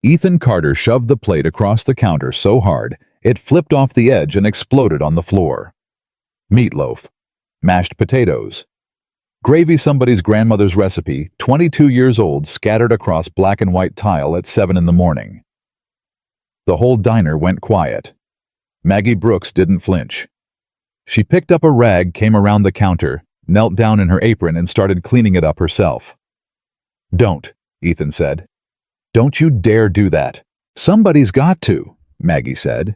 Ethan Carter shoved the plate across the counter so hard, it flipped off the edge and exploded on the floor. Meatloaf. Mashed potatoes. Gravy, somebody's grandmother's recipe, 22 years old, scattered across black and white tile at 7 in the morning. The whole diner went quiet. Maggie Brooks didn't flinch. She picked up a rag, came around the counter, knelt down in her apron and started cleaning it up herself. "Don't," Ethan said. "Don't you dare do that. Somebody's got to," Maggie said.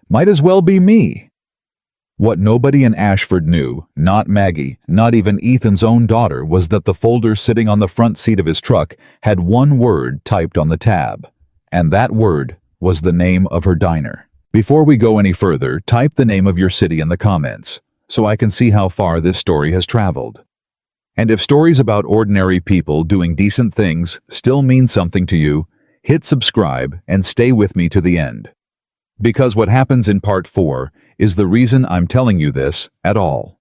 "Might as well be me." What nobody in Ashford knew, not Maggie, not even Ethan's own daughter, was that the folder sitting on the front seat of his truck had one word typed on the tab, and that word was the name of her diner. Before we go any further, type the name of your city in the comments, so I can see how far this story has traveled. And if stories about ordinary people doing decent things still mean something to you, hit subscribe and stay with me to the end. Because what happens in part 4 is the reason I'm telling you this at all.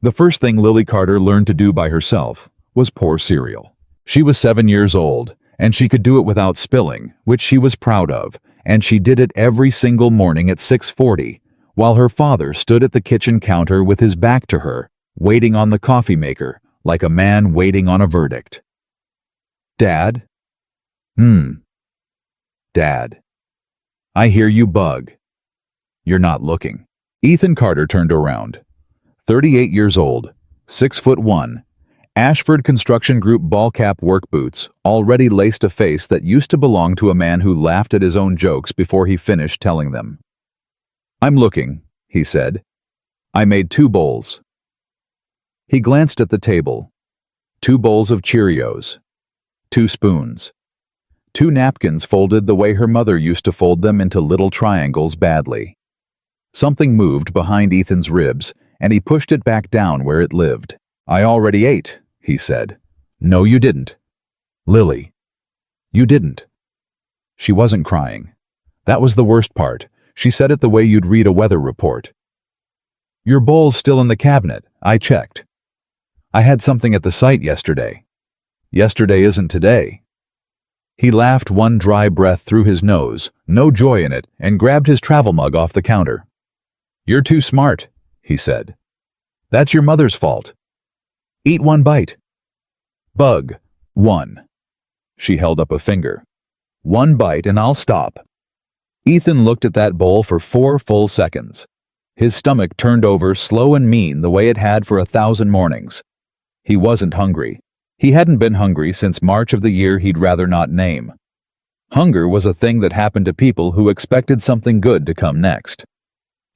The first thing Lily Carter learned to do by herself was pour cereal. She was 7 years old, and she could do it without spilling, which she was proud of, and she did it every single morning at 6:40, while her father stood at the kitchen counter with his back to her, waiting on the coffee maker, like a man waiting on a verdict. "Dad? Dad. I hear you bug. You're not looking." Ethan Carter turned around. 38 years old, 6'1", Ashford Construction Group ball cap work boots already laced a face that used to belong to a man who laughed at his own jokes before he finished telling them. "I'm looking," he said. "I made 2 bowls." He glanced at the table. 2 bowls of Cheerios. 2 spoons. 2 napkins folded the way her mother used to fold them into little triangles badly. Something moved behind Ethan's ribs, and he pushed it back down where it lived. "I already ate," he said. "No, you didn't. Lily. You didn't." She wasn't crying. That was the worst part. She said it the way you'd read a weather report. "Your bowl's still in the cabinet. I checked. I had something at the site yesterday. Yesterday isn't today." He laughed one dry breath through his nose, no joy in it, and grabbed his travel mug off the counter. "You're too smart," he said. "That's your mother's fault. Eat 1 bite. Bug. 1. She held up a finger. 1 bite and I'll stop." Ethan looked at that bowl for 4 full seconds. His stomach turned over slow and mean the way it had for 1,000 mornings. He wasn't hungry. He hadn't been hungry since March of the year he'd rather not name. Hunger was a thing that happened to people who expected something good to come next.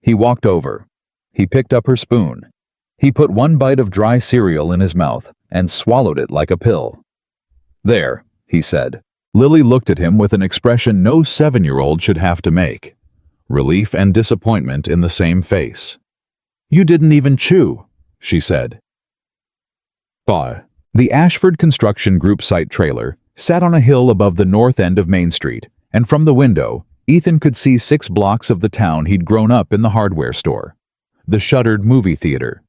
He walked over. He picked up her spoon. He put 1 bite of dry cereal in his mouth and swallowed it like a pill. "There," he said. Lily looked at him with an expression no 7-year-old should have to make. Relief and disappointment in the same face. "You didn't even chew," she said. Bah. The Ashford Construction Group site trailer sat on a hill above the north end of Main Street, and from the window, Ethan could see 6 blocks of the town he'd grown up in: the hardware store, the shuttered movie theater,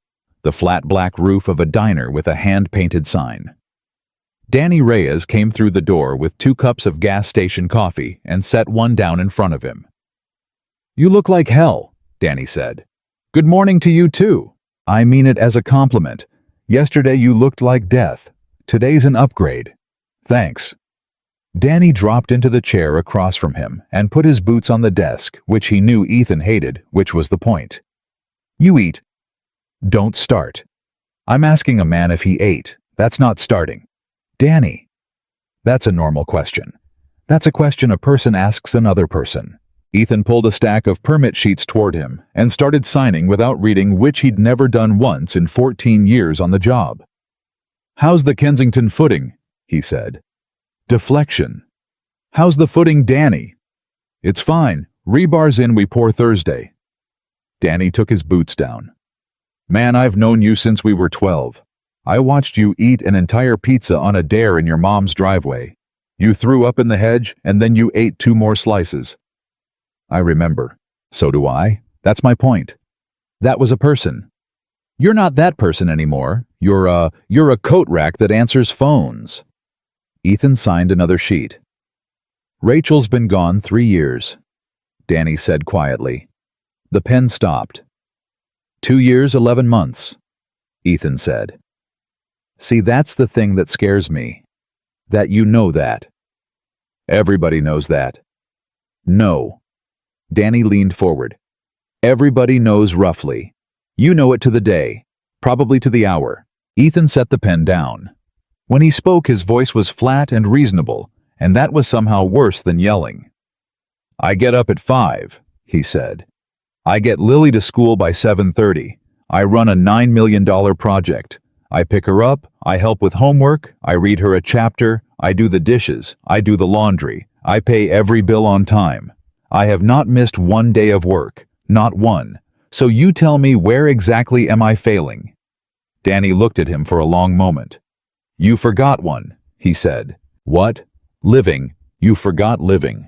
the flat black roof of a diner with a hand-painted sign. Danny Reyes came through the door with 2 cups of gas station coffee and set one down in front of him. "You look like hell," Danny said. "Good morning to you too. I mean it as a compliment. Yesterday you looked like death. Today's an upgrade. Thanks." Danny dropped into the chair across from him and put his boots on the desk, which he knew Ethan hated, which was the point. "You eat." "Don't start. I'm asking a man if he ate. That's not starting." "Danny." "That's a normal question. That's a question a person asks another person." Ethan pulled a stack of permit sheets toward him and started signing without reading, which he'd never done once in 14 years on the job. "How's the Kensington footing?" he said. "Deflection." "How's the footing, Danny?" "It's fine. Rebar's in, we pour Thursday." Danny took his boots down. "Man, I've known you since we were 12. I watched you eat an entire pizza on a dare in your mom's driveway. You threw up in the hedge, and then you ate 2 more slices." "I remember. So do I. That's my point. That was a person. You're not that person anymore. You're a coat rack that answers phones." Ethan signed another sheet. Rachel's been gone 3 years, Danny said quietly. The pen stopped. 2 years, 11 months, Ethan said. See, that's the thing that scares me. That you know that. Everybody knows that. No. Danny leaned forward. Everybody knows roughly. You know it to the day, probably to the hour. Ethan set the pen down. When he spoke, his voice was flat and reasonable, and that was somehow worse than yelling. I get up at 5, he said. I get Lily to school by 7:30. I run a $9 million project. I pick her up, I help with homework, I read her a chapter, I do the dishes, I do the laundry, I pay every bill on time. I have not missed one day of work, not one. So you tell me, where exactly am I failing? Danny looked at him for a long moment. You forgot one, he said. What? Living. You forgot living.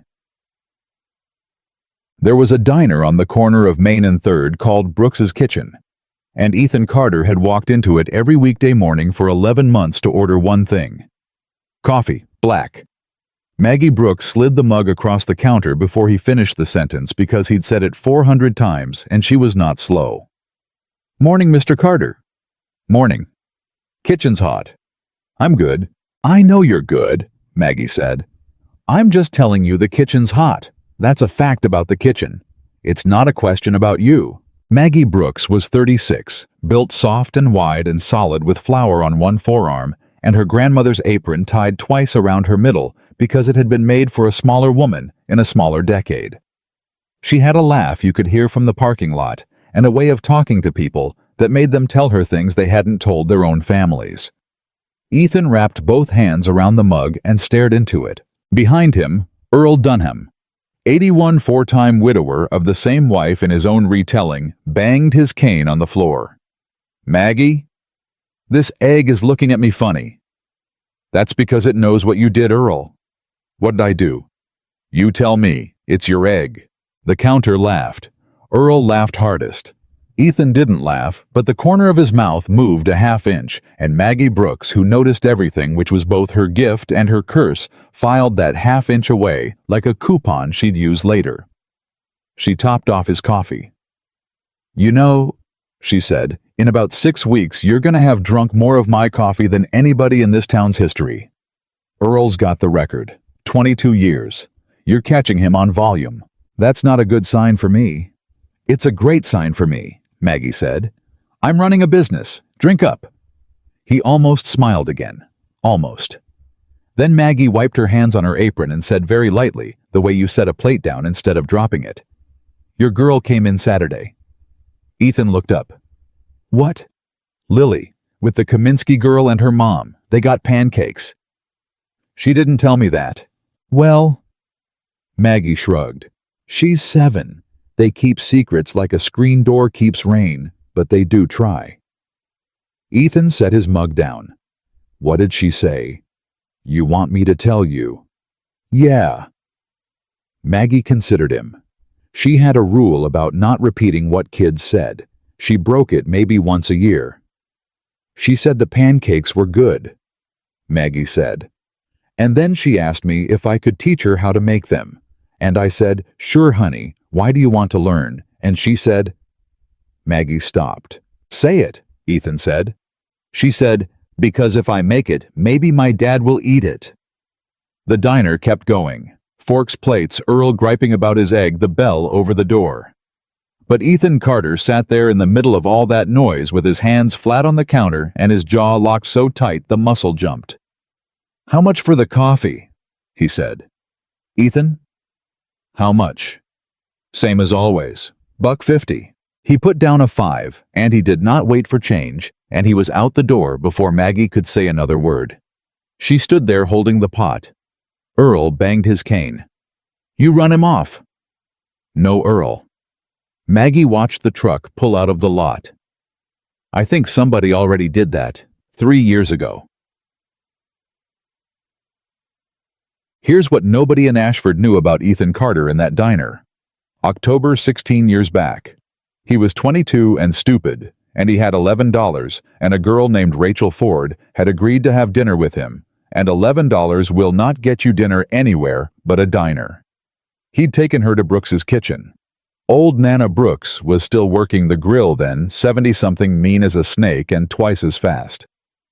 There was a diner on the corner of Main and 3rd called Brooks's Kitchen, and Ethan Carter had walked into it every weekday morning for 11 months to order one thing. Coffee, black. Maggie Brooks slid the mug across the counter before he finished the sentence because he'd said it 400 times and she was not slow. Morning, Mr. Carter. Morning. Kitchen's hot. I'm good. I know you're good, Maggie said. I'm just telling you the kitchen's hot. That's a fact about the kitchen. It's not a question about you. Maggie Brooks was 36, built soft and wide and solid with flour on one forearm and her grandmother's apron tied twice around her middle because it had been made for a smaller woman in a smaller decade. She had a laugh you could hear from the parking lot and a way of talking to people that made them tell her things they hadn't told their own families. Ethan wrapped both hands around the mug and stared into it. Behind him, Earl Dunham, 81 four-time widower of the same wife in his own retelling, banged his cane on the floor. Maggie? This egg is looking at me funny. That's because it knows what you did, Earl. What'd I do? You tell me. It's your egg. The counter laughed. Earl laughed hardest. Ethan didn't laugh, but the corner of his mouth moved a half-inch, and Maggie Brooks, who noticed everything, which was both her gift and her curse, filed that half-inch away like a coupon she'd use later. She topped off his coffee. You know, she said, in about 6 weeks you're going to have drunk more of my coffee than anybody in this town's history. Earl's got the record. 22 years. You're catching him on volume. That's not a good sign for me. It's a great sign for me, Maggie said. I'm running a business. Drink up. He almost smiled again. Almost. Then Maggie wiped her hands on her apron and said very lightly, the way you set a plate down instead of dropping it, Your girl came in Saturday. Ethan looked up. What? Lily, with the Kaminsky girl and her mom. They got pancakes. She didn't tell me that. Well, Maggie shrugged. She's 7. They keep secrets like a screen door keeps rain, but they do try. Ethan set his mug down. What did she say? You want me to tell you? Yeah. Maggie considered him. She had a rule about not repeating what kids said. She broke it maybe once a year. She said the pancakes were good, Maggie said. And then she asked me if I could teach her how to make them. And I said, sure, honey, why do you want to learn? And she said, Maggie stopped. Say it, Ethan said. She said, because if I make it, maybe my dad will eat it. The diner kept going. Forks, plates, Earl griping about his egg, the bell over the door. But Ethan Carter sat there in the middle of all that noise with his hands flat on the counter and his jaw locked so tight the muscle jumped. How much for the coffee? He said. Ethan? How much? Same as always. $1.50. He put down a 5, and he did not wait for change, and he was out the door before Maggie could say another word. She stood there holding the pot. Earl banged his cane. You run him off. No, Earl. Maggie watched the truck pull out of the lot. I think somebody already did that 3 years ago. Here's what nobody in Ashford knew about Ethan Carter in that diner. October 16 years back. He was 22 and stupid, and he had $11, and a girl named Rachel Ford had agreed to have dinner with him, and $11 will not get you dinner anywhere but a diner. He'd taken her to Brooks's kitchen. Old Nana Brooks was still working the grill then, 70-something, mean as a snake and twice as fast.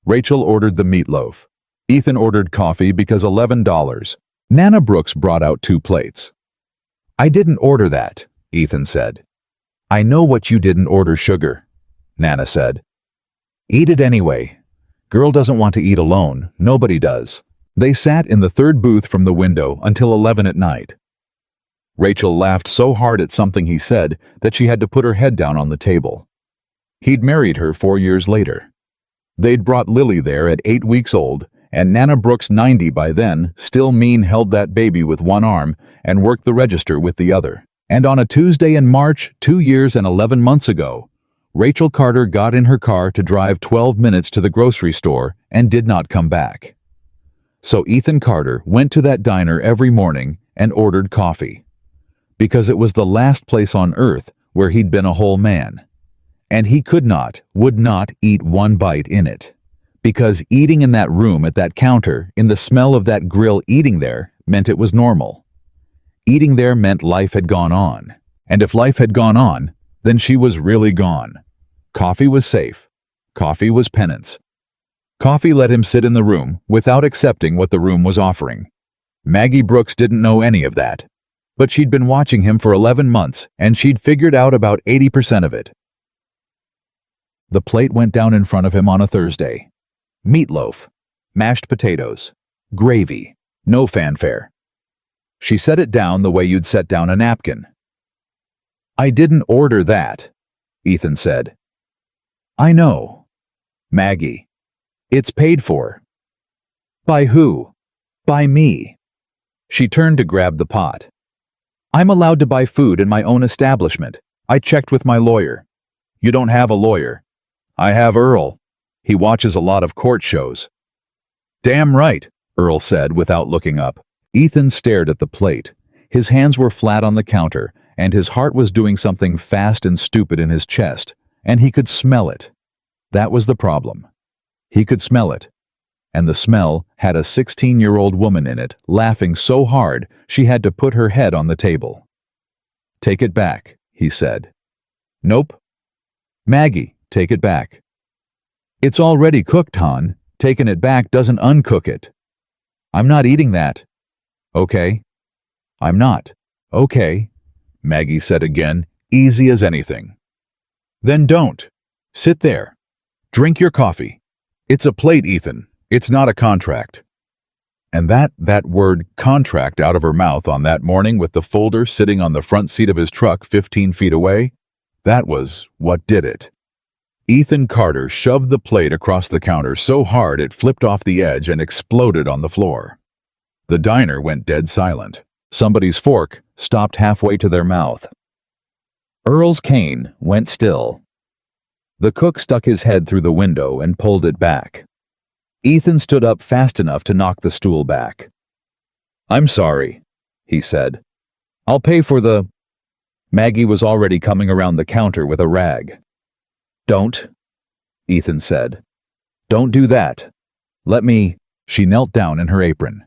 Rachel ordered the meatloaf. Ethan ordered coffee because $11. Nana Brooks brought out 2 plates. "I didn't order that," Ethan said. "I know what you didn't order, sugar," Nana said. "Eat it anyway. Girl doesn't want to eat alone. Nobody does." They sat in the third booth from the window until 11 at night. Rachel laughed so hard at something he said that she had to put her head down on the table. He'd married her 4 years later. They'd brought Lily there at 8 weeks old, and Nana Brooks, 90 by then, still mean, held that baby with one arm and worked the register with the other. And on a Tuesday in March, 2 years and 11 months ago, Rachel Carter got in her car to drive 12 minutes to the grocery store and did not come back. So Ethan Carter went to that diner every morning and ordered coffee, because it was the last place on earth where he'd been a whole man. And he would not eat one bite in it, because eating in that room at that counter, in the smell of that grill, eating there meant it was normal. Eating there meant life had gone on. And if life had gone on, then she was really gone. Coffee was safe. Coffee was penance. Coffee let him sit in the room without accepting what the room was offering. Maggie Brooks didn't know any of that. But she'd been watching him for 11 months, and she'd figured out about 80% of it. The plate went down in front of him on a Thursday. Meatloaf, mashed potatoes, gravy, no fanfare. She set it down the way you'd set down a napkin. "I didn't order that," Ethan said. "I know. Maggie. It's paid for." "By who?" "By me." She turned to grab the pot. "I'm allowed to buy food in my own establishment. I checked with my lawyer." "You don't have a lawyer." "I have Earl. He watches a lot of court shows." "Damn right," Earl said without looking up. Ethan stared at the plate. His hands were flat on the counter, and his heart was doing something fast and stupid in his chest, and he could smell it. That was the problem. He could smell it. And the smell had a 16-year-old woman in it, laughing so hard she had to put her head on the table. "Take it back," he said. "Nope." "Maggie, take it back." "It's already cooked, hon. Taking it back doesn't uncook it." "I'm not eating that." "Okay." "I'm not." "Okay," Maggie said again, easy as anything. "Then don't. Sit there. Drink your coffee. It's a plate, Ethan. It's not a contract." And that word contract out of her mouth on that morning with the folder sitting on the front seat of his truck 15 feet away, that was what did it. Ethan Carter shoved the plate across the counter so hard it flipped off the edge and exploded on the floor. The diner went dead silent. Somebody's fork stopped halfway to their mouth. Earl's cane went still. The cook stuck his head through the window and pulled it back. Ethan stood up fast enough to knock the stool back. "I'm sorry," he said. "I'll pay for the—" Maggie was already coming around the counter with a rag. "Don't," Ethan said. "Don't do that. Let me—" She knelt down in her apron.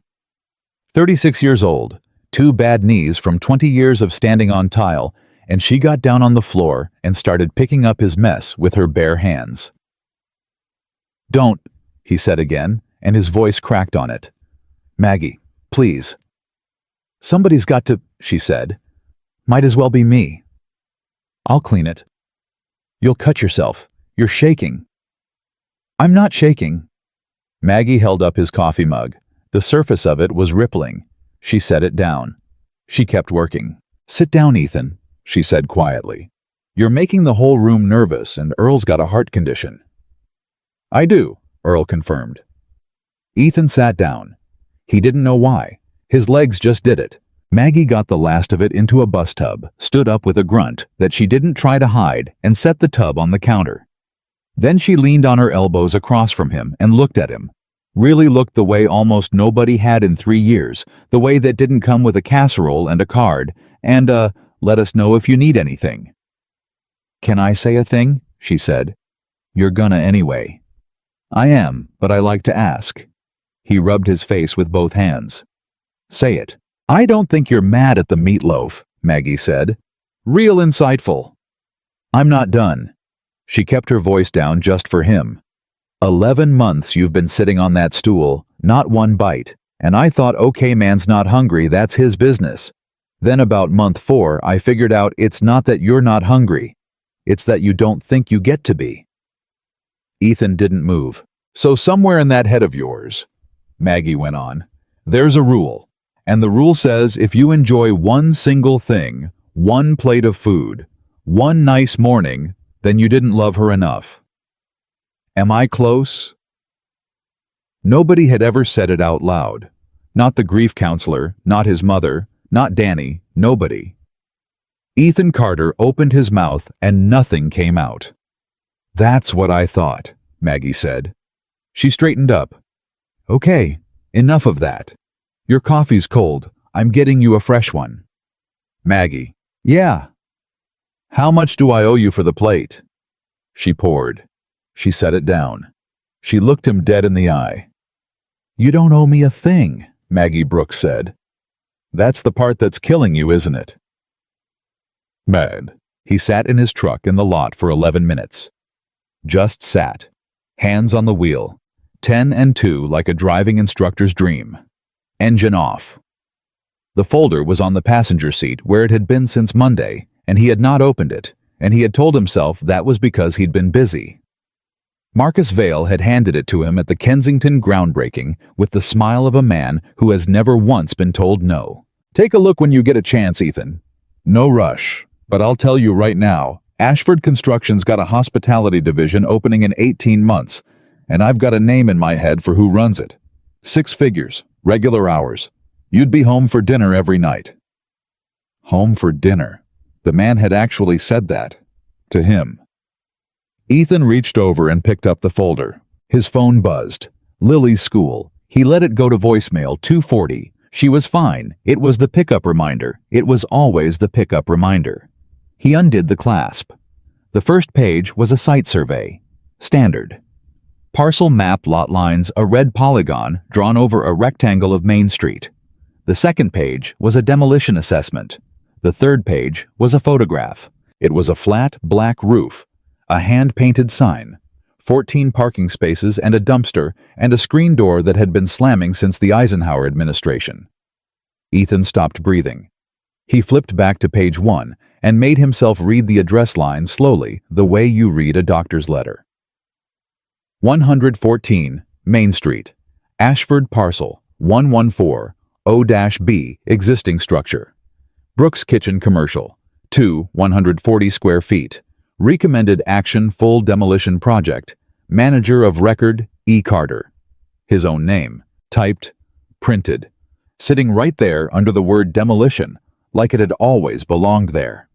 36 years old, 2 bad knees from 20 years of standing on tile, and she got down on the floor and started picking up his mess with her bare hands. "Don't," he said again, and his voice cracked on it. "Maggie, please." "Somebody's got to," she said. "Might as well be me." "I'll clean it." "You'll cut yourself. You're shaking." "I'm not shaking." Maggie held up his coffee mug. The surface of it was rippling. She set it down. She kept working. "Sit down, Ethan," she said quietly. "You're making the whole room nervous, and Earl's got a heart condition." "I do," Earl confirmed. Ethan sat down. He didn't know why. His legs just did it. Maggie got the last of it into a bus tub, stood up with a grunt that she didn't try to hide, and set the tub on the counter. Then she leaned on her elbows across from him and looked at him. Really looked the way almost nobody had in 3 years, the way that didn't come with a casserole and a card, and let us know if you need anything. "Can I say a thing?" she said. "You're gonna anyway." "I am, but I like to ask." He rubbed his face with both hands. "Say it." "I don't think you're mad at the meatloaf," Maggie said. "Real insightful." "I'm not done." She kept her voice down just for him. 11 months you've been sitting on that stool, not one bite, and I thought, okay, man's not hungry, that's his business. Then about month 4, I figured out it's not that you're not hungry. It's that you don't think you get to be. Ethan didn't move. "So somewhere in that head of yours," Maggie went on, "there's a rule. And the rule says if you enjoy one single thing, one plate of food, one nice morning, then you didn't love her enough." Am I close? Nobody had ever said it out loud. Not the grief counselor, not his mother, not Danny, nobody. Ethan Carter opened his mouth and nothing came out. "That's what I thought," Maggie said. She straightened up. "Okay, enough of that. Your coffee's cold. I'm getting you a fresh one." Maggie: "Yeah." "How much do I owe you for the plate?" She poured. She set it down. She looked him dead in the eye. "You don't owe me a thing," Maggie Brooks said. "That's the part that's killing you, isn't it?" Mad. He sat in his truck in the lot for 11 minutes. Just sat. Hands on the wheel. 10 and 2 like a driving instructor's dream. Engine off. The folder was on the passenger seat where it had been since Monday, and he had not opened it, and he had told himself that was because he'd been busy. Marcus Vale had handed it to him at the Kensington groundbreaking with the smile of a man who has never once been told no. "Take a look when you get a chance, Ethan. No rush, but I'll tell you right now, Ashford Construction's got a hospitality division opening in 18 months, and I've got a name in my head for who runs it. 6 figures, regular hours. You'd be home for dinner every night." Home for dinner. The man had actually said that. To him. Ethan reached over and picked up the folder. His phone buzzed. Lily's school. He let it go to voicemail. 240. She was fine. It was the pickup reminder. It was always the pickup reminder. He undid the clasp. The first page was a site survey. Standard. Parcel map lot lines, a red polygon drawn over a rectangle of Main Street. The second page was a demolition assessment. The third page was a photograph. It was a flat, black roof. A hand-painted sign, 14 parking spaces and a dumpster, and a screen door that had been slamming since the Eisenhower administration. Ethan stopped breathing. He flipped back to page 1 and made himself read the address line slowly, the way you read a doctor's letter. 114 Main Street, Ashford Parcel 114-0-B, existing structure. Brooks Kitchen Commercial, 140 square feet. Recommended action full demolition project. Manager of record, E. Carter. His own name, typed, printed, sitting right there under the word demolition, like it had always belonged there.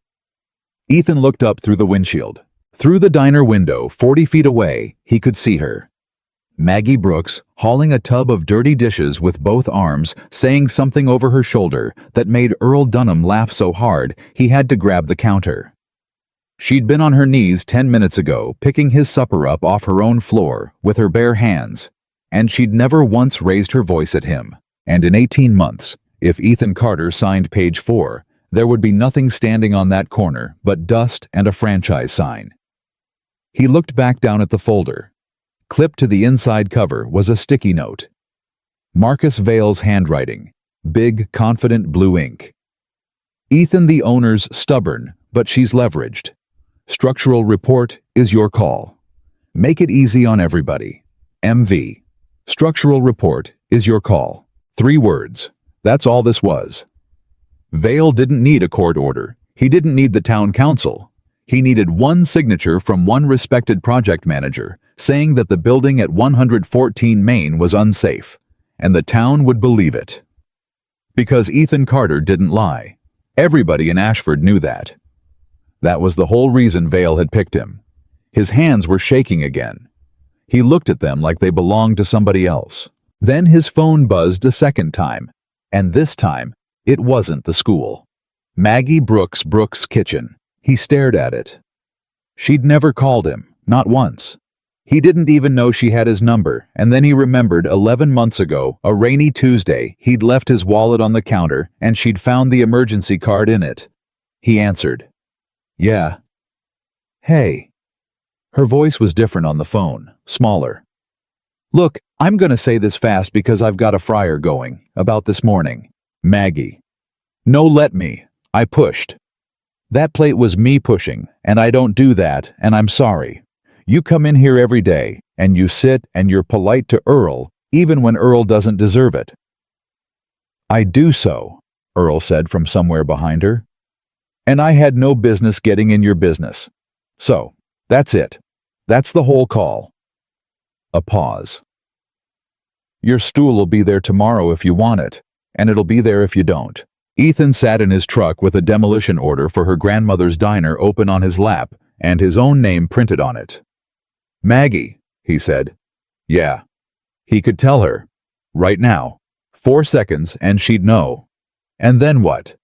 Ethan looked up through the windshield. Through the diner window, 40 feet away, he could see her. Maggie Brooks, hauling a tub of dirty dishes with both arms, saying something over her shoulder that made Earl Dunham laugh so hard he had to grab the counter. She'd been on her knees 10 minutes ago, picking his supper up off her own floor with her bare hands, and she'd never once raised her voice at him. And in 18 months, if Ethan Carter signed page 4, there would be nothing standing on that corner but dust and a franchise sign. He looked back down at the folder. Clipped to the inside cover was a sticky note. Marcus Vale's handwriting, big, confident blue ink. Ethan, the owner's stubborn, but she's leveraged. Structural report is your call. Make it easy on everybody. MV. Structural report is your call. 3 words. That's all this was. Vale didn't need a court order. He didn't need the town council. He needed one signature from one respected project manager saying that the building at 114 Main was unsafe, and the town would believe it. Because Ethan Carter didn't lie. Everybody in Ashford knew that. That was the whole reason Vale had picked him. His hands were shaking again. He looked at them like they belonged to somebody else. Then his phone buzzed a second time, and this time, it wasn't the school. Maggie Brooks' kitchen. He stared at it. She'd never called him, not once. He didn't even know she had his number, and then he remembered 11 months ago, a rainy Tuesday, he'd left his wallet on the counter and she'd found the emergency card in it. He answered. Yeah. Hey. Her voice was different on the phone, smaller. Look, I'm gonna say this fast because I've got a fryer going, about this morning. Maggie. No, let me. I pushed. That plate was me pushing, and I don't do that, and I'm sorry. You come in here every day, and you sit and you're polite to Earl, even when Earl doesn't deserve it. I do so, Earl said from somewhere behind her. And I had no business getting in your business. So, that's it. That's the whole call. A pause. Your stool will be there tomorrow if you want it, and it'll be there if you don't. Ethan sat in his truck with a demolition order for her grandmother's diner open on his lap and his own name printed on it. Maggie, he said. Yeah. He could tell her. Right now. 4 seconds and she'd know. And then what?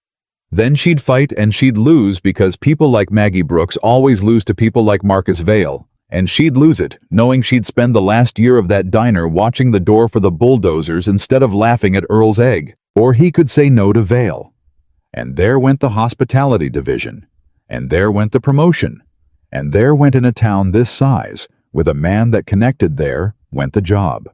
Then she'd fight and she'd lose because people like Maggie Brooks always lose to people like Marcus Vale. And she'd lose it, knowing she'd spend the last year of that diner watching the door for the bulldozers instead of laughing at Earl's egg. Or he could say no to Vale. And there went the hospitality division. And there went the promotion. And there went in a town this size, with a man that connected there, went the job.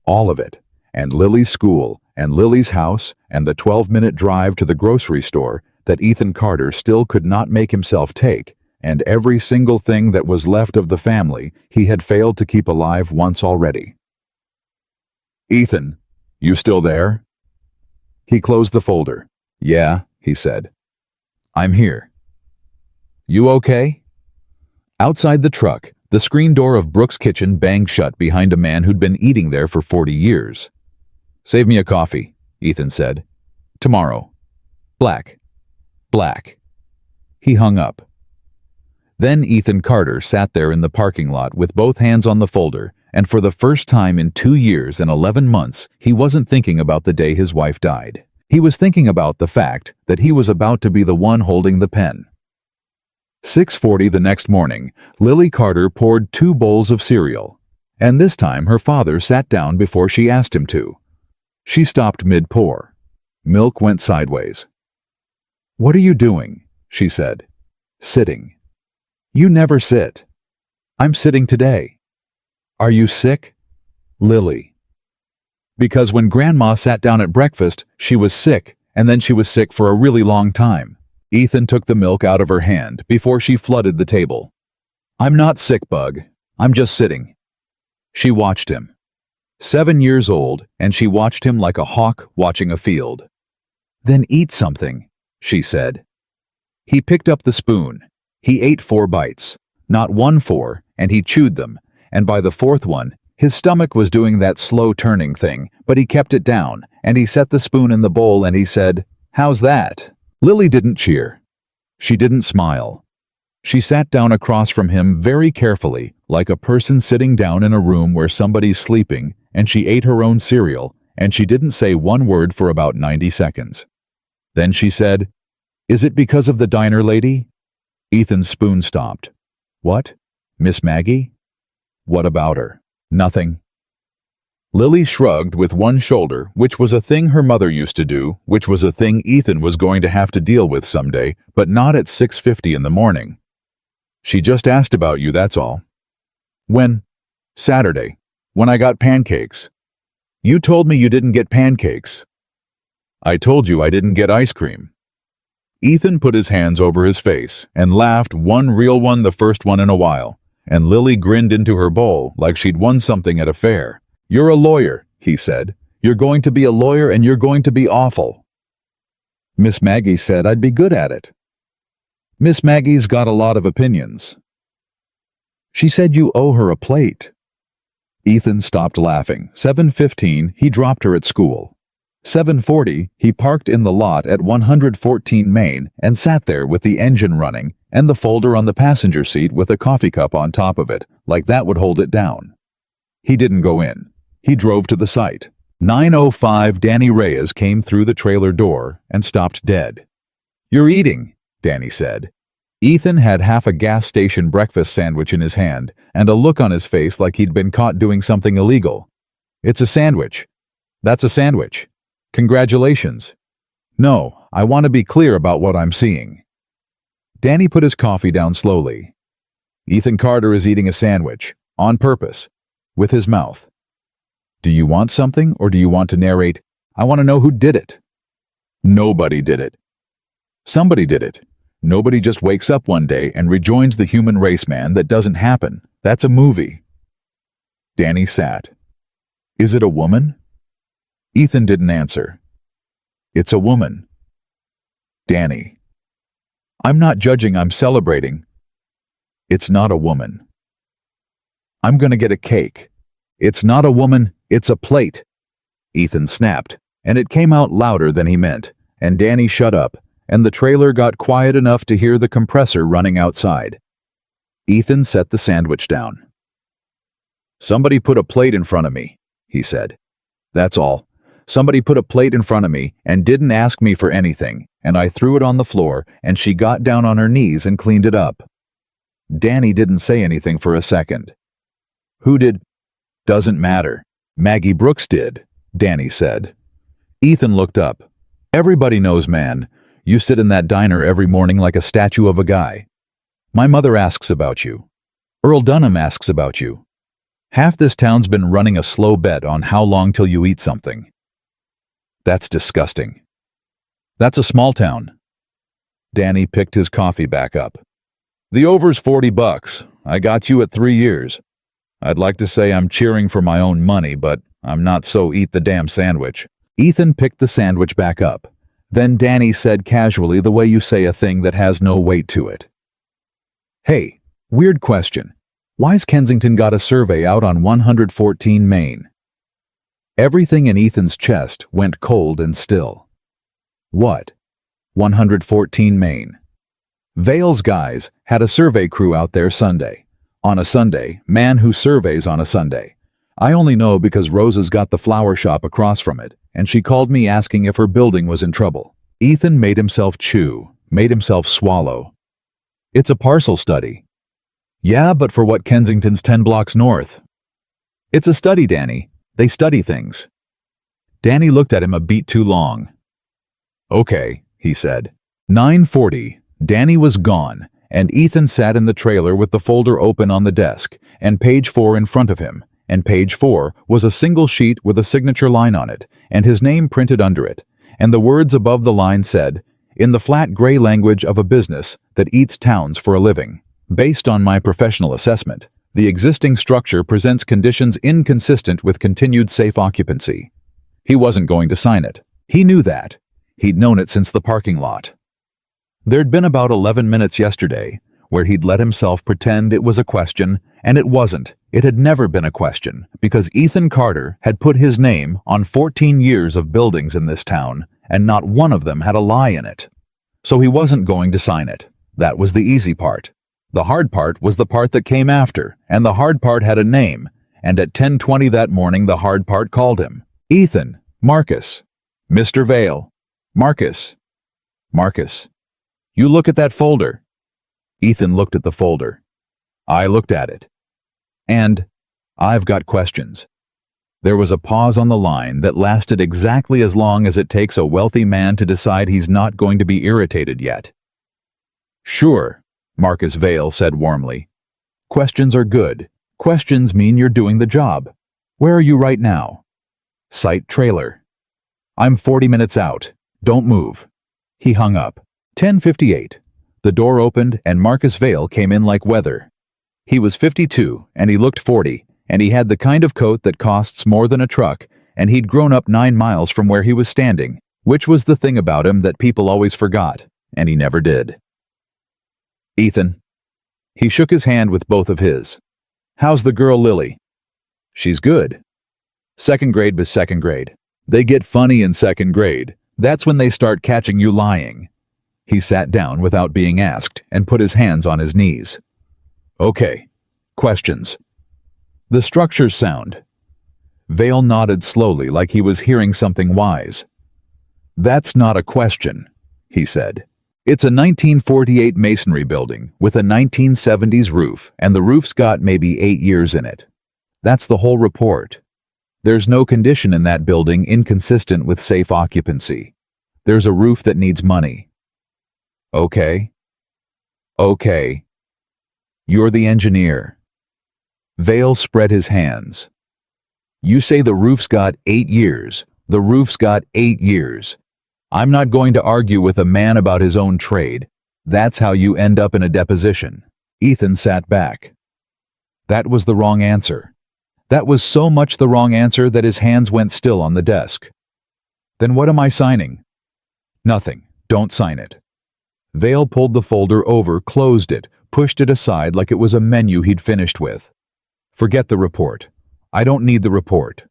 All of it. And Lily's school, and Lily's house, and the 12-minute drive to the grocery store that Ethan Carter still could not make himself take, and every single thing that was left of the family he had failed to keep alive once already. Ethan, you still there? He closed the folder. Yeah, he said. I'm here. You okay? Outside the truck, the screen door of Brooks' kitchen banged shut behind a man who'd been eating there for 40 years. Save me a coffee, Ethan said. Tomorrow. Black. Black. He hung up. Then Ethan Carter sat there in the parking lot with both hands on the folder, and for the first time in 2 years and 11 months, he wasn't thinking about the day his wife died. He was thinking about the fact that he was about to be the one holding the pen. 6:40 the next morning, Lily Carter poured 2 bowls of cereal, and this time her father sat down before she asked him to. She stopped mid-pour. Milk went sideways. What are you doing? She said. Sitting. You never sit. I'm sitting today. Are you sick? Lily. Because when Grandma sat down at breakfast, she was sick, and then she was sick for a really long time. Ethan took the milk out of her hand before she flooded the table. I'm not sick, Bug. I'm just sitting. She watched him. 7 years old, and she watched him like a hawk watching a field. Then eat something, she said. He picked up the spoon. He ate 4 bites. Not 4, and he chewed them, and by the 4th one, his stomach was doing that slow turning thing, but he kept it down, and he set the spoon in the bowl and he said, How's that? Lily didn't cheer. She didn't smile. She sat down across from him very carefully, like a person sitting down in a room where somebody's sleeping, and she ate her own cereal, and she didn't say one word for about 90 seconds. Then she said, Is it because of the diner lady? Ethan's spoon stopped. What? Miss Maggie? What about her? Nothing. Lily shrugged with one shoulder, which was a thing her mother used to do, which was a thing Ethan was going to have to deal with someday, but not at 6:50 in the morning. She just asked about you, that's all. When? Saturday. When I got pancakes. You told me you didn't get pancakes. I told you I didn't get ice cream. Ethan put his hands over his face and laughed, one real one, the first one in a while, and Lily grinned into her bowl like she'd won something at a fair. You're a lawyer, he said. You're going to be a lawyer and you're going to be awful. Miss Maggie said I'd be good at it. Miss Maggie's got a lot of opinions. She said you owe her a plate. Ethan stopped laughing. 7:15, he dropped her at school. 7:40, he parked in the lot at 114 Main and sat there with the engine running and the folder on the passenger seat with a coffee cup on top of it, like that would hold it down. He didn't go in. He drove to the site. 9:05, Danny Reyes came through the trailer door and stopped dead. You're eating, Danny said. Ethan had half a gas station breakfast sandwich in his hand and a look on his face like he'd been caught doing something illegal. "It's a sandwich." "That's a sandwich." "Congratulations." "No, I want to be clear about what I'm seeing." Danny put his coffee down slowly. "Ethan Carter is eating a sandwich, on purpose, with his mouth. Do you want something, or do you want to narrate, 'I want to know who did it'?" "Nobody did it." "Somebody did it. Nobody just wakes up one day and rejoins the human race, man. That doesn't happen. That's a movie." Danny sat. "Is it a woman?" Ethan didn't answer. "It's a woman." Danny. "I'm not judging, I'm celebrating." "It's not a woman." "I'm gonna get a cake." "It's not a woman, it's a plate." Ethan snapped, and it came out louder than he meant, and Danny shut up, and the trailer got quiet enough to hear the compressor running outside. Ethan set the sandwich down. "Somebody put a plate in front of me," he said. "That's all. Somebody put a plate in front of me and didn't ask me for anything, and I threw it on the floor, and she got down on her knees and cleaned it up." Danny didn't say anything for a second. "Who did?" "Doesn't matter. Maggie Brooks did," Danny said. Ethan looked up. "Everybody knows, man. You sit in that diner every morning like a statue of a guy. My mother asks about you. Earl Dunham asks about you. Half this town's been running a slow bet on how long till you eat something." "That's disgusting." "That's a small town." Danny picked his coffee back up. "The over's $40. I got you at 3 years. I'd like to say I'm cheering for my own money, but I'm not, so eat the damn sandwich." Ethan picked the sandwich back up. Then Danny said casually, the way you say a thing that has no weight to it, "Hey, weird question. Why's Kensington got a survey out on 114 Main?" Everything in Ethan's chest went cold and still. "What? 114 Main?" "Vale's guys had a survey crew out there Sunday. On a Sunday, man who surveys on a Sunday. I only know because Rosa's got the flower shop across from it, and she called me asking if her building was in trouble." Ethan made himself chew, made himself swallow. "It's a parcel study." "Yeah, but for what? Kensington's 10 blocks north." "It's a study, Danny. They study things." Danny looked at him a beat too long. "Okay," he said. 9:40. Danny was gone, and Ethan sat in the trailer with the folder open on the desk, and page 4 in front of him, and page 4 was a single sheet with a signature line on it, and his name printed under it, and the words above the line said, "In the flat gray language of a business that eats towns for a living. Based on my professional assessment, the existing structure presents conditions inconsistent with continued safe occupancy." He wasn't going to sign it. He knew that. He'd known it since the parking lot. There'd been about 11 minutes yesterday where he'd let himself pretend it was a question, and it wasn't. It had never been a question, because Ethan Carter had put his name on 14 years of buildings in this town, and not one of them had a lie in it. So he wasn't going to sign it. That was the easy part. The hard part was the part that came after, and the hard part had a name, and at 10:20 that morning the hard part called him. "Ethan, Marcus." "Mr. Vale." "Marcus." "Marcus, you look at that folder." Ethan looked at the folder. "I looked at it. And I've got questions." There was a pause on the line that lasted exactly as long as it takes a wealthy man to decide he's not going to be irritated yet. "Sure," Marcus Vale said warmly. "Questions are good. Questions mean you're doing the job. Where are you right now?" "Site trailer." "I'm 40 minutes out. Don't move." He hung up. 10:58. The door opened and Marcus Vale came in like weather. He was 52 and he looked 40, and he had the kind of coat that costs more than a truck, and he'd grown up 9 miles from where he was standing, which was the thing about him that people always forgot, and he never did. "Ethan." He shook his hand with both of his. "How's the girl Lily?" "She's good." "Second grade was second grade. They get funny in second grade. That's when they start catching you lying." He sat down without being asked and put his hands on his knees. "Okay. Questions." "The structure's sound." Vale nodded slowly like he was hearing something wise. "That's not a question," he said. It's a 1948 masonry building with a 1970s roof, and the roof's got maybe 8 years in it. That's the whole report. There's no condition in that building inconsistent with safe occupancy. There's a roof that needs money. Okay. Okay. You're the engineer. Vale spread his hands. You say the roof's got 8 years. The roof's got 8 years. I'm not going to argue with a man about his own trade. That's how you end up in a deposition. Ethan sat back. That was the wrong answer. That was so much the wrong answer that his hands went still on the desk. Then what am I signing? Nothing. Don't sign it. Vale pulled the folder over, closed it, pushed it aside like it was a menu he'd finished with. Forget the report. I don't need the report.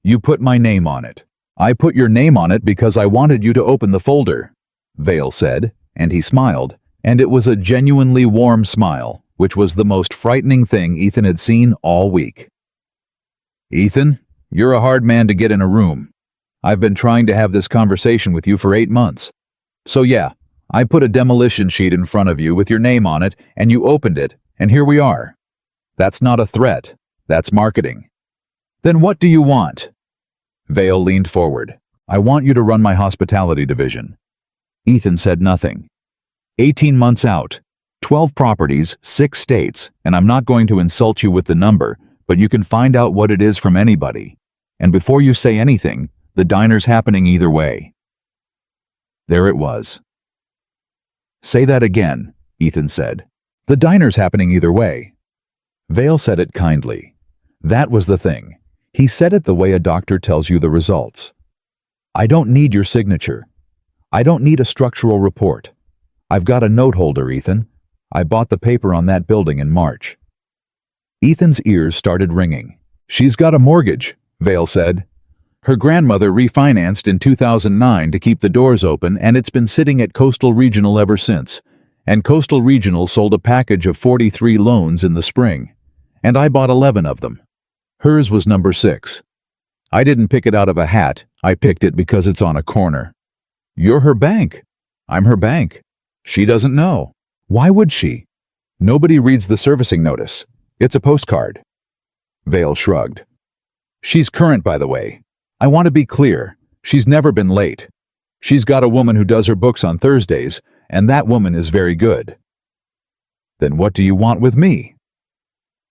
You put my name on it. I put your name on it because I wanted you to open the folder, Vale said, and he smiled, and it was a genuinely warm smile, which was the most frightening thing Ethan had seen all week. Ethan, you're a hard man to get in a room. I've been trying to have this conversation with you for 8 months. So yeah, I put a demolition sheet in front of you with your name on it, and you opened it, and here we are. That's not a threat. That's marketing. Then what do you want? Vale leaned forward. I want you to run my hospitality division. Ethan said nothing. 18 months out, 12 properties, 6 states, and I'm not going to insult you with the number, but you can find out what it is from anybody. And before you say anything, the diner's happening either way. There it was. Say that again, Ethan said. The diner's happening either way. Vale said it kindly. That was the thing. He said it the way a doctor tells you the results. I don't need your signature. I don't need a structural report. I've got a note holder, Ethan. I bought the paper on that building in March. Ethan's ears started ringing. She's got a mortgage, Vale said. Her grandmother refinanced in 2009 to keep the doors open, and it's been sitting at Coastal Regional ever since. And Coastal Regional sold a package of 43 loans in the spring. And I bought 11 of them. Hers was number 6. I didn't pick it out of a hat. I picked it because it's on a corner. You're her bank. I'm her bank. She doesn't know. Why would she? Nobody reads the servicing notice. It's a postcard. Vale shrugged. She's current, by the way. I want to be clear. She's never been late. She's got a woman who does her books on Thursdays, and that woman is very good. Then what do you want with me?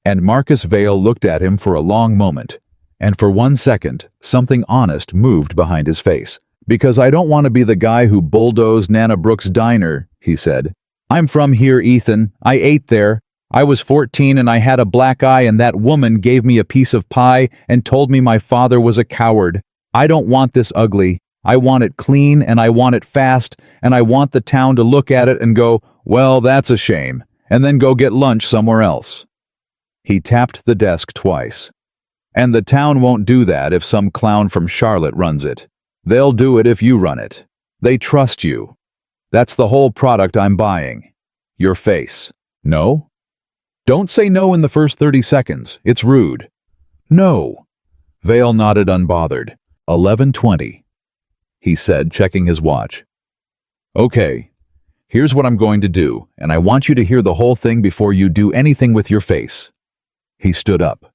And Marcus Vale looked at him for a long moment, and for 1 second, something honest moved behind his face. Because I don't want to be the guy who bulldozed Nana Brooks' diner, he said. I'm from here, Ethan. I ate there. I was 14 and I had a black eye, and that woman gave me a piece of pie and told me my father was a coward. I don't want this ugly. I want it clean, and I want it fast, and I want the town to look at it and go, well, that's a shame, and then go get lunch somewhere else. He tapped the desk twice. And the town won't do that if some clown from Charlotte runs it. They'll do it if you run it. They trust you. That's the whole product I'm buying. Your face. No? Don't say no in the first 30 seconds. It's rude. No. Vale nodded unbothered. 11:20. He said, checking his watch. Okay. Here's what I'm going to do, and I want you to hear the whole thing before you do anything with your face. He stood up.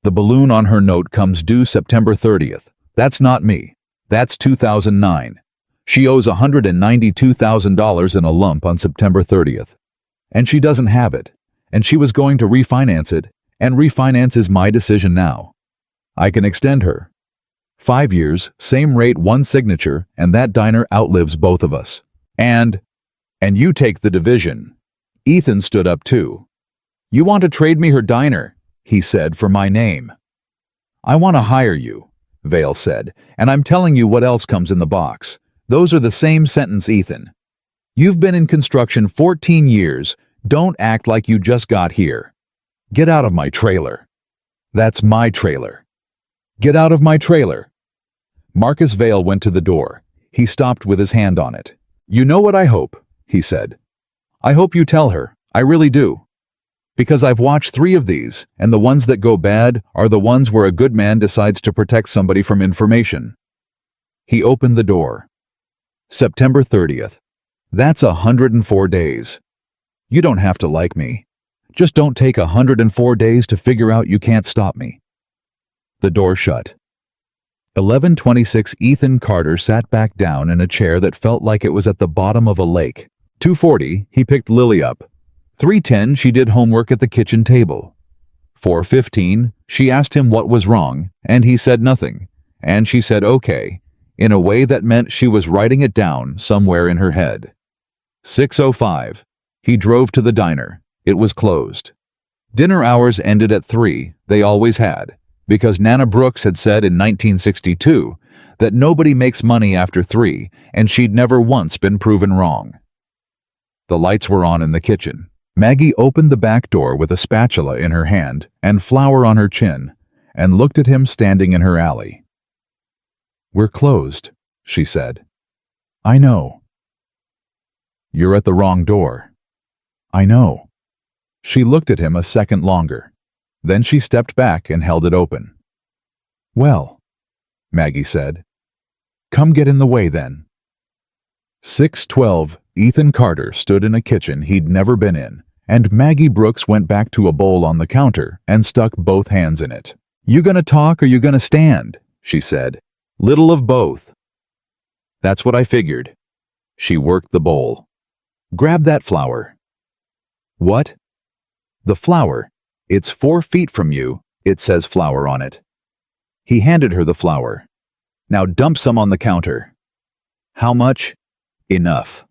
The balloon on her note comes due September 30th. That's not me. That's 2009. She owes $192,000 in a lump on September 30th. And she doesn't have it. And she was going to refinance it, and refinance is my decision now. I can extend her. 5 years, same rate, 1 signature, and that diner outlives both of us. And you take the division. Ethan stood up too. You want to trade me her diner, he said, for my name. I want to hire you, Vale said, and I'm telling you what else comes in the box. Those are the same sentence, Ethan. You've been in construction 14 years. Don't act like you just got here. Get out of my trailer. That's my trailer. Get out of my trailer. Marcus Vale went to the door. He stopped with his hand on it. You know what I hope, he said. I hope you tell her. I really do. Because I've watched 3 of these, and the ones that go bad are the ones where a good man decides to protect somebody from information. He opened the door. September 30th. That's 104 days. You don't have to like me. Just don't take 104 days to figure out you can't stop me. The door shut. 11:26 Ethan Carter sat back down in a chair that felt like it was at the bottom of a lake. 2:40 he picked Lily up. 3:10 she did homework at the kitchen table. 4:15 she asked him what was wrong, and he said nothing, and she said okay, in a way that meant she was writing it down somewhere in her head. 6:05 he drove to the diner. It was closed. Dinner hours ended at 3, they always had, because Nana Brooks had said in 1962 that nobody makes money after 3, and she'd never once been proven wrong. The lights were on in the kitchen. Maggie opened the back door with a spatula in her hand and flour on her chin, and looked at him standing in her alley. "We're closed," she said. "I know." "You're at the wrong door." "I know." She looked at him a second longer. Then she stepped back and held it open. "Well," Maggie said. "Come get in the way then." 6:12 Ethan Carter stood in a kitchen he'd never been in, and Maggie Brooks went back to a bowl on the counter and stuck both hands in it. "You gonna talk or you gonna stand?" she said. "Little of both." "That's what I figured." She worked the bowl. "Grab that flour." "What?" "The flour. It's 4 feet from you. It says flour on it." He handed her the flour. "Now dump some on the counter." "How much?" "Enough."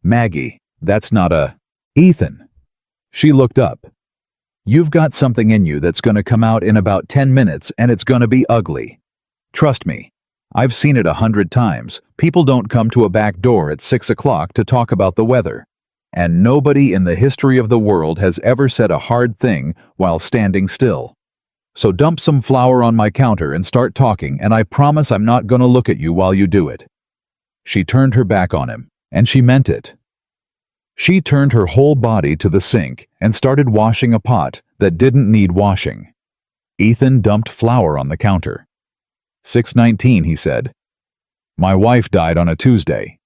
"Maggie, that's not a..." "Ethan." She looked up. "You've got something in you that's gonna come out in about 10 minutes and it's gonna be ugly. Trust me. I've seen it 100 times. People don't come to a back door at 6 o'clock to talk about the weather. And nobody in the history of the world has ever said a hard thing while standing still. So dump some flour on my counter and start talking, and I promise I'm not gonna look at you while you do it." She turned her back on him, and she meant it. She turned her whole body to the sink and started washing a pot that didn't need washing. Ethan dumped flour on the counter. 6:19 he said. "My wife died on a Tuesday."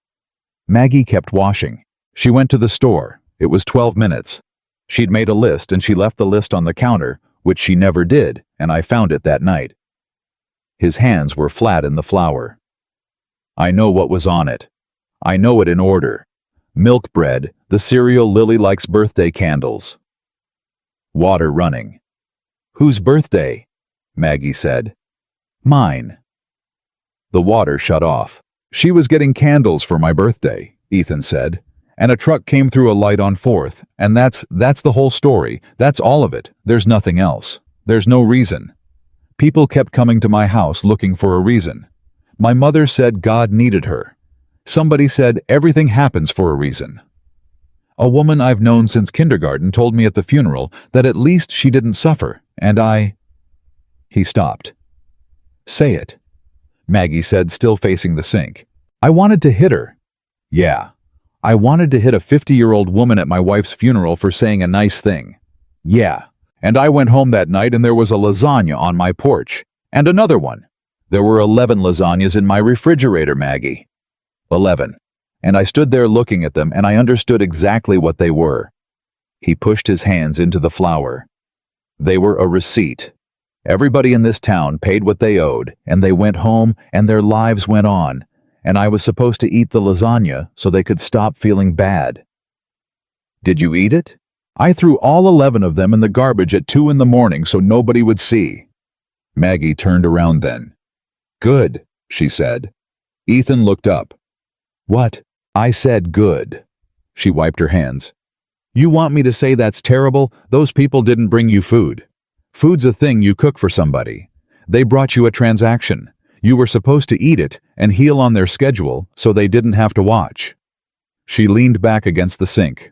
Maggie kept washing. She went to the store. It was 12 minutes. She'd made a list and she left the list on the counter, which she never did, and I found it that night. His hands were flat in the flour. "I know what was on it. I know it in order. Milk bread, the cereal Lily likes, birthday candles." Water running. "Whose birthday?" Maggie said. "Mine." The water shut off. "She was getting candles for my birthday," Ethan said. "And a truck came through a light on 4th, and that's the whole story. That's all of it. There's nothing else. There's no reason. People kept coming to my house looking for a reason. My mother said God needed her. Somebody said everything happens for a reason. A woman I've known since kindergarten told me at the funeral that at least she didn't suffer, and I..." He stopped. "Say it," Maggie said, still facing the sink. "I wanted to hit her. Yeah. I wanted to hit a 50-year-old woman at my wife's funeral for saying a nice thing. Yeah. And I went home that night and there was a lasagna on my porch. And another one. There were 11 lasagnas in my refrigerator, Maggie. 11. And I stood there looking at them and I understood exactly what they were." He pushed his hands into the flour. "They were a receipt. Everybody in this town paid what they owed, and they went home and their lives went on. And I was supposed to eat the lasagna so they could stop feeling bad." "Did you eat it?" "I threw all 11 of them in the garbage at 2 in the morning so nobody would see." Maggie turned around then. "Good," she said. Ethan looked up. "What?" "I said good." She wiped her hands. "You want me to say that's terrible? Those people didn't bring you food. Food's a thing you cook for somebody. They brought you a transaction. You were supposed to eat it and heal on their schedule so they didn't have to watch." She leaned back against the sink.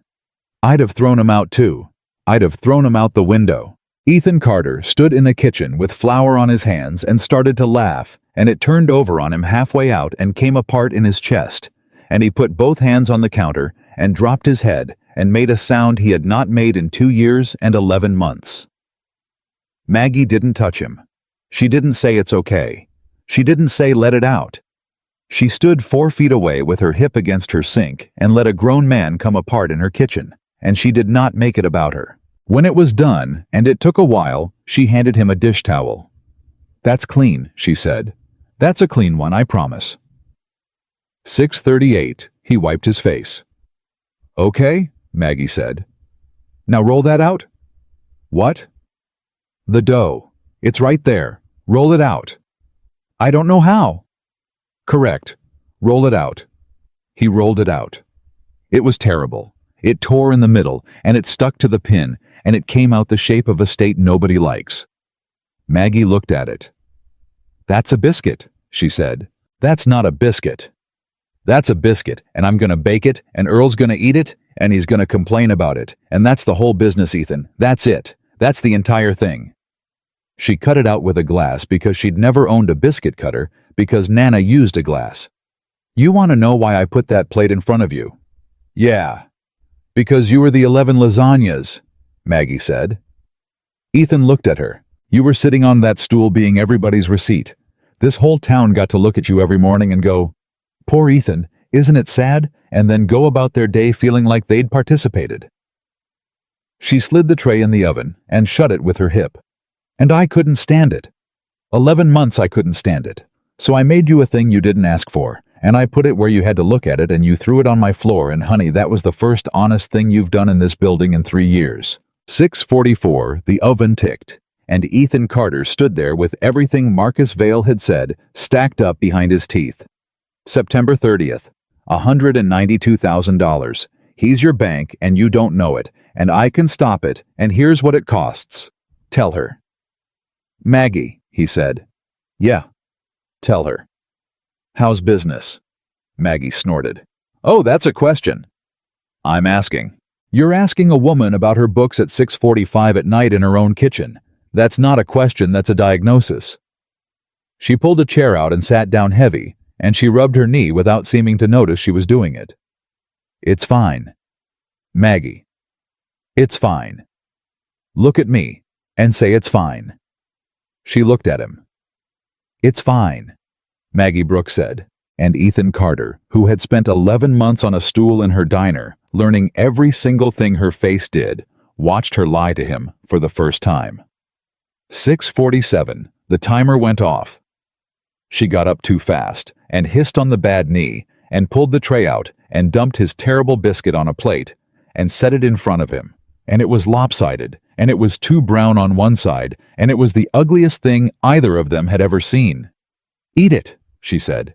"I'd have thrown him out too. I'd have thrown him out the window." Ethan Carter stood in a kitchen with flour on his hands and started to laugh, and it turned over on him halfway out and came apart in his chest, and he put both hands on the counter and dropped his head and made a sound he had not made in 2 years and 11 months. Maggie didn't touch him. She didn't say it's okay. She didn't say let it out. She stood 4 feet away with her hip against her sink and let a grown man come apart in her kitchen, and she did not make it about her. When it was done, and it took a while, she handed him a dish towel. "That's clean," she said. "That's a clean one, I promise." 6:38. He wiped his face. "Okay," Maggie said. "Now roll that out." "What?" "The dough. It's right there. Roll it out." "I don't know how." "Correct. Roll it out." He rolled it out. It was terrible. It tore in the middle, and it stuck to the pin, and it came out the shape of a state nobody likes. Maggie looked at it. "That's a biscuit," she said. "That's not a biscuit." "That's a biscuit, and I'm gonna bake it, and Earl's gonna eat it, and he's gonna complain about it, and that's the whole business, Ethan. That's it. That's the entire thing." She cut it out with a glass because she'd never owned a biscuit cutter, because Nana used a glass. "You want to know why I put that plate in front of you?" "Yeah." "Because you were the 11 lasagnas," Maggie said. Ethan looked at her. "You were sitting on that stool being everybody's receipt. This whole town got to look at you every morning and go, 'Poor Ethan, isn't it sad?' and then go about their day feeling like they'd participated." She slid the tray in the oven and shut it with her hip. "And I couldn't stand it. 11 months I couldn't stand it. So I made you a thing you didn't ask for, and I put it where you had to look at it, and you threw it on my floor, and honey, that was the first honest thing you've done in this building in 3 years. 6:44, the oven ticked, and Ethan Carter stood there with everything Marcus Vail had said stacked up behind his teeth. September 30th, $192,000. He's your bank, and you don't know it, and I can stop it, and here's what it costs. Tell her." "Maggie," he said. "Yeah." "Tell her." "How's business?" Maggie snorted. "Oh, that's a question." "I'm asking." "You're asking a woman about her books at 6:45 at night in her own kitchen. That's not a question, that's a diagnosis." She pulled a chair out and sat down heavy, and she rubbed her knee without seeming to notice she was doing it. "It's fine." "Maggie." "It's fine." "Look at me, and say it's fine." She looked at him. "It's fine," Maggie Brooks said, and Ethan Carter, who had spent 11 months on a stool in her diner, learning every single thing her face did, watched her lie to him for the first time. 6:47, the timer went off. She got up too fast, and hissed on the bad knee, and pulled the tray out, and dumped his terrible biscuit on a plate, and set it in front of him, and it was lopsided, and it was too brown on one side, and it was the ugliest thing either of them had ever seen. "Eat it," she said.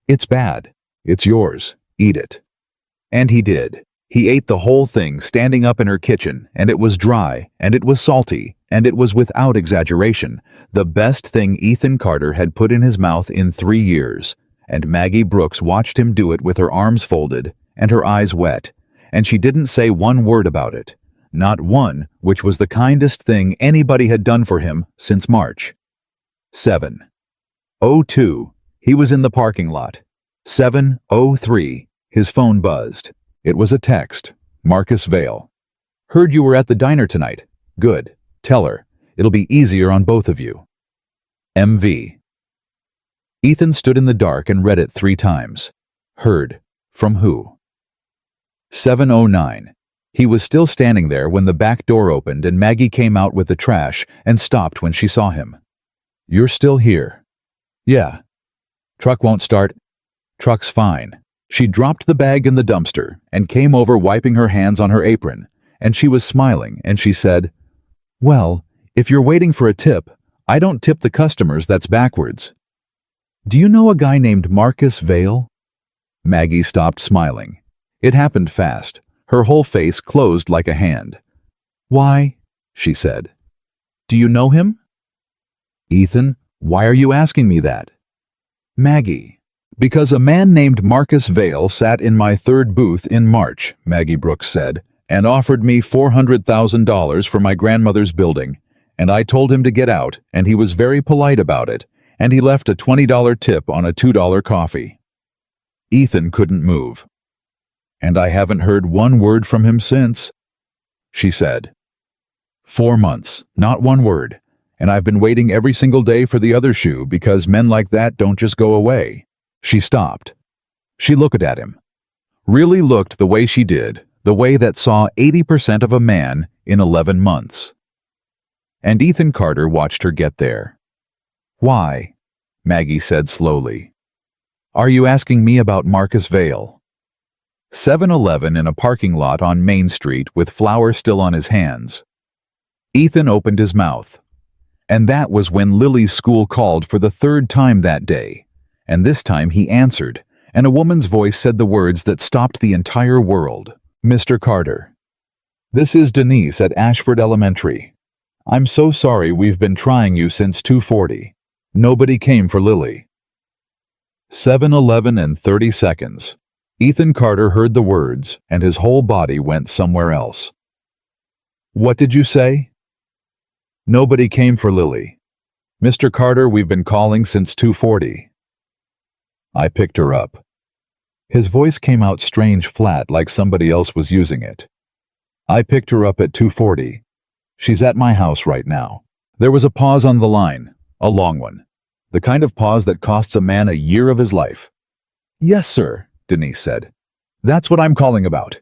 "It's bad. It's yours. Eat it." And he did. He ate the whole thing standing up in her kitchen, and it was dry, and it was salty, and it was without exaggeration the best thing Ethan Carter had put in his mouth in 3 years, and Maggie Brooks watched him do it with her arms folded and her eyes wet, and she didn't say one word about it, not one, which was the kindest thing anybody had done for him since March. 7:02, he was in the parking lot. 7:03, his phone buzzed. It was a text. Marcus Vail. "Heard you were at the diner tonight. Good. Tell her. It'll be easier on both of you. MV." Ethan stood in the dark and read it 3 times. Heard. From who? 7:09. He was still standing there when the back door opened and Maggie came out with the trash and stopped when she saw him. "You're still here?" "Yeah." "Truck won't start?" "Truck's fine." She dropped the bag in the dumpster and came over wiping her hands on her apron, and she was smiling, and she said, "Well, if you're waiting for a tip, I don't tip the customers, that's backwards." "Do you know a guy named Marcus Vail?" Maggie stopped smiling. It happened fast. Her whole face closed like a hand. "Why?" she said. "Do you know him?" "Ethan, why are you asking me that?" "Maggie." "Because a man named Marcus Vail sat in my 3rd booth in March," Maggie Brooks said, "and offered me $400,000 for my grandmother's building, and I told him to get out, and he was very polite about it, and he left a $20 tip on a $2 coffee." Ethan couldn't move. "And I haven't heard one word from him since," she said. 4 months, not one word, and I've been waiting every single day for the other shoe because men like that don't just go away. She stopped. She looked at him. Really looked the way she did, the way that saw 80% of a man in 11 months. And Ethan Carter watched her get there. "Why?" Maggie said slowly. "Are you asking me about Marcus Vale?" 7-Eleven in a parking lot on Main Street with flour still on his hands. Ethan opened his mouth. And that was when Lily's school called for the third time that day. And this time he answered, and a woman's voice said the words that stopped the entire world. "Mr. Carter. This is Denise at Ashford Elementary. I'm so sorry we've been trying you since 2:40. Nobody came for Lily." 7-Eleven in 30 seconds. Ethan Carter heard the words, and his whole body went somewhere else. "What did you say?" "Nobody came for Lily. Mr. Carter, we've been calling since 2:40. I picked her up. His voice came out strange flat like somebody else was using it. "I picked her up at 2:40. She's at my house right now." There was a pause on the line, a long one. The kind of pause that costs a man a year of his life. "Yes, sir," Denise said. "That's what I'm calling about."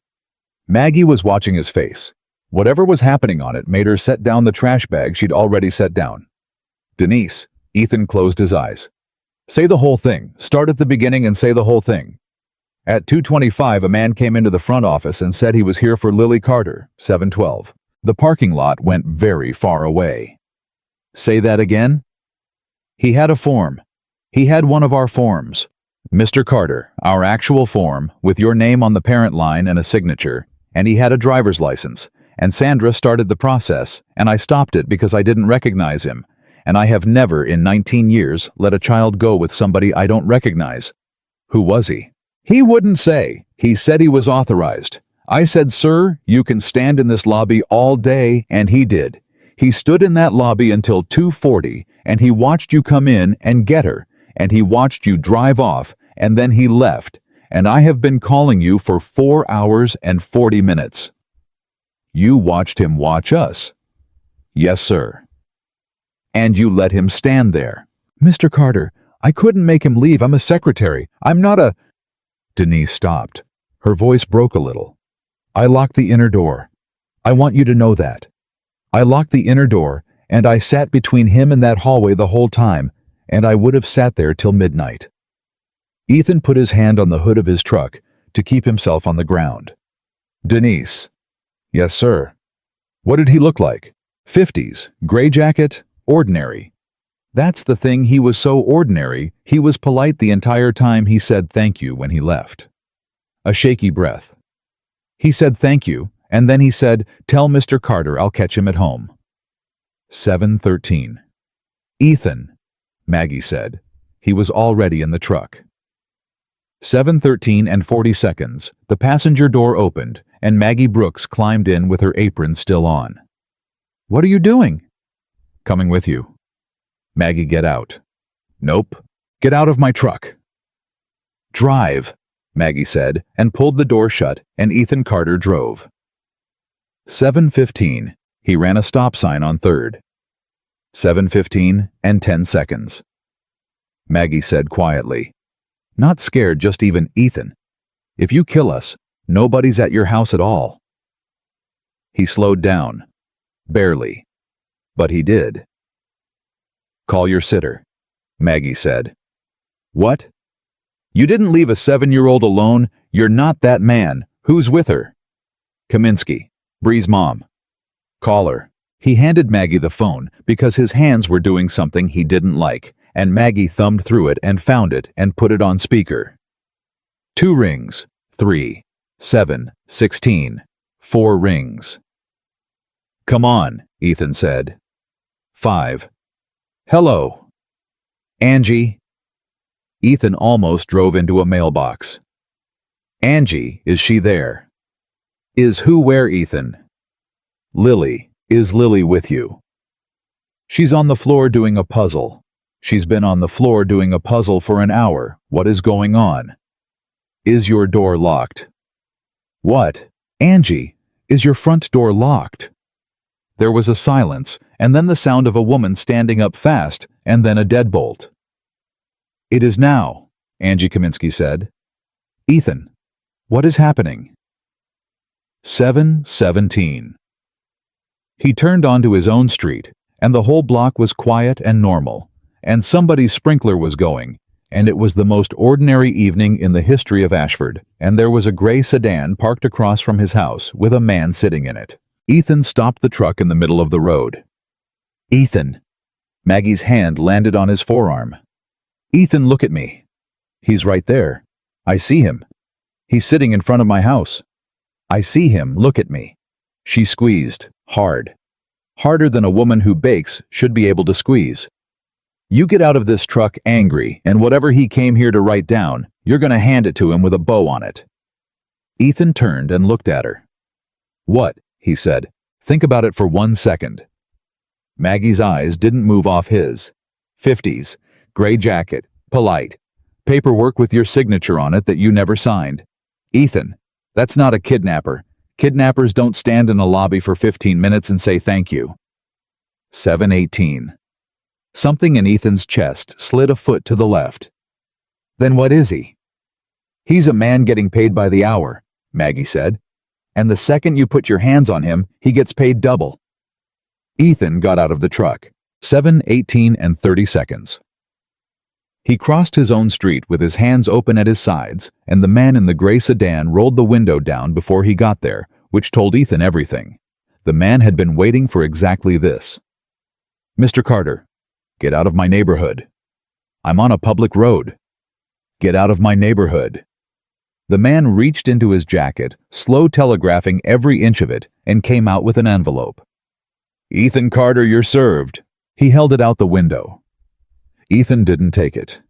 Maggie was watching his face. Whatever was happening on it made her set down the trash bag she'd already set down. "Denise," Ethan closed his eyes. "Say the whole thing. Start at the beginning and say the whole thing." At 2:25, a man came into the front office and said he was here for Lily Carter, 712. The parking lot went very far away. "Say that again?" "He had a form. He had one of our forms. Mr. Carter, our actual form, with your name on the parent line and a signature, and he had a driver's license, and Sandra started the process, and I stopped it because I didn't recognize him, and I have never in 19 years let a child go with somebody I don't recognize." "Who was he?" "He wouldn't say. He said he was authorized. I said, 'Sir, you can stand in this lobby all day,' and he did. He stood in that lobby until 2:40, and he watched you come in and get her, and he watched you drive off, and then he left, and I have been calling you for 4 hours and 40 minutes. "You watched him watch us?" "Yes, sir." "And you let him stand there?" "Mr. Carter, I couldn't make him leave. I'm a secretary. I'm not a—" Denise stopped. Her voice broke a little. "I locked the inner door. I want you to know that. I locked the inner door, and I sat between him and that hallway the whole time, and I would have sat there till midnight." Ethan put his hand on the hood of his truck to keep himself on the ground. "Denise." "Yes, sir." "What did he look like? 50s, gray jacket, ordinary?" "That's the thing, he was so ordinary, he was polite the entire time. He said thank you when he left." A shaky breath. "He said thank you, and then he said, 'Tell Mr. Carter I'll catch him at home.'" 7:13. "Ethan," Maggie said. He was already in the truck. 7:13 and 40 seconds. The passenger door opened, and Maggie Brooks climbed in with her apron still on. "What are you doing?" "Coming with you." "Maggie, get out." "Nope. Get out of my truck." "Drive," Maggie said, and pulled the door shut, and Ethan Carter drove. 7:15. He ran a stop sign on 3rd. 7:15 and 10 seconds. Maggie said quietly, "Not scared, just even, Ethan. If you kill us, nobody's at your house at all." He slowed down. Barely. But he did. "Call your sitter," Maggie said. "What? You didn't leave a 7-year-old alone. You're not that man. Who's with her?" "Kaminsky, Bree's mom." "Call her." He handed Maggie the phone because his hands were doing something he didn't like, and Maggie thumbed through it and found it and put it on speaker. 2 rings, 3, 7, 16, 4 rings. "Come on," Ethan said. 5. "Hello. Angie." Ethan almost drove into a mailbox. "Angie, is she there?" "Is who where, Ethan?" "Lily. Is Lily with you?" "She's on the floor doing a puzzle." "She's been on the floor doing a puzzle for an hour. What is going on?" "Is your door locked?" "What? Angie, is your front door locked?" There was a silence, and then the sound of a woman standing up fast, and then a deadbolt. "It is now," Angie Kaminsky said. Ethan, what is happening? 7:17. He turned onto his own street, and the whole block was quiet and normal, and somebody's sprinkler was going, and it was the most ordinary evening in the history of Ashford, and there was a gray sedan parked across from his house with a man sitting in it. Ethan stopped the truck in the middle of the road. Ethan. Maggie's hand landed on his forearm. Ethan, look at me. He's right there. I see him. He's sitting in front of my house. I see him, look at me. She squeezed, hard. Harder than a woman who bakes should be able to squeeze. You get out of this truck angry, and whatever he came here to write down, you're going to hand it to him with a bow on it. Ethan turned and looked at her. What? He said. Think about it for 1 second. Maggie's eyes didn't move off his. 50s, gray jacket, polite. Paperwork with your signature on it that you never signed. Ethan, that's not a kidnapper. Kidnappers don't stand in a lobby for 15 minutes and say thank you. 7:18. Something in Ethan's chest slid a foot to the left. Then what is he? He's a man getting paid by the hour, Maggie said. And the second you put your hands on him, he gets paid double. Ethan got out of the truck. 7:18 and 30 seconds. He crossed his own street with his hands open at his sides, and the man in the gray sedan rolled the window down before he got there, which told Ethan everything. The man had been waiting for exactly this. Mr. Carter, get out of my neighborhood. I'm on a public road. Get out of my neighborhood. The man reached into his jacket, slow telegraphing every inch of it, and came out with an envelope. Ethan Carter, you're served. He held it out the window. Ethan didn't take it.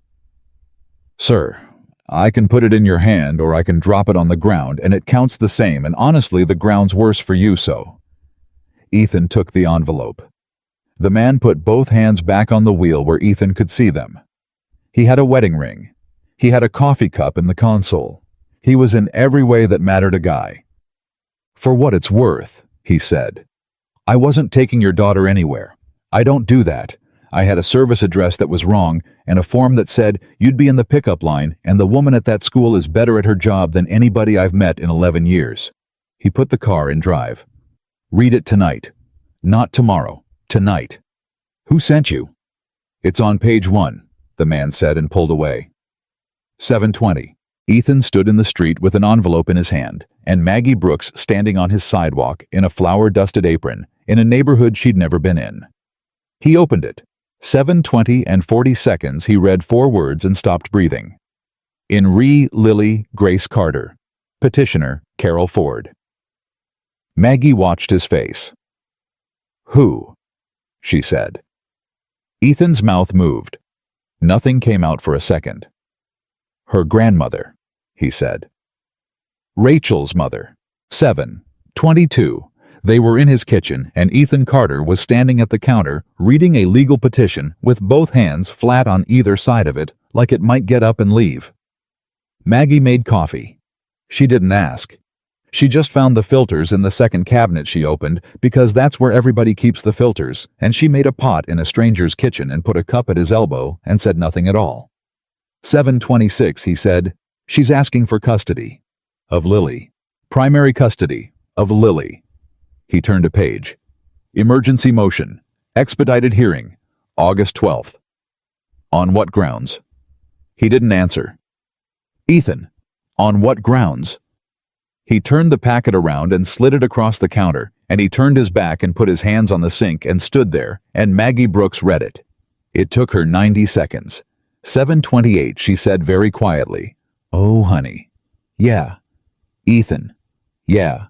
Sir, I can put it in your hand or I can drop it on the ground and it counts the same, and honestly the ground's worse for you so. Ethan took the envelope. The man put both hands back on the wheel where Ethan could see them. He had a wedding ring. He had a coffee cup in the console. He was in every way that mattered a guy. For what it's worth, he said. I wasn't taking your daughter anywhere. I don't do that. I had a service address that was wrong and a form that said you'd be in the pickup line and the woman at that school is better at her job than anybody I've met in 11 years. He put the car in drive. Read it tonight. Not tomorrow. Tonight. Who sent you? It's on page 1, the man said and pulled away. 7:20. Ethan stood in the street with an envelope in his hand and Maggie Brooks standing on his sidewalk in a flour-dusted apron in a neighborhood she'd never been in. He opened it. 7:20 and 40 seconds he read 4 words and stopped breathing. In Lily Grace Carter. Petitioner Carol Ford. Maggie watched his face. Who? She said. Ethan's mouth moved. Nothing came out for a second. Her grandmother, he said. Rachel's mother. 7:22. They were in his kitchen, and Ethan Carter was standing at the counter, reading a legal petition with both hands flat on either side of it, like it might get up and leave. Maggie made coffee. She didn't ask. She just found the filters in the second cabinet she opened, because that's where everybody keeps the filters, and she made a pot in a stranger's kitchen and put a cup at his elbow and said nothing at all. 7:26, he said, she's asking for custody. Of Lily. Primary custody. Of Lily. He turned a page. Emergency motion. Expedited hearing. August 12th. On what grounds? He didn't answer. Ethan, on what grounds? He turned the packet around and slid it across the counter, and he turned his back and put his hands on the sink and stood there, and Maggie Brooks read it. It took her 90 seconds. 7:28, she said very quietly. Oh, honey. Yeah. Ethan. Yeah.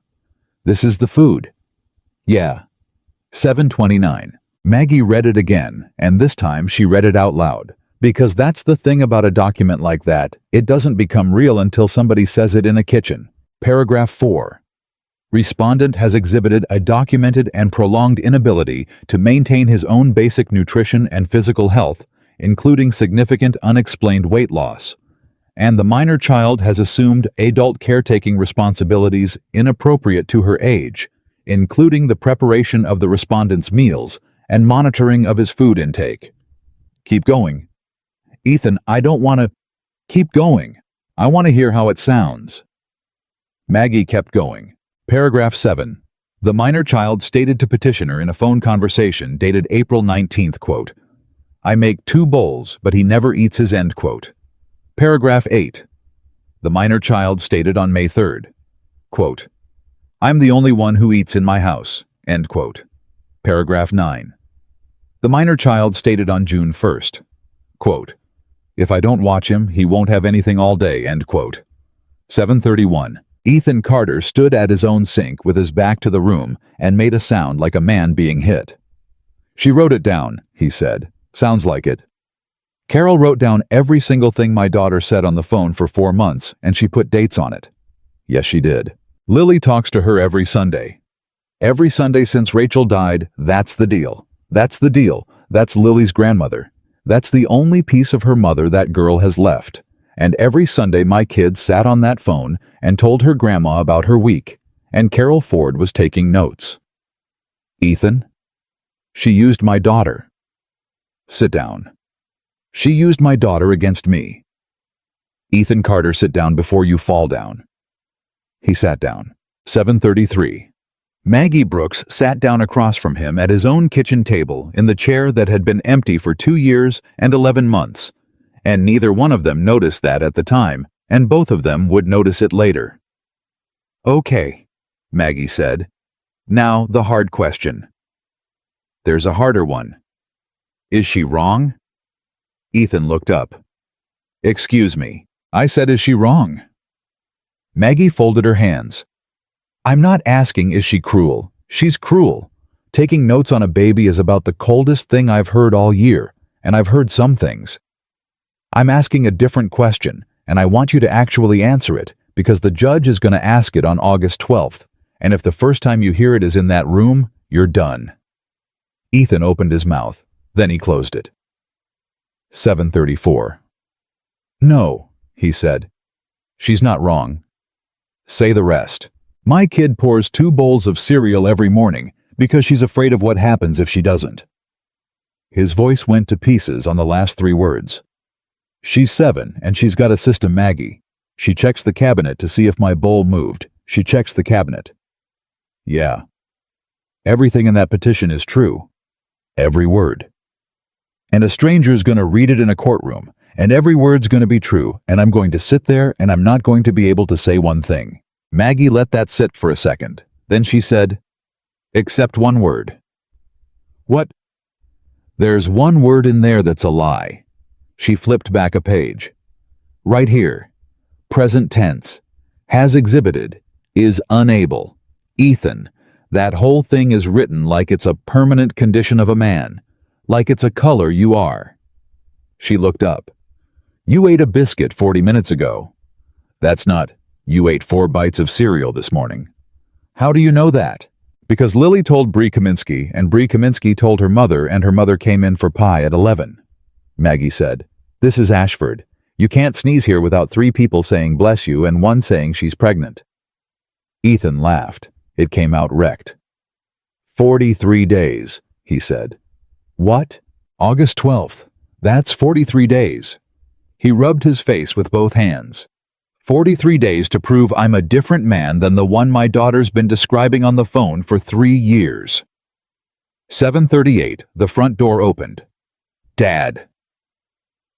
This is the food. Yeah. 7:29. Maggie read it again, and this time she read it out loud. Because that's the thing about a document like that, it doesn't become real until somebody says it in a kitchen. Paragraph 4. Respondent has exhibited a documented and prolonged inability to maintain his own basic nutrition and physical health, including significant unexplained weight loss. And the minor child has assumed adult caretaking responsibilities inappropriate to her age, including the preparation of the respondent's meals and monitoring of his food intake. Keep going. Ethan, I don't want to... Keep going. I want to hear how it sounds. Maggie kept going. Paragraph 7. The minor child stated to petitioner in a phone conversation dated April 19th, quote, I make 2 bowls, but he never eats his, end quote. Paragraph 8. The minor child stated on May 3rd, quote, I'm the only one who eats in my house, end quote. Paragraph 9. The minor child stated on June 1st, quote, if I don't watch him, he won't have anything all day, end quote. 7:31. Ethan Carter stood at his own sink with his back to the room and made a sound like a man being hit. She wrote it down, he said. Sounds like it. Carol wrote down every single thing my daughter said on the phone for 4 months, and she put dates on it. Yes, she did. Lily talks to her every Sunday. Every Sunday since Rachel died, that's the deal. That's the deal. That's Lily's grandmother. That's the only piece of her mother that girl has left. And every Sunday my kid sat on that phone and told her grandma about her week, and Carol Ford was taking notes. Ethan? She used my daughter. Sit down. She used my daughter against me. Ethan Carter, sit down before you fall down. He sat down. 7:33. Maggie Brooks sat down across from him at his own kitchen table in the chair that had been empty for 2 years and 11 months, and neither one of them noticed that at the time, and both of them would notice it later. Okay, Maggie said. Now the hard question. There's a harder one. Is she wrong? Ethan looked up. Excuse me, I said, is she wrong? Maggie folded her hands. I'm not asking is she cruel. She's cruel. Taking notes on a baby is about the coldest thing I've heard all year, and I've heard some things. I'm asking a different question, and I want you to actually answer it, because the judge is going to ask it on August 12th, and if the first time you hear it is in that room, you're done. Ethan opened his mouth, then he closed it. 7:34. No, he said. She's not wrong. Say the rest. My kid pours 2 bowls of cereal every morning because she's afraid of what happens if she doesn't. His voice went to pieces on the last 3 words. She's 7 and she's got a system, Maggie. She checks the cabinet to see if my bowl moved. She checks the cabinet. Yeah. Everything in that petition is true. Every word. And a stranger's going to read it in a courtroom, and every word's going to be true, and I'm going to sit there and I'm not going to be able to say one thing. Maggie let that sit for a second. Then she said, except one word. What? There's one word in there that's a lie. She flipped back a page. Right here. Present tense. Has exhibited. Is unable. Ethan, that whole thing is written like it's a permanent condition of a man. Like it's a color you are. She looked up. You ate a biscuit 40 minutes ago. That's not, you ate 4 bites of cereal this morning. How do you know that? Because Lily told Bree Kaminsky, and Bree Kaminsky told her mother, and her mother came in for pie at 11. Maggie said, this is Ashford. You can't sneeze here without 3 people saying bless you and 1 saying she's pregnant. Ethan laughed. It came out wrecked. 43 days, he said. What? August 12th. That's 43 days. He rubbed his face with both hands. 43 days to prove I'm a different man than the one my daughter's been describing on the phone for 3 years. 7:38, the front door opened. Dad.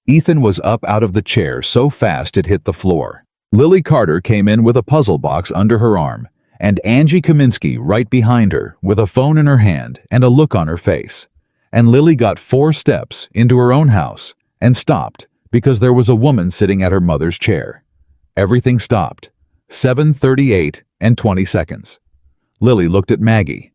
Ethan was up out of the chair so fast it hit the floor. Lily Carter came in with a puzzle box under her arm, and Angie Kaminsky right behind her with a phone in her hand and a look on her face. And Lily got 4 steps into her own house and stopped because there was a woman sitting at her mother's chair. Everything stopped. 7:38 and 20 seconds. Lily looked at Maggie.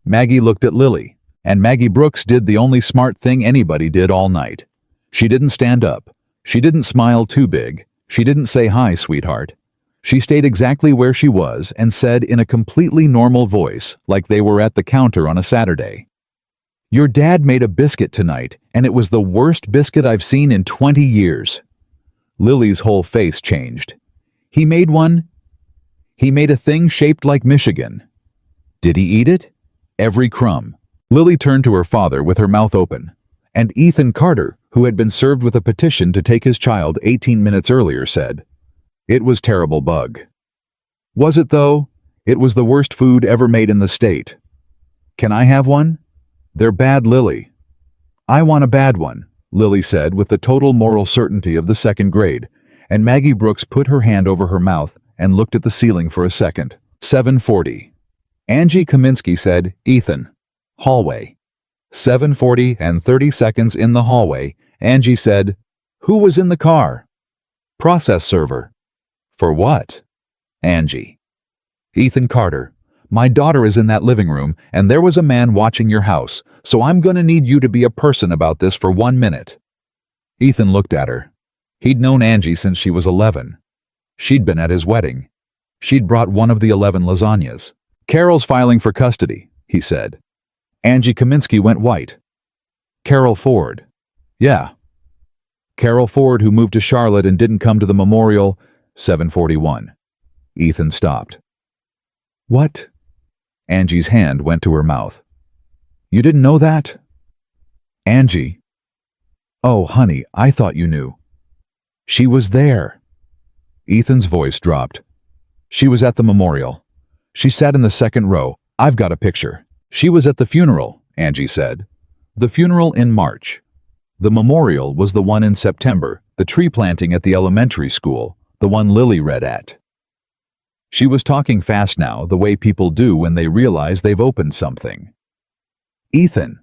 Maggie looked at Lily. And Maggie Brooks did the only smart thing anybody did all night. She didn't stand up. She didn't smile too big. She didn't say hi, sweetheart. She stayed exactly where she was and said in a completely normal voice, like they were at the counter on a Saturday. Your dad made a biscuit tonight, and it was the worst biscuit I've seen in 20 years. Lily's whole face changed. He made one? He made a thing shaped like Michigan. Did he eat it? Every crumb. Lily turned to her father with her mouth open. And Ethan Carter, who had been served with a petition to take his child 18 minutes earlier, said, "It was terrible, Bug." Was it, though? It was the worst food ever made in the state. "Can I have one?" "They're bad, Lily." "I want a bad one," Lily said with the total moral certainty of the second grade, and Maggie Brooks put her hand over her mouth and looked at the ceiling for a second. 7:40. Angie Kaminsky said, "Ethan." Hallway. 7:40 and 30 seconds in the hallway, Angie said, "Who was in the car?" "Process server." "For what?" Angie. "Ethan Carter. My daughter is in that living room, and there was a man watching your house, so I'm gonna need you to be a person about this for 1 minute. Ethan looked at her. He'd known Angie since she was 11. She'd been at his wedding. She'd brought one of the 11 lasagnas. "Carol's filing for custody," he said. Angie Kaminsky went white. "Carol Ford." "Yeah." "Carol Ford, who moved to Charlotte and didn't come to the memorial." 7:41. Ethan stopped. "What?" Angie's hand went to her mouth. "You didn't know that?" Angie. "Oh, honey, I thought you knew." "She was there." Ethan's voice dropped. "She was at the memorial. She sat in the second row. I've got a picture." "She was at the funeral," Angie said. "The funeral in March. The memorial was the one in September, the tree planting at the elementary school, the one Lily read at." She was talking fast now, the way people do when they realize they've opened something. "Ethan."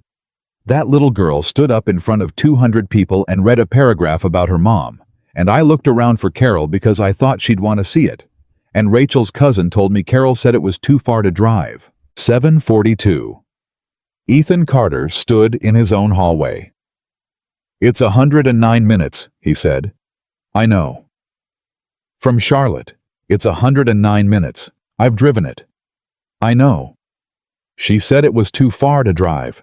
That little girl stood up in front of 200 people and read a paragraph about her mom, and I looked around for Carol because I thought she'd want to see it, and Rachel's cousin told me Carol said it was too far to drive. 7:42. Ethan Carter stood in his own hallway. "It's 109 minutes, he said. "I know." "From Charlotte. It's 109 minutes. I've driven it." "I know." "She said it was too far to drive."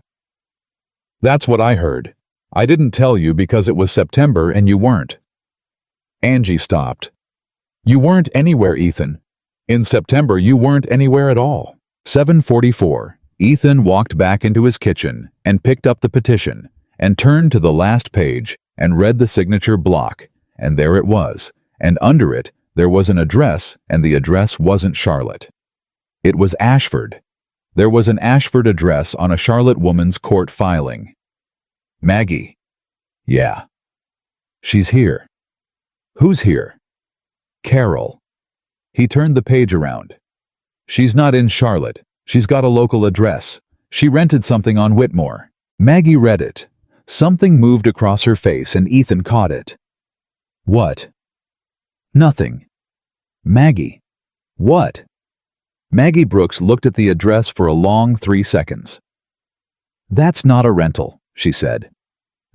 "That's what I heard. I didn't tell you because it was September and you weren't." Angie stopped. "You weren't anywhere, Ethan. In September you weren't anywhere at all." 7:44. Ethan walked back into his kitchen and picked up the petition and turned to the last page and read the signature block, and there it was, and under it there was an address, and the address wasn't Charlotte. It was Ashford. There was an Ashford address on a Charlotte woman's court filing. "Maggie." "Yeah." "She's here." "Who's here?" "Carol." He turned the page around. "She's not in Charlotte. She's got a local address. She rented something on Whitmore." Maggie read it. Something moved across her face and Ethan caught it. "What?" "Nothing." "Maggie." "What?" Maggie Brooks looked at the address for a long 3 seconds. "That's not a rental," she said.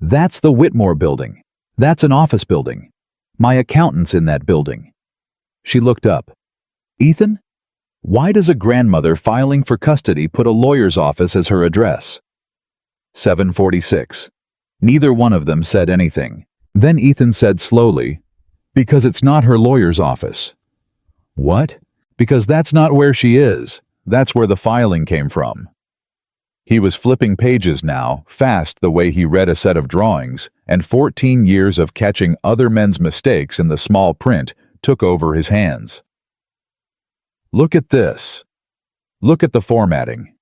"That's the Whitmore building. That's an office building. My accountant's in that building." She looked up. "Ethan? Why does a grandmother filing for custody put a lawyer's office as her address?" 7:46. Neither one of them said anything. Then Ethan said slowly, "Because it's not her lawyer's office." "What?" "Because that's not where she is. That's where the filing came from." He was flipping pages now, fast the way he read a set of drawings, and 14 years of catching other men's mistakes in the small print took over his hands. "Look at this. Look at the formatting.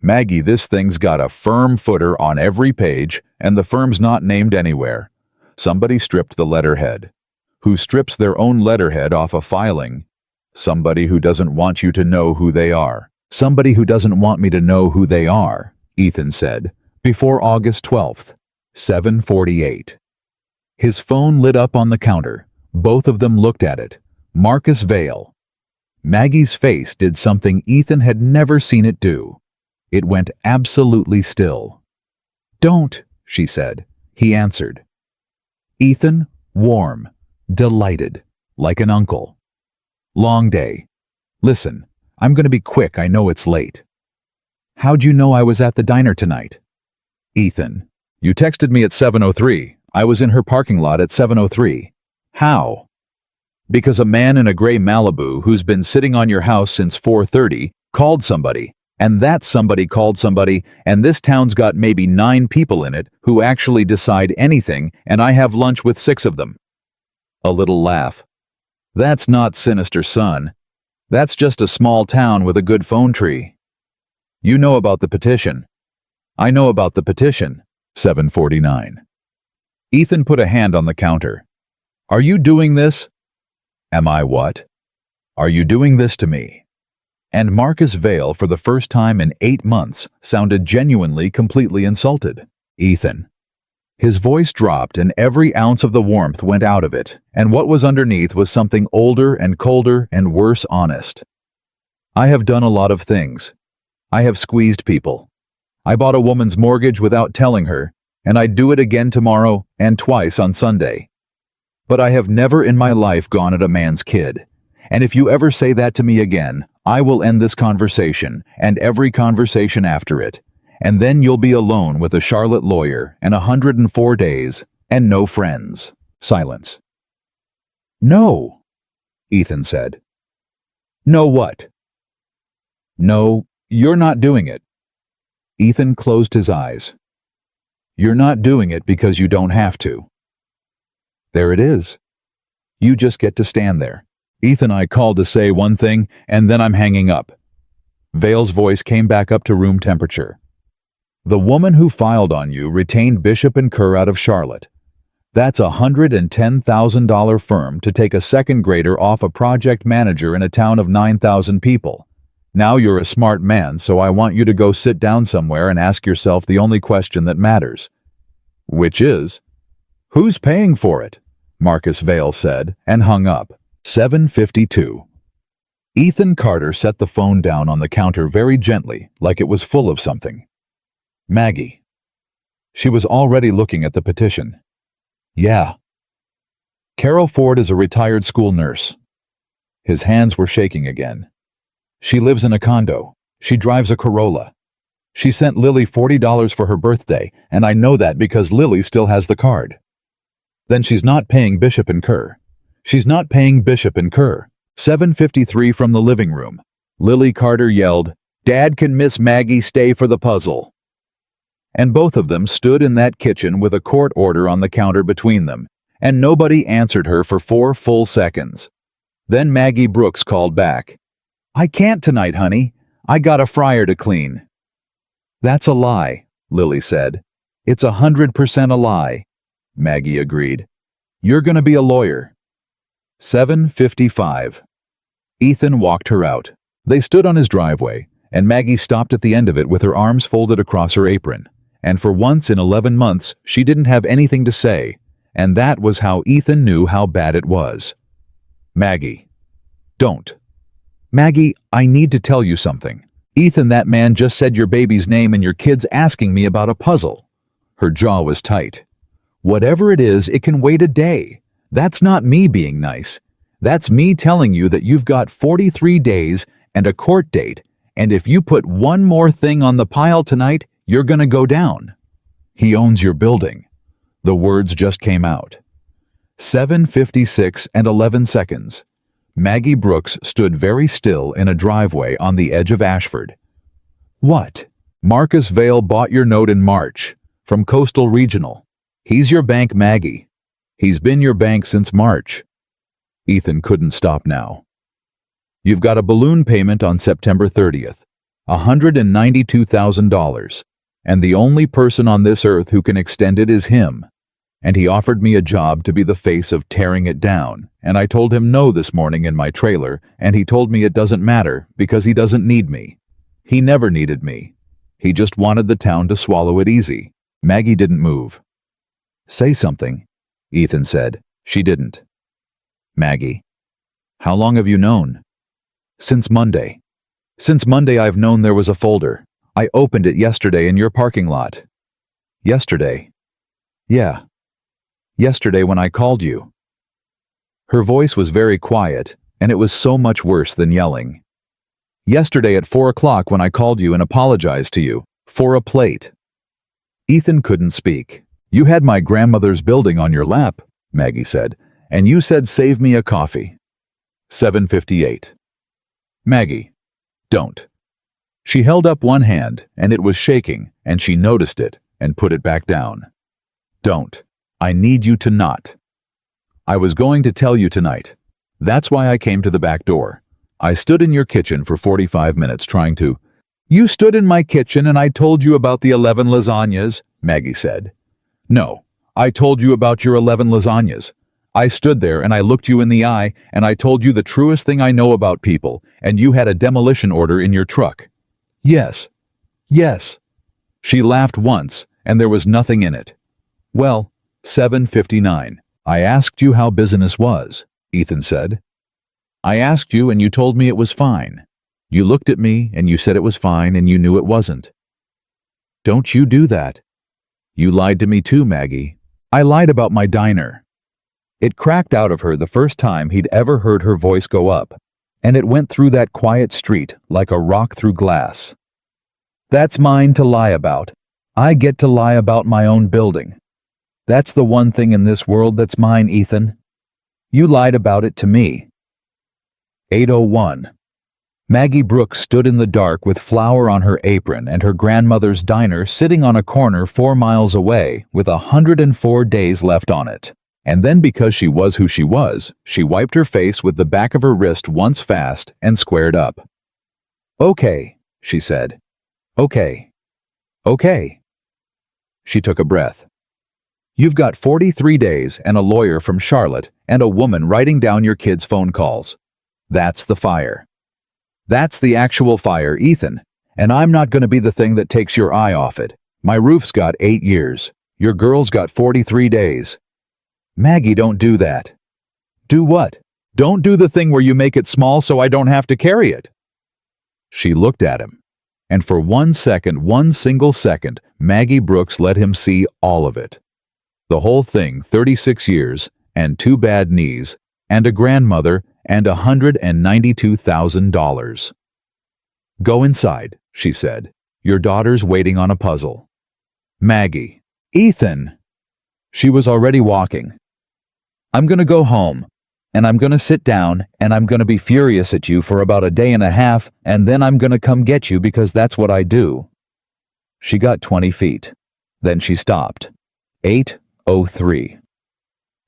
Maggie, this thing's got a firm footer on every page, and the firm's not named anywhere. Somebody stripped the letterhead. Who strips their own letterhead off a filing? Somebody who doesn't want you to know who they are." "Somebody who doesn't want me to know who they are," Ethan said, "before August 12th. 7:48. His phone lit up on the counter. Both of them looked at it. Marcus Vale. Maggie's face did something Ethan had never seen it do. It went absolutely still. "Don't," she said. He answered. Ethan, warm, delighted, like an uncle. "Long day. Listen, I'm going to be quick, I know it's late." "How'd you know I was at the diner tonight?" Ethan, "You texted me at 7:03. I was in her parking lot at 7:03. "How?" "Because a man in a gray Malibu who's been sitting on your house since 4:30 called somebody, And that somebody called somebody, and this town's got maybe 9 people in it who actually decide anything, and I have lunch with 6 of them. A little laugh. That's not sinister, son. That's just a small town with a good phone tree. You know about the petition. I know about the petition. 7:49. Ethan put a hand on the counter. Are you doing this? Am I what? Are you doing this to me? And Marcus Vale, for the first time in 8 months, sounded genuinely, completely insulted. Ethan. His voice dropped and every ounce of the warmth went out of it, and what was underneath was something older and colder and worse honest. I have done a lot of things. I have squeezed people. I bought a woman's mortgage without telling her, and I'd do it again tomorrow and twice on Sunday. But I have never in my life gone at a man's kid. And if you ever say that to me again, I will end this conversation and every conversation after it. And then you'll be alone with a Charlotte lawyer and 104 days and no friends. Silence. No, Ethan said. No what? No, you're not doing it. Ethan closed his eyes. You're not doing it because you don't have to. There it is. You just get to stand there. Ethan, I called to say one thing, and then I'm hanging up. Vale's voice came back up to room temperature. The woman who filed on you retained Bishop and Kerr out of Charlotte. That's a $110,000 firm to take a second grader off a project manager in a town of 9,000 people. Now you're a smart man, so I want you to go sit down somewhere and ask yourself the only question that matters. Which is, who's paying for it? Marcus Vale said, and hung up. 7:52. Ethan Carter set the phone down on the counter very gently, like it was full of something. Maggie. She was already looking at the petition. Yeah. Carol Ford is a retired school nurse. His hands were shaking again. She lives in a condo. She drives a Corolla. She sent Lily $40 for her birthday, and I know that because Lily still has the card. Then she's not paying Bishop and Kerr. She's not paying Bishop and Kerr. 7:53 from the living room. Lily Carter yelled, Dad, can Miss Maggie stay for the puzzle? And both of them stood in that kitchen with a court order on the counter between them, and nobody answered her for 4 full seconds. Then Maggie Brooks called back. I can't tonight, honey. I got a fryer to clean. That's a lie, Lily said. It's 100% a lie, Maggie agreed. You're going to be a lawyer. 7:55. Ethan walked her out. They stood on his driveway, and Maggie stopped at the end of it with her arms folded across her apron. And for once in 11 months, she didn't have anything to say, and that was how Ethan knew how bad it was. Maggie. Don't. Maggie, I need to tell you something. Ethan, that man just said your baby's name and your kid's asking me about a puzzle. Her jaw was tight. Whatever it is, it can wait a day. That's not me being nice. That's me telling you that you've got 43 days and a court date, and if you put one more thing on the pile tonight, you're gonna go down. He owns your building. The words just came out. 7:56 and 11 seconds. Maggie Brooks stood very still in a driveway on the edge of Ashford. What? Marcus Vale bought your note in March, from Coastal Regional. He's your bank, Maggie. He's been your bank since March. Ethan couldn't stop now. You've got a balloon payment on September 30th, $192,000, and the only person on this earth who can extend it is him. And he offered me a job to be the face of tearing it down, and I told him no this morning in my trailer, and he told me it doesn't matter because he doesn't need me. He never needed me. He just wanted the town to swallow it easy. Maggie didn't move. Say something, Ethan said. She didn't. Maggie. How long have you known? Since Monday. Since Monday I've known there was a folder. I opened it yesterday in your parking lot. Yesterday? Yeah. Yesterday when I called you. Her voice was very quiet, and it was so much worse than yelling. Yesterday at 4 o'clock when I called you and apologized to you, for a plate. Ethan couldn't speak. You had my grandmother's building on your lap, Maggie said, and you said save me a coffee. 7:58. Maggie. Don't. She held up one hand, and it was shaking, and she noticed it and put it back down. Don't. I need you to not. I was going to tell you tonight. That's why I came to the back door. I stood in your kitchen for 45 minutes trying to— You stood in my kitchen and I told you about the 11 lasagnas, Maggie said. No, I told you about your 11 lasagnas. I stood there and I looked you in the eye and I told you the truest thing I know about people, and you had a demolition order in your truck. Yes. Yes. She laughed once, and there was nothing in it. Well, 7:59. I asked you how business was, Ethan said. I asked you and you told me it was fine. You looked at me and you said it was fine and you knew it wasn't. Don't you do that. You lied to me too, Maggie. I lied about my diner. It cracked out of her the first time he'd ever heard her voice go up, and it went through that quiet street like a rock through glass. That's mine to lie about. I get to lie about my own building. That's the one thing in this world that's mine, Ethan. You lied about it to me. 8:01. Maggie Brooks stood in the dark with flour on her apron and her grandmother's diner sitting on a corner 4 miles away with 104 days left on it. And then, because she was who she was, she wiped her face with the back of her wrist once fast and squared up. Okay, she said. Okay. Okay. She took a breath. You've got 43 days and a lawyer from Charlotte and a woman writing down your kids' phone calls. That's the fire. That's the actual fire, Ethan. And I'm not going to be the thing that takes your eye off it. My roof's got 8 years. Your girl's got 43 days. Maggie, don't do that. Do what? Don't do the thing where you make it small so I don't have to carry it. She looked at him. And for 1 second, one single second, Maggie Brooks let him see all of it. The whole thing, 36 years, and 2 bad knees, and a grandmother, and $192,000. Go inside, she said. Your daughter's waiting on a puzzle. Maggie. Ethan! She was already walking. I'm going to go home, and I'm going to sit down, and I'm going to be furious at you for about a day and a half, and then I'm going to come get you because that's what I do. She got 20 feet. Then she stopped. 8:03.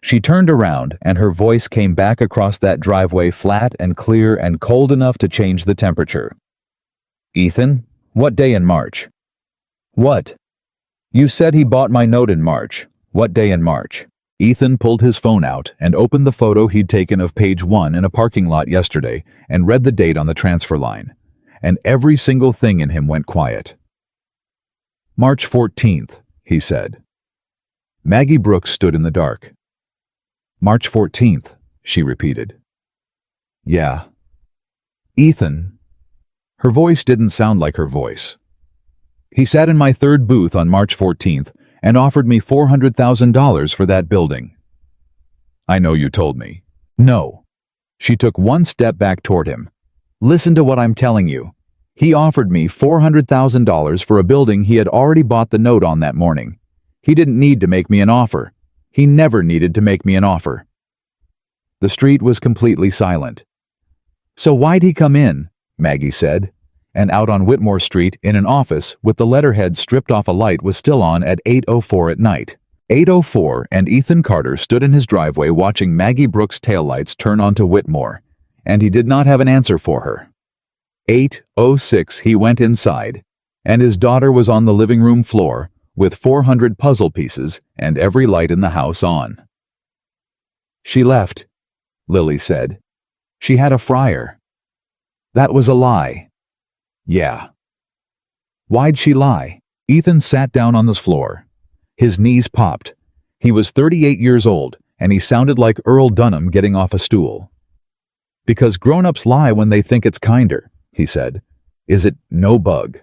She turned around, and her voice came back across that driveway flat and clear and cold enough to change the temperature. Ethan, what day in March? What? You said he bought my note in March. What day in March? Ethan pulled his phone out and opened the photo he'd taken of page 1 in a parking lot yesterday and read the date on the transfer line. And every single thing in him went quiet. March 14th, he said. Maggie Brooks stood in the dark. March 14th, she repeated. Yeah. Ethan. Her voice didn't sound like her voice. He sat in my third booth on March 14th and offered me $400,000 for that building. I know you told me. No. She took one step back toward him. Listen to what I'm telling you. He offered me $400,000 for a building he had already bought the note on that morning. He didn't need to make me an offer. He never needed to make me an offer. The street was completely silent. So why'd he come in? Maggie said. And out on Whitmore Street, in an office with the letterhead stripped off a light, was still on at 8:04 at night. 8:04, and Ethan Carter stood in his driveway watching Maggie Brooks' taillights turn onto Whitmore, and he did not have an answer for her. 8:06, he went inside, and his daughter was on the living room floor with 400 puzzle pieces and every light in the house on. She left, Lily said. She had a fryer. That was a lie. Yeah. Why'd she lie? Ethan sat down on the floor. His knees popped. He was 38 years old, and he sounded like Earl Dunham getting off a stool. Because grown-ups lie when they think it's kinder, he said. Is it no bug?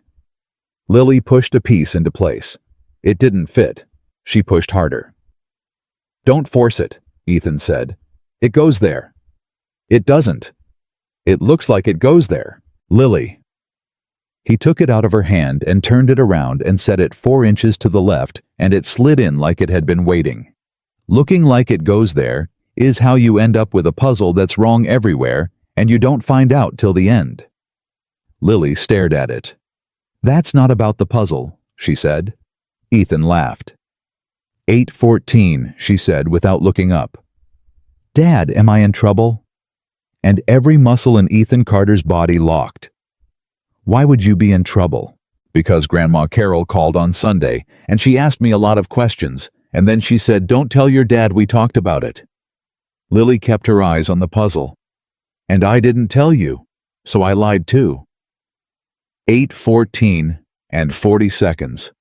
Lily pushed a piece into place. It didn't fit. She pushed harder. Don't force it, Ethan said. It goes there. It doesn't. It looks like it goes there. Lily. He took it out of her hand and turned it around and set it 4 inches to the left, and it slid in like it had been waiting. Looking like it goes there is how you end up with a puzzle that's wrong everywhere, and you don't find out till the end. Lily stared at it. That's not about the puzzle, she said. Ethan laughed. 8:14, she said without looking up. Dad, am I in trouble? And every muscle in Ethan Carter's body locked. Why would you be in trouble? Because Grandma Carol called on Sunday, and she asked me a lot of questions, and then she said, "Don't tell your dad we talked about it." Lily kept her eyes on the puzzle. And I didn't tell you, so I lied too. 8:14 and 40 seconds.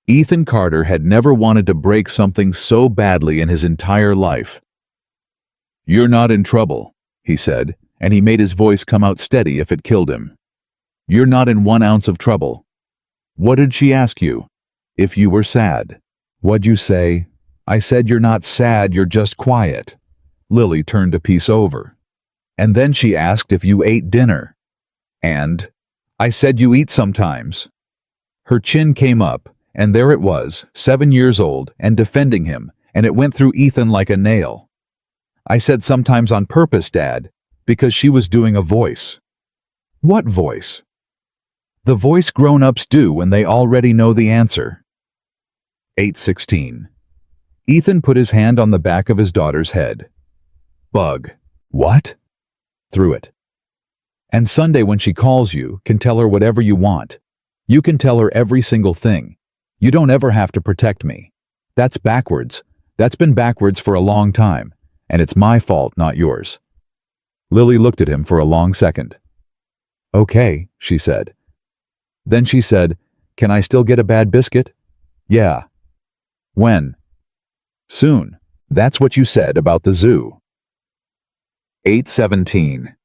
Ethan Carter had never wanted to break something so badly in his entire life. "You're not in trouble," he said, and he made his voice come out steady if it killed him. "You're not in 1 ounce of trouble." What did she ask you? If you were sad. What'd you say? I said you're not sad, you're just quiet. Lily turned a piece over. And then she asked if you ate dinner. And I said you eat sometimes. Her chin came up, and there it was, 7 years old, and defending him, and it went through Ethan like a nail. I said sometimes on purpose, Dad, because she was doing a voice. What voice? The voice grown-ups do when they already know the answer. 8:16. Ethan put his hand on the back of his daughter's head. Bug. What? Through it. And Sunday when she calls you, can tell her whatever you want. You can tell her every single thing. You don't ever have to protect me. That's backwards. That's been backwards for a long time, and it's my fault, not yours. Lily looked at him for a long second. Okay, she said. Then she said, Can I still get a bad biscuit? Yeah. When? Soon. That's what you said about the zoo. 8:17.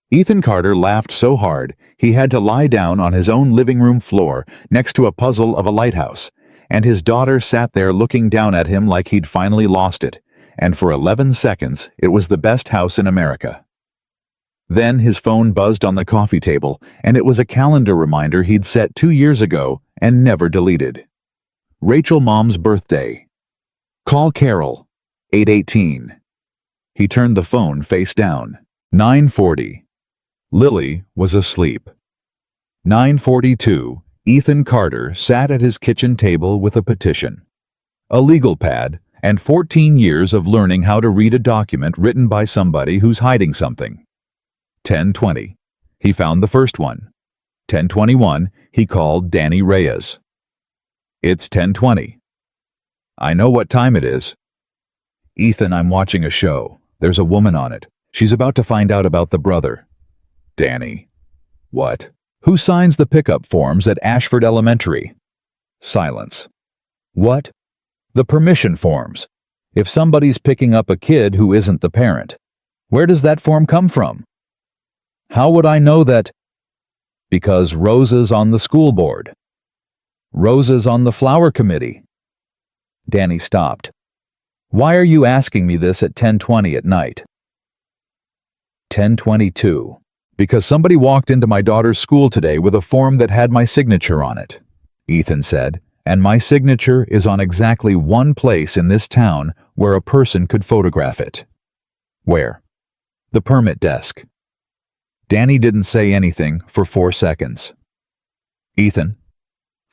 Ethan Carter laughed so hard he had to lie down on his own living room floor next to a puzzle of a lighthouse, and his daughter sat there looking down at him like he'd finally lost it, and for 11 seconds it was the best house in America. Then his phone buzzed on the coffee table, and it was a calendar reminder he'd set 2 years ago and never deleted. Rachel Mom's birthday. Call Carol. 8:18. He turned the phone face down. 9:40. Lily was asleep. 9:42. Ethan Carter sat at his kitchen table with a petition, a legal pad, and 14 years of learning how to read a document written by somebody who's hiding something. 10:20. He found the first one. 10:21. He called Danny Reyes. It's 10:20. I know what time it is. Ethan, I'm watching a show. There's a woman on it. She's about to find out about the brother. Danny. What? Who signs the pickup forms at Ashford Elementary? Silence. What? The permission forms. If somebody's picking up a kid who isn't the parent, where does that form come from? How would I know that? Because Rosa's on the school board. Rosa's on the flower committee. Danny stopped. Why are you asking me this at 10:20 at night? 10:22. Because somebody walked into my daughter's school today with a form that had my signature on it, Ethan said, and my signature is on exactly one place in this town where a person could photograph it. Where? The permit desk. Danny didn't say anything for 4 seconds. Ethan,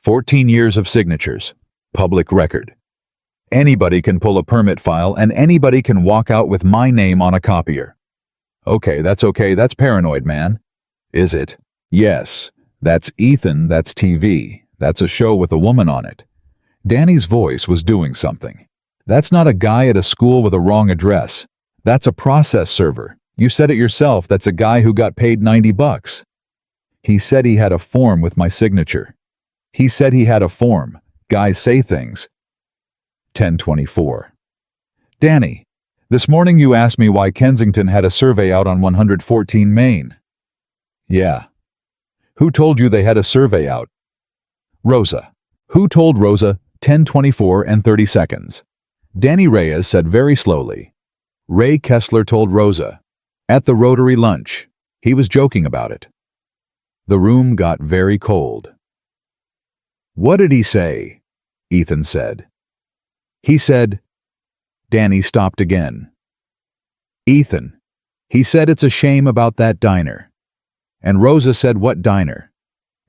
14 years of signatures, public record. Anybody can pull a permit file and anybody can walk out with my name on a copier. Okay, that's paranoid, man. Is it? Yes. That's Ethan, that's TV. That's a show with a woman on it. Danny's voice was doing something. That's not a guy at a school with a wrong address. That's a process server. You said it yourself, that's a guy who got paid $90. He said he had a form with my signature. He said he had a form. Guys say things. 10:24. Danny, this morning you asked me why Kensington had a survey out on 114 Main. Yeah. Who told you they had a survey out? Rosa. Who told Rosa? 10:24 and 30 seconds. Danny Reyes said very slowly. Ray Kessler told Rosa. At the Rotary lunch. He was joking about it. The room got very cold. What did he say? Ethan said. He said, Danny stopped again. Ethan, he said it's a shame about that diner. And Rosa said, what diner?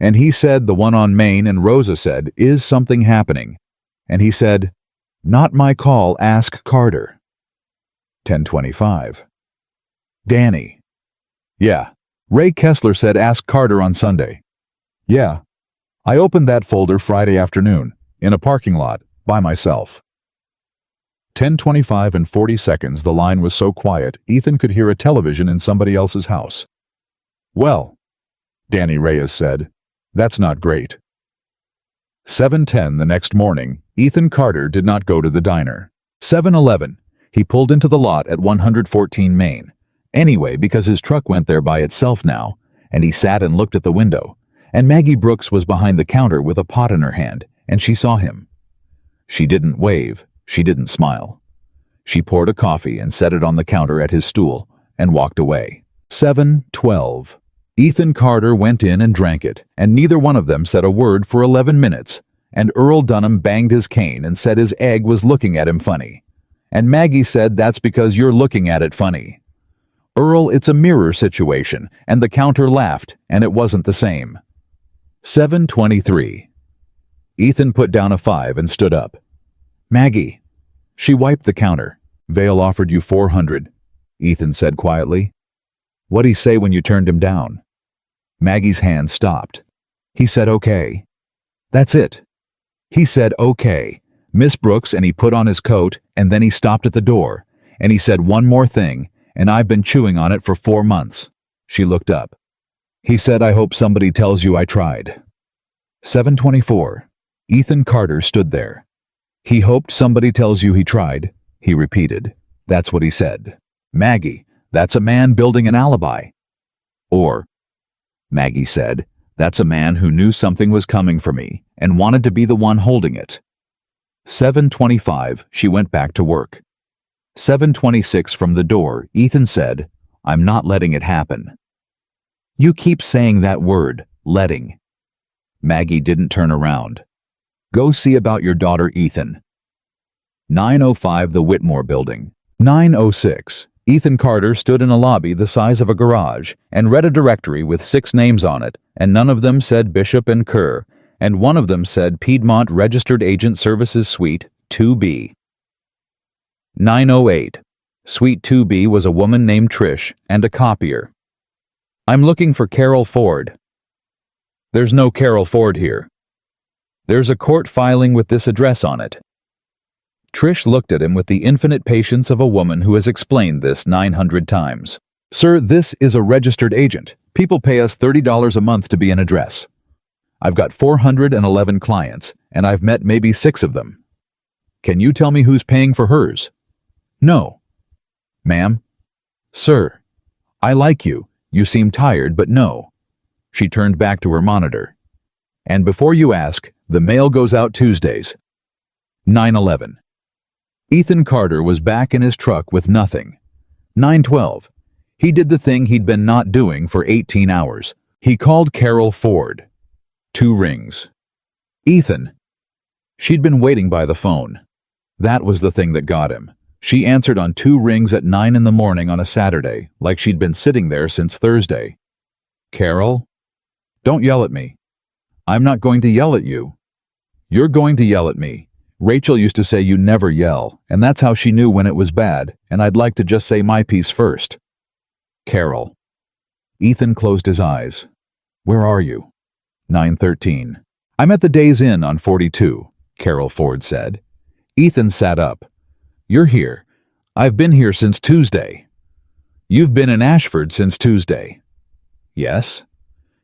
And he said, the one on Main, and Rosa said, is something happening? And he said, not my call, ask Carter. 10:25. Danny. Yeah. Ray Kessler said ask Carter on Sunday. Yeah. I opened that folder Friday afternoon, in a parking lot, by myself. 10:25 and 40 seconds, the line was so quiet, Ethan could hear a television in somebody else's house. Well, Danny Reyes said, that's not great. 7:10 the next morning, Ethan Carter did not go to the diner. 7:11, he pulled into the lot at 114 Main. Anyway, because his truck went there by itself now, and he sat and looked at the window, and Maggie Brooks was behind the counter with a pot in her hand, and she saw him. She didn't wave, she didn't smile. She poured a coffee and set it on the counter at his stool, and walked away. 7:12. Ethan Carter went in and drank it, and neither one of them said a word for 11 minutes, and Earl Dunham banged his cane and said his egg was looking at him funny. And Maggie said that's because you're looking at it funny. Earl, it's a mirror situation, and the counter laughed, and it wasn't the same. 7:23. Ethan put down a 5 and stood up. Maggie. She wiped the counter. Vale offered you 400, Ethan said quietly. What'd he say when you turned him down? Maggie's hand stopped. He said okay. That's it. He said okay, Miss Brooks, and he put on his coat, and then he stopped at the door, and he said one more thing, and I've been chewing on it for 4 months. She looked up. He said, I hope somebody tells you I tried. 7:24. Ethan Carter stood there. He hoped somebody tells you he tried, he repeated. That's what he said. Maggie, that's a man building an alibi. Or, Maggie said, that's a man who knew something was coming for me and wanted to be the one holding it. 7:25, she went back to work. 7:26 from the door, Ethan said, I'm not letting it happen. You keep saying that word, letting. Maggie didn't turn around. Go see about your daughter, Ethan. 9:05, the Whitmore building. 9:06. Ethan Carter stood in a lobby the size of a garage and read a directory with 6 names on it, and none of them said Bishop and Kerr, and one of them said Piedmont Registered Agent Services Suite 2B. 9:08. Suite 2B was a woman named Trish and a copier. I'm looking for Carol Ford. There's no Carol Ford here. There's a court filing with this address on it. Trish looked at him with the infinite patience of a woman who has explained this 900 times. Sir, this is a registered agent. People pay us $30 a month to be an address. I've got 411 clients, and I've met maybe 6 of them. Can you tell me who's paying for hers? No. Ma'am? Sir. I like you. You seem tired, but no. She turned back to her monitor. And before you ask, the mail goes out Tuesdays. 9:11. Ethan Carter was back in his truck with nothing. 9:12. He did the thing he'd been not doing for 18 hours. He called Carol Ford. 2 rings. Ethan. She'd been waiting by the phone. That was the thing that got him. She answered on 2 rings at 9 in the morning on a Saturday, like she'd been sitting there since Thursday. Carol? Don't yell at me. I'm not going to yell at you. You're going to yell at me. Rachel used to say you never yell, and that's how she knew when it was bad, and I'd like to just say my piece first. Carol. Ethan closed his eyes. Where are you? 9:13. I'm at the Days Inn on 42, Carol Ford said. Ethan sat up. You're here. I've been here since Tuesday. You've been in Ashford since Tuesday. Yes.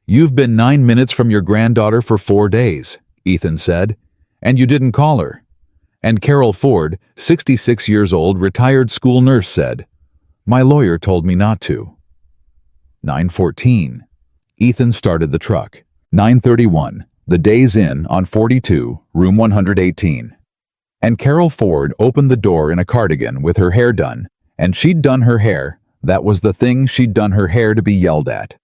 You've been 9 minutes from your granddaughter for 4 days, Ethan said, and you didn't call her. And Carol Ford, 66 years old, retired school nurse, said, my lawyer told me not to. 9:14. Ethan started the truck. 9:31. The Days Inn on 42, room 118. And Carol Ford opened the door in a cardigan with her hair done, and she'd done her hair. That was the thing, she'd done her hair to be yelled at.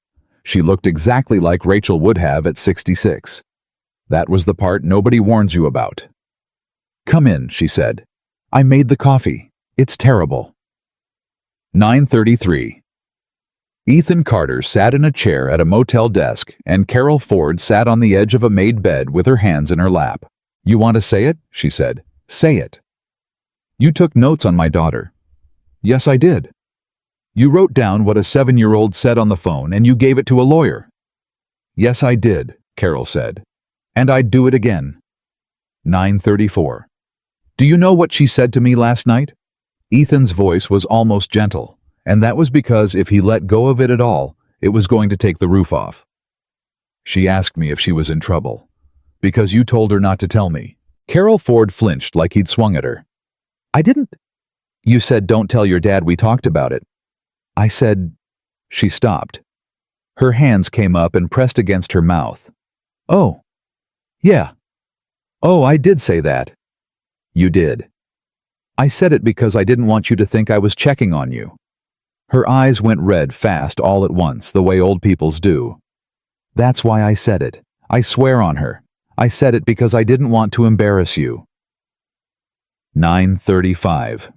She looked exactly like Rachel would have at 66. That was the part nobody warns you about. Come in, she said. I made the coffee. It's terrible. 9:33. Ethan Carter sat in a chair at a motel desk, and Carol Ford sat on the edge of a made bed with her hands in her lap. "You want to say it?" she said. "Say it." "You took notes on my daughter." "Yes, I did." "You wrote down what a 7-year-old said on the phone and you gave it to a lawyer." "Yes, I did," Carol said. "And I'd do it again." 9:34. "Do you know what she said to me last night?" Ethan's voice was almost gentle, and that was because if he let go of it at all, it was going to take the roof off. "She asked me if she was in trouble. Because you told her not to tell me." Carol Ford flinched like he'd swung at her. "I didn't." "You said don't tell your dad we talked about it." "I said—" She stopped. Her hands came up and pressed against her mouth. "Oh. Yeah. Oh, I did say that." "You did." "I said it because I didn't want you to think I was checking on you." Her eyes went red fast all at once, the way old people's do. "That's why I said it. I swear on her. I said it because I didn't want to embarrass you." 9:35.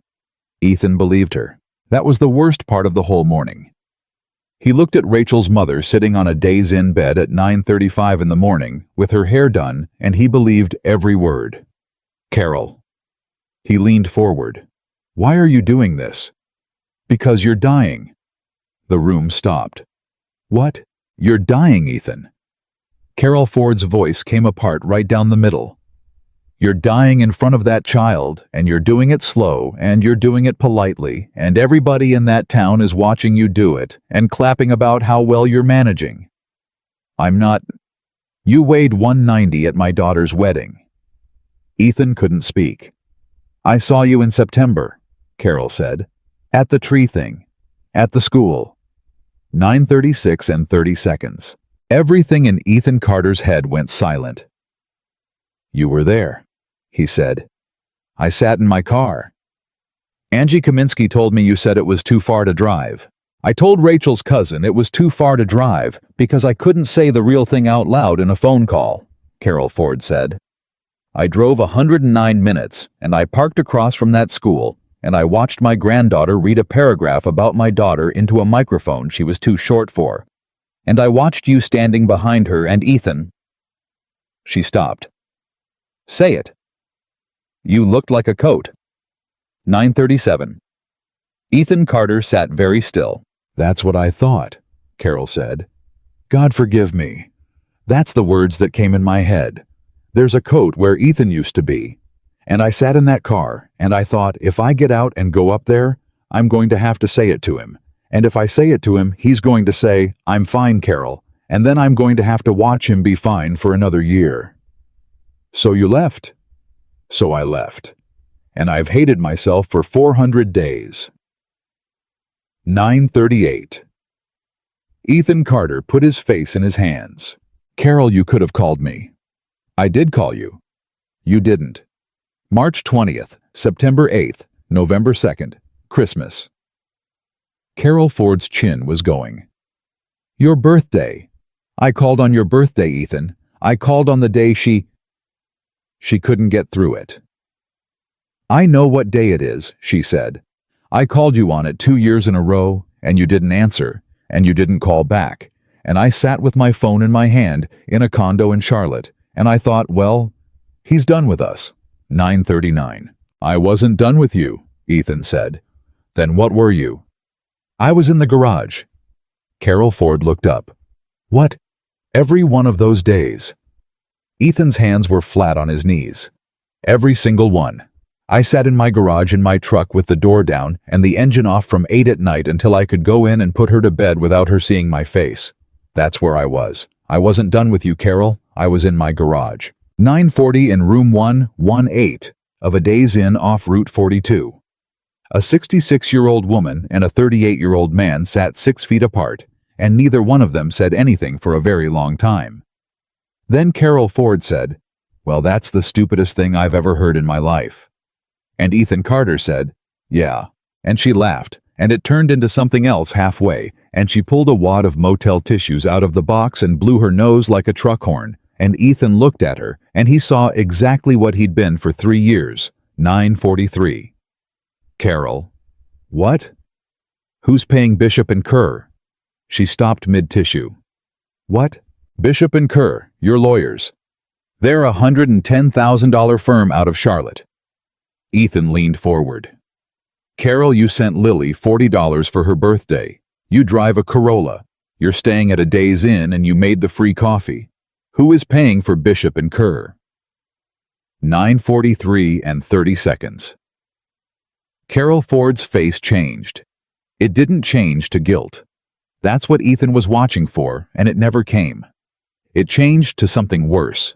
Ethan believed her. That was the worst part of the whole morning. He looked at Rachel's mother sitting on a days-in bed at 9:35 in the morning, with her hair done, and he believed every word. "Carol." He leaned forward. "Why are you doing this?" "Because you're dying." The room stopped. "What? You're dying, Ethan." Carol Ford's voice came apart right down the middle. "You're dying in front of that child, and you're doing it slow, and you're doing it politely, and everybody in that town is watching you do it, and clapping about how well you're managing. I'm not— You weighed 190 at my daughter's wedding." Ethan couldn't speak. "I saw you in September," Carol said. "At the tree thing. At the school." 9:36 and 30 seconds. Everything in Ethan Carter's head went silent. "You were there," he said. "I sat in my car. Angie Kaminsky told me you said it was too far to drive. I told Rachel's cousin it was too far to drive because I couldn't say the real thing out loud in a phone call," Carol Ford said. "I drove 109 minutes, and I parked across from that school, and I watched my granddaughter read a paragraph about my daughter into a microphone she was too short for. And I watched you standing behind her and Ethan—" She stopped. "Say it." "You looked like a coat." 9:37. Ethan Carter sat very still. "That's what I thought," Carol said. "God forgive me. That's the words that came in my head. There's a coat where Ethan used to be. And I sat in that car, and I thought, if I get out and go up there, I'm going to have to say it to him. And if I say it to him, he's going to say, 'I'm fine, Carol,' and then I'm going to have to watch him be fine for another year." "So you left?" "So I left. And I've hated myself for 400 days. 9:38. Ethan Carter put his face in his hands. "Carol, you could have called me." "I did call you." "You didn't." March 20th, September 8th, November 2nd, Christmas. Carol Ford's chin was going. "Your birthday. I called on your birthday, Ethan. I called on the day she—" She couldn't get through it. "I know what day it is," she said. "I called you on it 2 years in a row, and you didn't answer, and you didn't call back, and I sat with my phone in my hand in a condo in Charlotte, and I thought, well, he's done with us." 9:39. "I wasn't done with you," Ethan said. "Then what were you?" "I was in the garage." Carol Ford looked up. "What? Every one of those days?" Ethan's hands were flat on his knees. "Every single one. I sat in my garage in my truck with the door down and the engine off from 8 at night until I could go in and put her to bed without her seeing my face. That's where I was. I wasn't done with you, Carol. I was in my garage." 9:40 in room 118 of a Days Inn off Route 42. A 66-year-old woman and a 38-year-old man sat 6 feet apart, and neither one of them said anything for a very long time. Then Carol Ford said, "Well, that's the stupidest thing I've ever heard in my life." And Ethan Carter said, "Yeah." And she laughed, and it turned into something else halfway, and she pulled a wad of motel tissues out of the box and blew her nose like a truck horn, and Ethan looked at her, and he saw exactly what he'd been for 3 years. 9:43. "Carol." "What?" "Who's paying Bishop and Kerr?" She stopped mid-tissue. What? Bishop and Kerr, your lawyers. They're a $110,000 firm out of Charlotte. Ethan leaned forward. Carol, you sent Lily $40 for her birthday. You drive a Corolla. You're staying at a Days Inn and you made the free coffee. Who is paying for Bishop and Kerr? 9:43 and 30 seconds. Carol Ford's face changed. It didn't change to guilt. That's what Ethan was watching for, and it never came. It changed to something worse.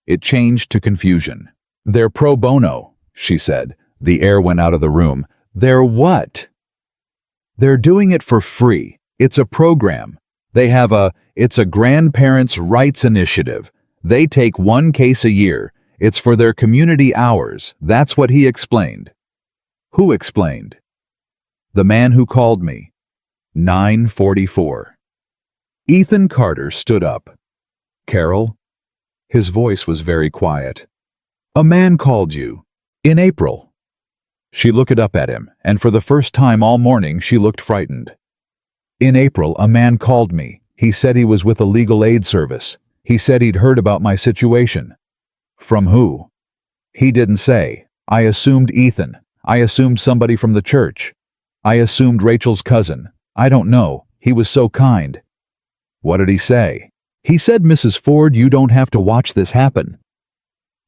It changed to confusion. They're pro bono, she said. The air went out of the room. They're what? They're doing it for free. It's a program. It's a grandparents' rights initiative. They take one case a year. It's for their community hours. That's what he explained. Who explained? The man who called me. 9:44. Ethan Carter stood up. Carol? His voice was very quiet. A man called you. In April. She looked up at him, and for the first time all morning she looked frightened. In April, a man called me. He said he was with a legal aid service. He said he'd heard about my situation. From who? He didn't say. I assumed Ethan. I assumed somebody from the church. I assumed Rachel's cousin. I don't know. He was so kind. What did he say? He said, Mrs. Ford, you don't have to watch this happen.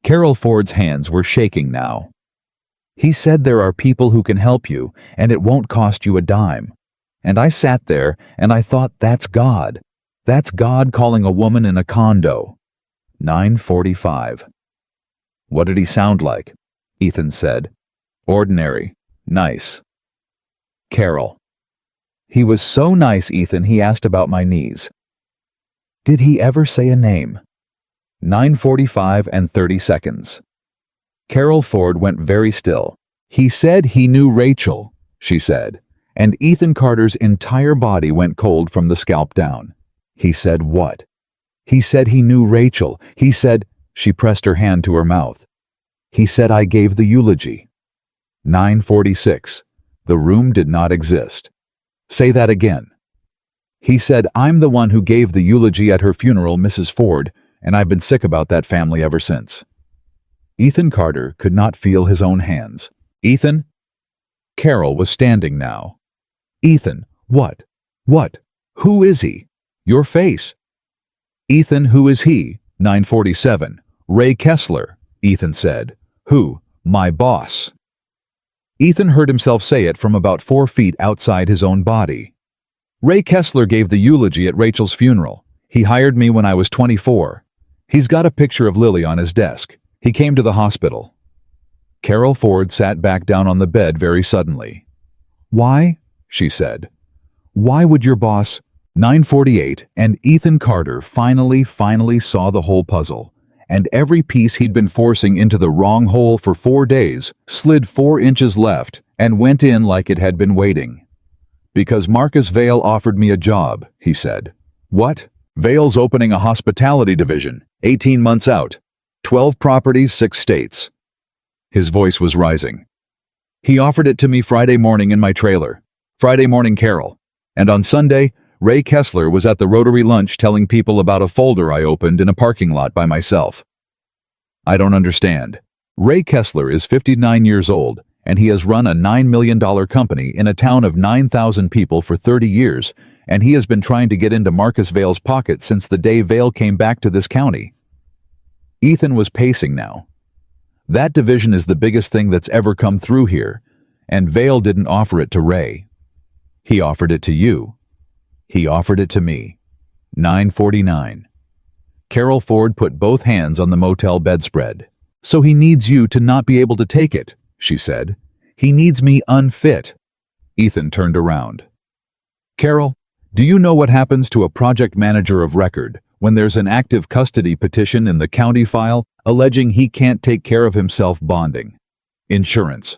Carol Ford's hands were shaking now. He said there are people who can help you, and it won't cost you a dime. And I sat there, and I thought, that's God. That's God calling a woman in a condo. 9:45. What did he sound like? Ethan said. Ordinary. Nice. Carol. He was so nice, Ethan, he asked about my knees. Did he ever say a name? 9:45 and 30 seconds. Carol Ford went very still. He said he knew Rachel, she said, and Ethan Carter's entire body went cold from the scalp down. He said what? He said he knew Rachel. He said, she pressed her hand to her mouth. He said I gave the eulogy. 9:46. The room did not exist. Say that again. He said, I'm the one who gave the eulogy at her funeral, Mrs. Ford, and I've been sick about that family ever since. Ethan Carter could not feel his own hands. Ethan? Carol was standing now. Ethan, what? What? Who is he? Your face. Ethan, who is he? 9:47. Ray Kessler, Ethan said. Who? My boss. Ethan heard himself say it from about 4 feet outside his own body. Ray Kessler gave the eulogy at Rachel's funeral. He hired me when I was 24. He's got a picture of Lily on his desk. He came to the hospital. Carol Ford sat back down on the bed very suddenly. Why? She said. Why would your boss... 9:48, and Ethan Carter finally saw the whole puzzle, and every piece he'd been forcing into the wrong hole for 4 days slid 4 inches left and went in like it had been waiting. Because Marcus Vail offered me a job, he said. What? Vail's opening a hospitality division, 18 months out. 12 properties, 6 states. His voice was rising. He offered it to me Friday morning in my trailer. Friday morning, Carol. And on Sunday, Ray Kessler was at the Rotary lunch telling people about a folder I opened in a parking lot by myself. I don't understand. Ray Kessler is 59 years old, and he has run a $9 million company in a town of 9,000 people for 30 years, and he has been trying to get into Marcus Vail's pocket since the day Vail came back to this county. Ethan was pacing now. That division is the biggest thing that's ever come through here, and Vail didn't offer it to Ray. He offered it to you. He offered it to me. 9:49. Carol Ford put both hands on the motel bedspread. So he needs you to not be able to take it, she said. He needs me unfit. Ethan turned around. Carol, do you know what happens to a project manager of record when there's an active custody petition in the county file alleging he can't take care of himself bonding? Insurance.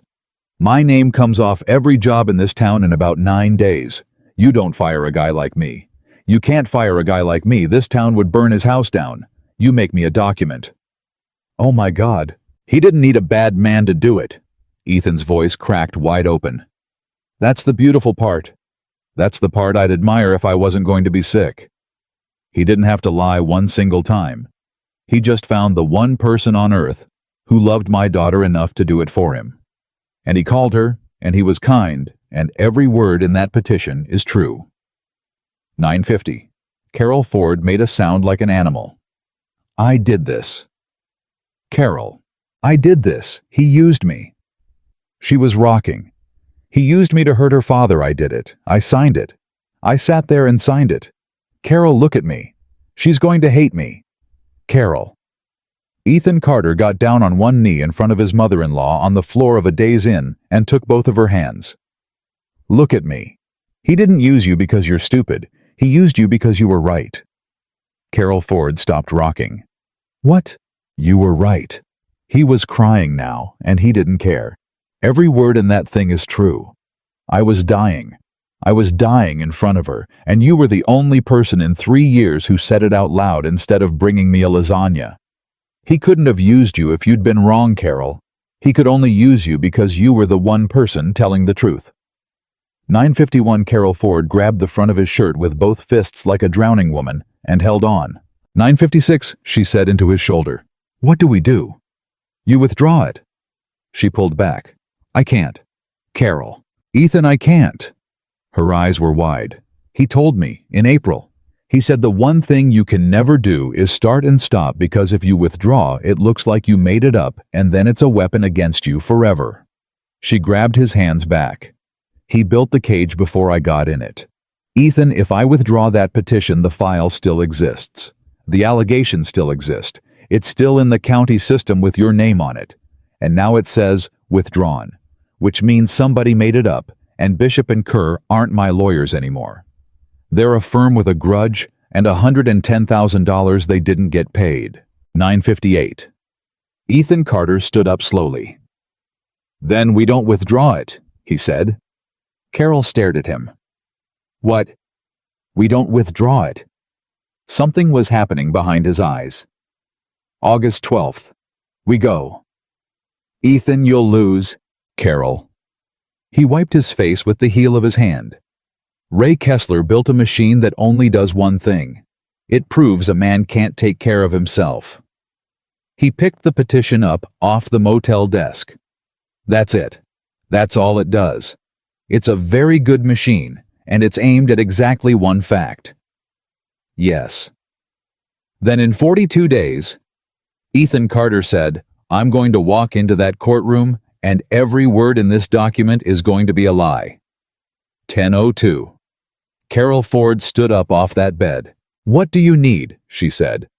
My name comes off every job in this town in about 9 days. You don't fire a guy like me. You can't fire a guy like me. This town would burn his house down. You make me a document. Oh my God. He didn't need a bad man to do it. Ethan's voice cracked wide open. That's the beautiful part. That's the part I'd admire if I wasn't going to be sick. He didn't have to lie one single time. He just found the one person on earth who loved my daughter enough to do it for him. And he called her, and he was kind, and every word in that petition is true. 9:50. Carol Ford made a sound like an animal. I did this. Carol. I did this. He used me. She was rocking. He used me to hurt her father. I did it. I signed it. I sat there and signed it. Carol, look at me. She's going to hate me. Carol. Ethan Carter got down on one knee in front of his mother-in-law on the floor of a Days Inn and took both of her hands. Look at me. He didn't use you because you're stupid. He used you because you were right. Carol Ford stopped rocking. What? You were right. He was crying now, and he didn't care. Every word in that thing is true. I was dying. I was dying in front of her, and you were the only person in 3 years who said it out loud instead of bringing me a lasagna. He couldn't have used you if you'd been wrong, Carol. He could only use you because you were the one person telling the truth. 9:51. Carol Ford grabbed the front of his shirt with both fists like a drowning woman and held on. 9:56, she said into his shoulder. What do we do? You withdraw it. She pulled back. I can't. Carol. Ethan, I can't. Her eyes were wide. He told me, in April. He said the one thing you can never do is start and stop, because if you withdraw, it looks like you made it up and then it's a weapon against you forever. She grabbed his hands back. He built the cage before I got in it. Ethan, if I withdraw that petition, the file still exists. The allegations still exist. It's still in the county system with your name on it. And now it says withdrawn, which means somebody made it up, and Bishop and Kerr aren't my lawyers anymore. They're a firm with a grudge and $110,000 they didn't get paid. 9:58. Ethan Carter stood up slowly. Then we don't withdraw it, he said. Carol stared at him. What? We don't withdraw it. Something was happening behind his eyes. August 12th. We go. Ethan, you'll lose. Carol. He wiped his face with the heel of his hand. Ray Kessler built a machine that only does one thing. It proves a man can't take care of himself. He picked the petition up off the motel desk. That's it. That's all it does. It's a very good machine, and it's aimed at exactly one fact. Yes. Then in 42 days, Ethan Carter said, I'm going to walk into that courtroom, and every word in this document is going to be a lie. 10:02. Carol Ford stood up off that bed. What do you need? She said.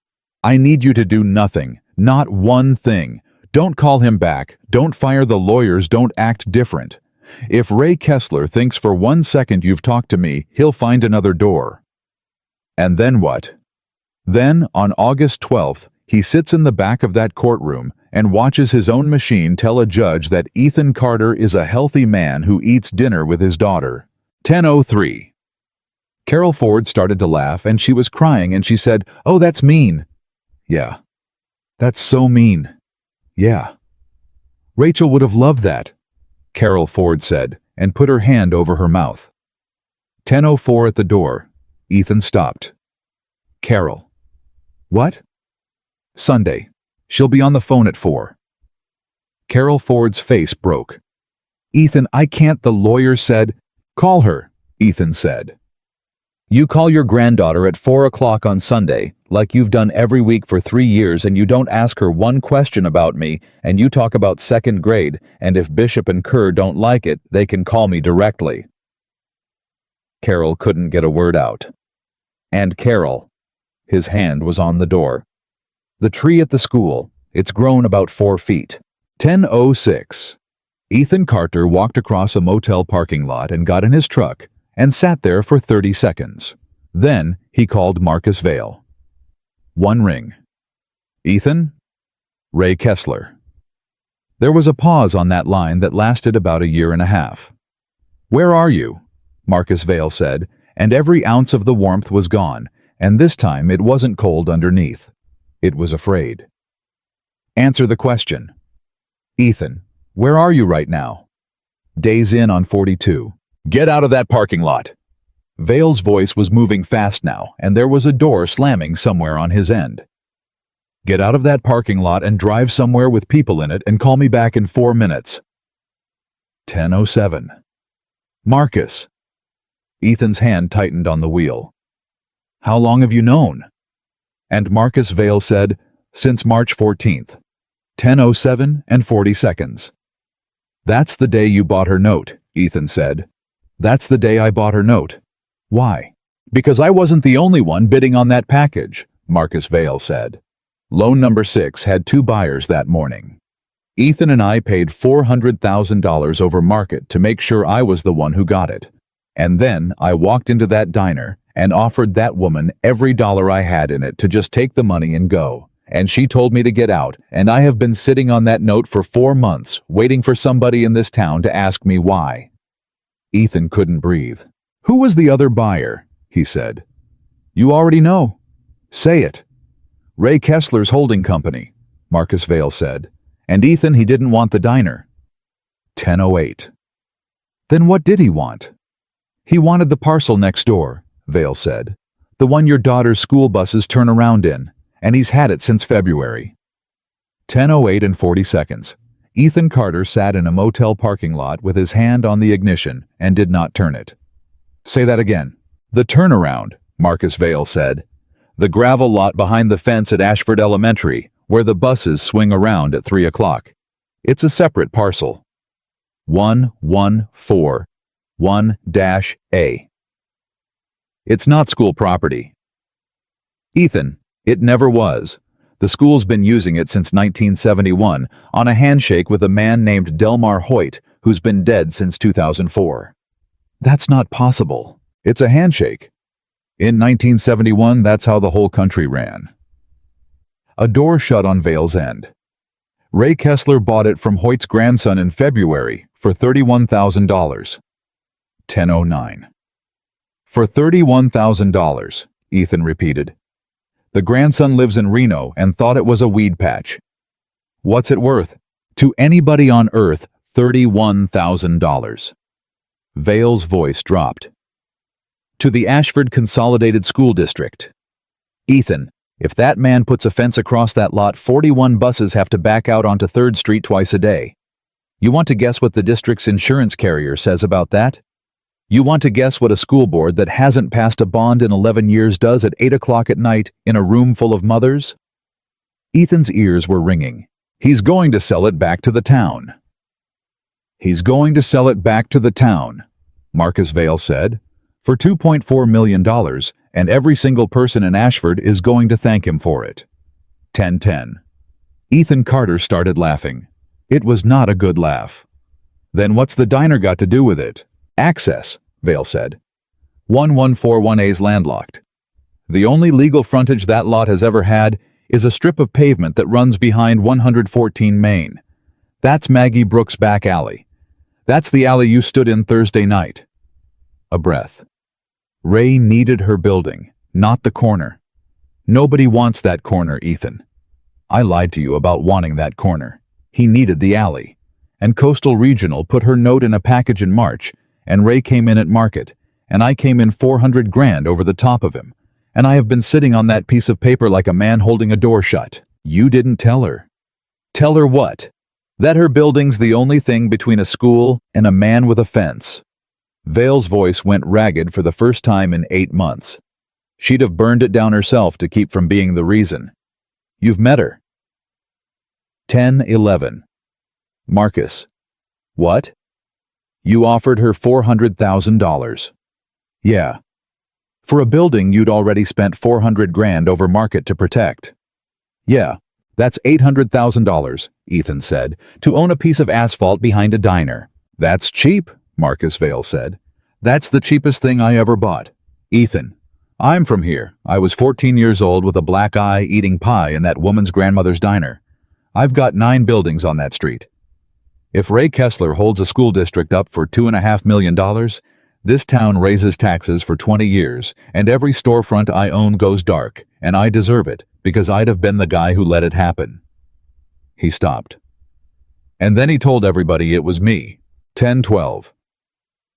I need you to do nothing, not one thing. Don't call him back. Don't fire the lawyers. Don't act different. If Ray Kessler thinks for 1 second you've talked to me, he'll find another door. And then what? Then, on August 12th, he sits in the back of that courtroom and watches his own machine tell a judge that Ethan Carter is a healthy man who eats dinner with his daughter. 10:03. Carol Ford started to laugh, and she was crying, and she said, Oh, that's mean. Yeah. That's so mean. Yeah. Rachel would have loved that, Carol Ford said, and put her hand over her mouth. 10:04 at the door. Ethan stopped. Carol. What? Sunday. She'll be on the phone at 4. Carol Ford's face broke. Ethan, I can't. The lawyer said. Call her, Ethan said. You call your granddaughter at 4 o'clock on Sunday, like you've done every week for 3 years, and you don't ask her one question about me, and you talk about 2nd grade, and if Bishop and Kerr don't like it, they can call me directly. Carol couldn't get a word out. And Carol. His hand was on the door. The tree at the school. It's grown about 4 feet. 10:06. Ethan Carter walked across a motel parking lot and got in his truck and sat there for 30 seconds. Then he called Marcus Vale. 1 ring. Ethan? Ray Kessler. There was a pause on that line that lasted about a year and a half. Where are you? Marcus Vale said, and every ounce of the warmth was gone, and this time it wasn't cold underneath. It was afraid. Answer the question. Ethan, where are you right now? Days Inn on 42. Get out of that parking lot. Vale's voice was moving fast now, and there was a door slamming somewhere on his end. "Get out of that parking lot and drive somewhere with people in it and call me back in 4 minutes. 10:07. Marcus. Ethan's hand tightened on the wheel. "How long have you known?" And Marcus Vale said, "Since March 14th. 10:07 and 40 seconds. "That's the day you bought her note," Ethan said. "That's the day I bought her note." "Why?" "Because I wasn't the only one bidding on that package," Marcus Vale said. "Loan number 6 had 2 buyers that morning. Ethan and I paid $400,000 over market to make sure I was the one who got it. And then I walked into that diner and offered that woman every dollar I had in it to just take the money and go. And she told me to get out, and I have been sitting on that note for 4 months, waiting for somebody in this town to ask me why." Ethan couldn't breathe. "Who was the other buyer?" he said. "You already know." "Say it." "Ray Kessler's holding company," Marcus Vale said. "And Ethan, he didn't want the diner." 10:08. "Then what did he want?" "He wanted the parcel next door," Vale said. "The one your daughter's school buses turn around in, and he's had it since February." 10:08 and 40 seconds. Ethan Carter sat in a motel parking lot with his hand on the ignition and did not turn it. "Say that again." "The turnaround," Marcus Vale said. "The gravel lot behind the fence at Ashford Elementary, where the buses swing around at 3 o'clock. It's a separate parcel. 1141-A. It's not school property." "Ethan, it never was. The school's been using it since 1971 on a handshake with a man named Delmar Hoyt, who's been dead since 2004. "That's not possible." "It's a handshake. In 1971, that's how the whole country ran." A door shut on Vale's end. "Ray Kessler bought it from Hoyt's grandson in February for $31,000. 10:09. "For $31,000, Ethan repeated. "The grandson lives in Reno and thought it was a weed patch." "What's it worth?" "To anybody on earth, $31,000. Vale's voice dropped. "To the Ashford Consolidated School District. Ethan, if that man puts a fence across that lot, 41 buses have to back out onto 3rd Street twice a day. You want to guess what the district's insurance carrier says about that? You want to guess what a school board that hasn't passed a bond in 11 years does at 8 o'clock at night in a room full of mothers?" Ethan's ears were ringing. "He's going to sell it back to the town." "He's going to sell it back to the town," Marcus Vale said, "for $2.4 million, and every single person in Ashford is going to thank him for it." 10:10. Ethan Carter started laughing. It was not a good laugh. "Then what's the diner got to do with it?" "Access," Vale said. 1141A's landlocked. The only legal frontage that lot has ever had is a strip of pavement that runs behind 114 Main. That's Maggie Brooks' back alley. That's the alley you stood in Thursday night." A breath. "Ray needed her building, not the corner. Nobody wants that corner, Ethan. I lied to you about wanting that corner. He needed the alley. And Coastal Regional put her note in a package in March, and Ray came in at market, and I came in 400 grand over the top of him, and I have been sitting on that piece of paper like a man holding a door shut. You didn't tell her." "Tell her what?" "That her building's the only thing between a school and a man with a fence." Vale's voice went ragged for the first time in 8 months. She'd have burned it down herself to keep from being the reason. "You've met her." 10:11. Marcus. "What?" "You offered her $400,000. "Yeah." "For a building you'd already spent 400 grand over market to protect." "Yeah, that's $800,000, Ethan said, "to own a piece of asphalt behind a diner." "That's cheap," Marcus Vale said. "That's the cheapest thing I ever bought. Ethan, I'm from here. I was 14 years old with a black eye eating pie in that woman's grandmother's diner. I've got 9 buildings on that street. If Ray Kessler holds a school district up for $2.5 million, this town raises taxes for 20 years, and every storefront I own goes dark, and I deserve it, because I'd have been the guy who let it happen." He stopped. "And then he told everybody it was me." 10:12.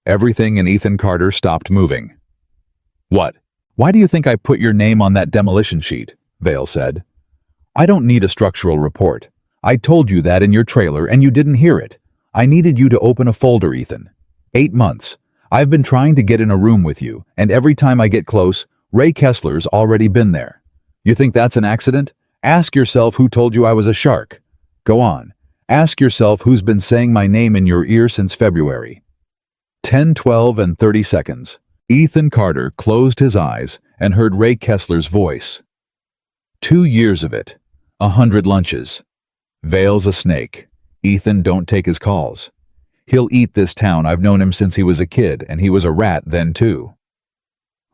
Everything in Ethan Carter stopped moving. What? Why do you think I put your name on that demolition sheet? Vale said. I don't need a structural report. I told you that in your trailer and you didn't hear it. I needed you to open a folder, Ethan. 8 months. I've been trying to get in a room with you, and every time I get close, Ray Kessler's already been there. You think that's an accident? Ask yourself who told you I was a shark. Go on. Ask yourself who's been saying my name in your ear since February. 10, 12, and 30 seconds. Ethan Carter closed his eyes and heard Ray Kessler's voice. 2 years of it. 100 lunches. Vale's a snake. Ethan, don't take his calls. He'll eat this town. I've known him since he was a kid, and he was a rat then too.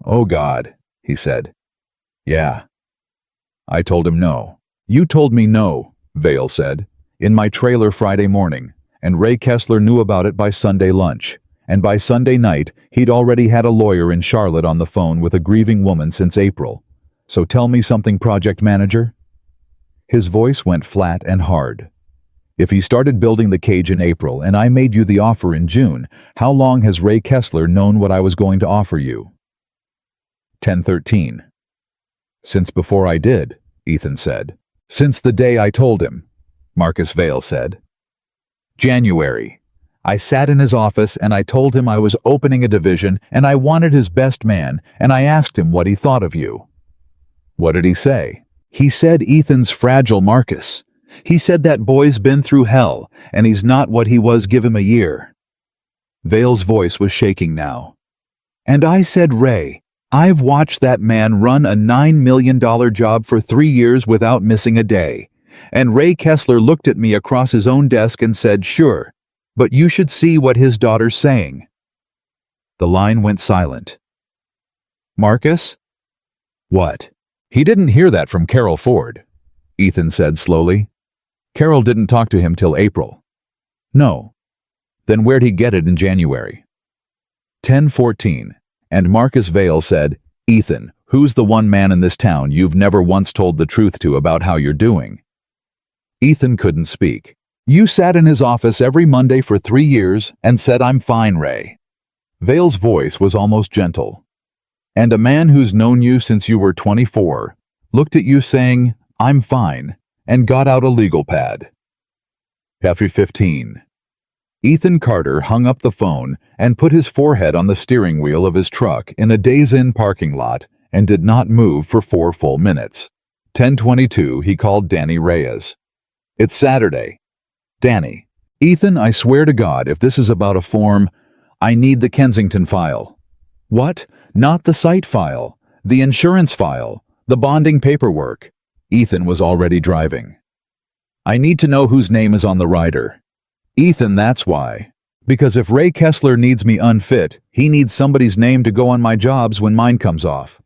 Oh God, he said. Yeah. I told him no. You told me no, Vale said, in my trailer Friday morning, and Ray Kessler knew about it by Sunday lunch, and by Sunday night he'd already had a lawyer in Charlotte on the phone with a grieving woman since April. So tell me something, project manager? His voice went flat and hard. If he started building the cage in April and I made you the offer in June, how long has Ray Kessler known what I was going to offer you? 10:13. Since before I did, Ethan said. Since the day I told him, Marcus Vale said. January. I sat in his office and I told him I was opening a division and I wanted his best man, and I asked him what he thought of you. What did he say? He said Ethan's fragile, Marcus. He said that boy's been through hell, and he's not what he was. Give him a year. Vale's voice was shaking now. And I said, Ray, I've watched that man run a $9 million job for 3 years without missing a day. And Ray Kessler looked at me across his own desk and said, sure, but you should see what his daughter's saying. The line went silent. Marcus? What? He didn't hear that from Carol Ford, Ethan said slowly. Carol didn't talk to him till April. No. Then where'd he get it in January? 10:14, and Marcus Vale said, Ethan, who's the one man in this town you've never once told the truth to about how you're doing? Ethan couldn't speak. You sat in his office every Monday for 3 years and said, I'm fine, Ray. Vale's voice was almost gentle. And a man who's known you since you were 24 looked at you saying, I'm fine, and got out a legal pad. Chapter 15. Ethan Carter hung up the phone and put his forehead on the steering wheel of his truck in a Days Inn parking lot and did not move for 4 full minutes. 10:22, he called Danny Reyes. It's Saturday. Danny. Ethan, I swear to God, if this is about a form, I need the Kensington file. What? Not the site file. The insurance file. The bonding paperwork. Ethan was already driving. I need to know whose name is on the rider. Ethan, that's why. Because if Ray Kessler needs me unfit, he needs somebody's name to go on my jobs when mine comes off.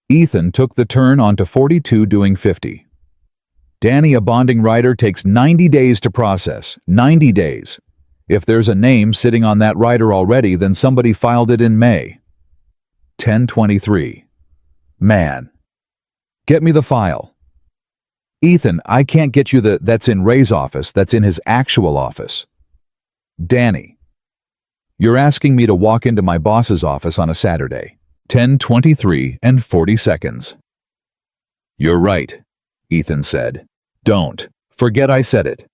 Ethan took the turn onto 42 doing 50. Danny, a bonding rider takes 90 days to process. 90 days. If there's a name sitting on that rider already, then somebody filed it in May. 10:23. Man. Get me the file. Ethan, I can't get you that's in Ray's office, that's in his actual office. Danny. You're asking me to walk into my boss's office on a Saturday. 10:23 and 40 seconds. You're right, Ethan said. Don't. Forget I said it.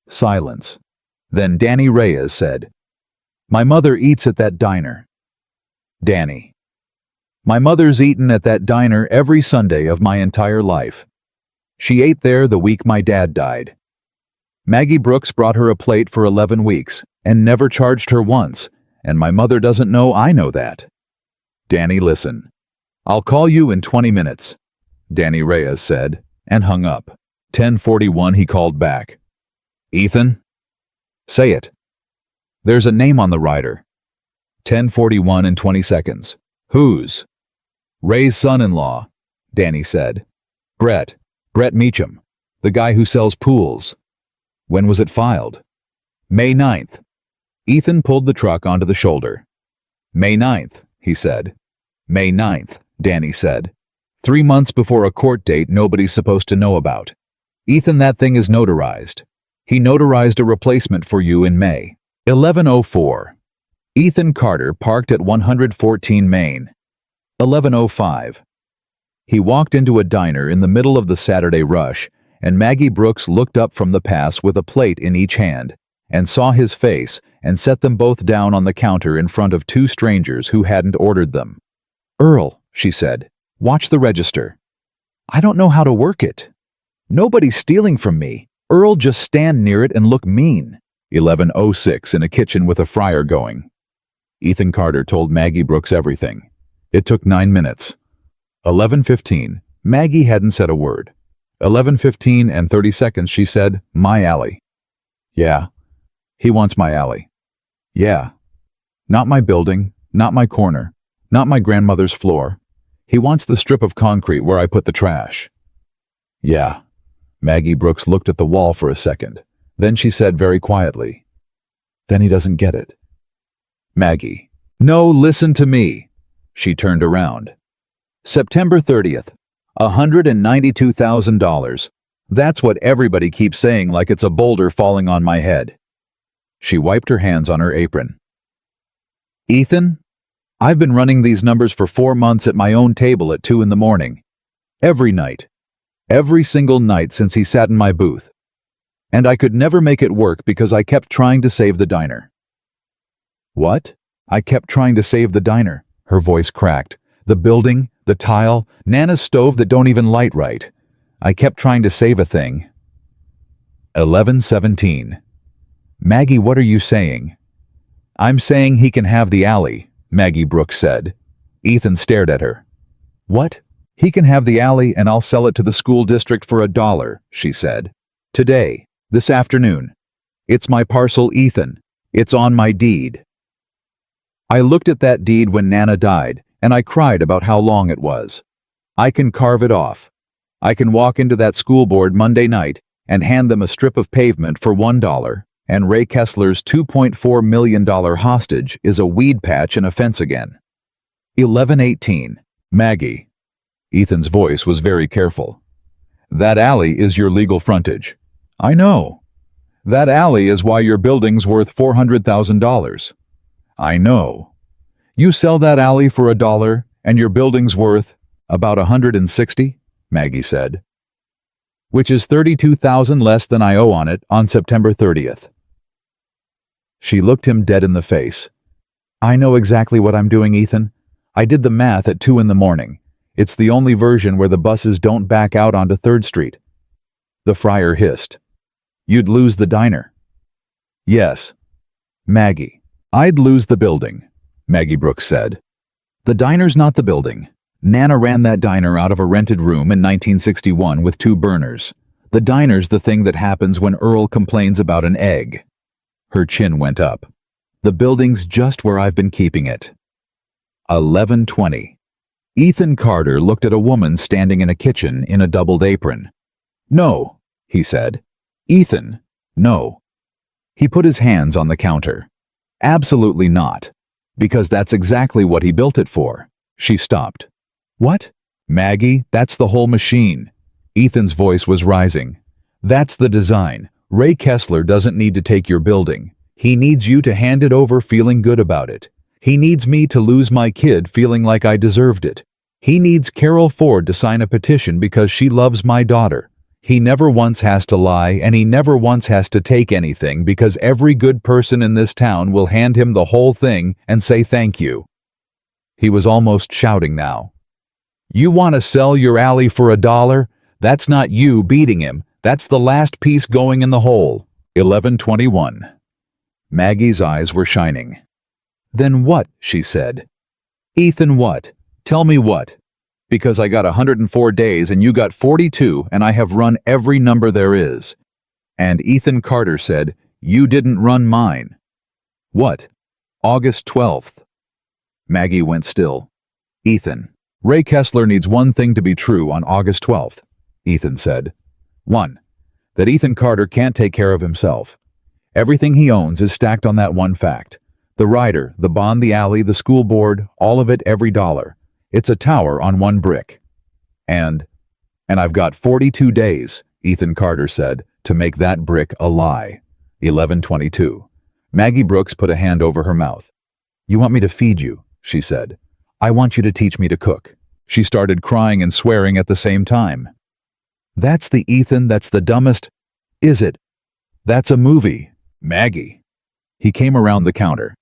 Silence. Then Danny Reyes said, My mother eats at that diner. Danny. My mother's eaten at that diner every Sunday of my entire life. She ate there the week my dad died. Maggie Brooks brought her a plate for 11 weeks and never charged her once, and my mother doesn't know I know that. Danny, listen. I'll call you in 20 minutes, Danny Reyes said, and hung up. 10:41 he called back. Ethan? Say it. There's a name on the rider. 10:41 and 20 seconds. Whose? Ray's son-in-law, Danny said. Brett Meacham, the guy who sells pools. When was it filed? May 9th. Ethan pulled the truck onto the shoulder. May 9th, he said. May 9th, Danny said. 3 months before a court date nobody's supposed to know about. Ethan, that thing is notarized. He notarized a replacement for you in May. 11:04. Ethan Carter parked at 114 Main. 11:05. He walked into a diner in the middle of the Saturday rush, and Maggie Brooks looked up from the pass with a plate in each hand, and saw his face, and set them both down on the counter in front of two strangers who hadn't ordered them. "Earl," she said, "watch the register." "I don't know how to work it." "Nobody's stealing from me. Earl, just stand near it and look mean." 11:06 in a kitchen with a fryer going. Ethan Carter told Maggie Brooks everything. It took 9 minutes. 11:15. Maggie hadn't said a word. 11:15 and 30 seconds she said, "My alley." "Yeah. He wants my alley." "Yeah. Not my building, not my corner, not my grandmother's floor. He wants the strip of concrete where I put the trash." "Yeah." Maggie Brooks looked at the wall for a second. Then she said very quietly, "Then he doesn't get it." Maggie. "No, listen to me." She turned around. September 30th, $192,000. That's what everybody keeps saying, like it's a boulder falling on my head. She wiped her hands on her apron. "Ethan, I've been running these numbers for 4 months at my own table at 2 in the morning. Every night. Every single night since he sat in my booth. And I could never make it work because I kept trying to save the diner." "What?" "I kept trying to save the diner." Her voice cracked. "The building, the tile, Nana's stove that don't even light right. I kept trying to save a thing." 11:17. "Maggie, what are you saying?" "I'm saying he can have the alley," Maggie Brooks said. Ethan stared at her. "What?" "He can have the alley and I'll sell it to the school district for $1, she said. "Today, this afternoon. It's my parcel, Ethan. It's on my deed." I looked at that deed when Nana died, and I cried about how long it was. I can carve it off. I can walk into that school board Monday night and hand them a strip of pavement for $1, and Ray Kessler's $2.4 million hostage is a weed patch and a fence again. 11:18. "Maggie." Ethan's voice was very careful. "That alley is your legal frontage." "I know." "That alley is why your building's worth $400,000. "I know." "You sell that alley for $1 and your building's worth about 160, Maggie said. "Which is 32,000 less than I owe on it on September 30th. She looked him dead in the face. "I know exactly what I'm doing, Ethan. I did the math at 2 in the morning. It's the only version where the buses don't back out onto 3rd Street. The fryer hissed. "You'd lose the diner." "Yes." "Maggie, I'd lose the building," Maggie Brooks said. "The diner's not the building. Nana ran that diner out of a rented room in 1961 with 2 burners. The diner's the thing that happens when Earl complains about an egg." Her chin went up. "The building's just where I've been keeping it." 11:20. Ethan Carter looked at a woman standing in a kitchen in a doubled apron. "No," he said. "Ethan, no." He put his hands on the counter. "Absolutely not. Because that's exactly what he built it for." She stopped. "What?" "Maggie, that's the whole machine." Ethan's voice was rising. "That's the design. Ray Kessler doesn't need to take your building. He needs you to hand it over feeling good about it. He needs me to lose my kid feeling like I deserved it. He needs Carol Ford to sign a petition because she loves my daughter. He never once has to lie, and he never once has to take anything because every good person in this town will hand him the whole thing and say thank you." He was almost shouting now. "You want to sell your alley for $1? That's not you beating him. That's the last piece going in the hole." 11:21. Maggie's eyes were shining. "Then what?" she said. "Ethan, what? Tell me what? Because I got 104 days and you got 42 and I have run every number there is." And Ethan Carter said, "You didn't run mine." "What?" "August 12th. Maggie went still. "Ethan, Ray Kessler needs one thing to be true on August 12th, Ethan said. 1. That Ethan Carter can't take care of himself. Everything he owns is stacked on that one fact. The rider, the bond, the alley, the school board, all of it, every dollar. It's a tower on one brick. And I've got 42 days, Ethan Carter said, to make that brick a lie." 11:22. Maggie Brooks put a hand over her mouth. You want me to feed you, she said. I want you to teach me to cook. She started crying and swearing at the same time. That's the Ethan that's the dumbest. Is it? That's a movie. Maggie. He came around the counter.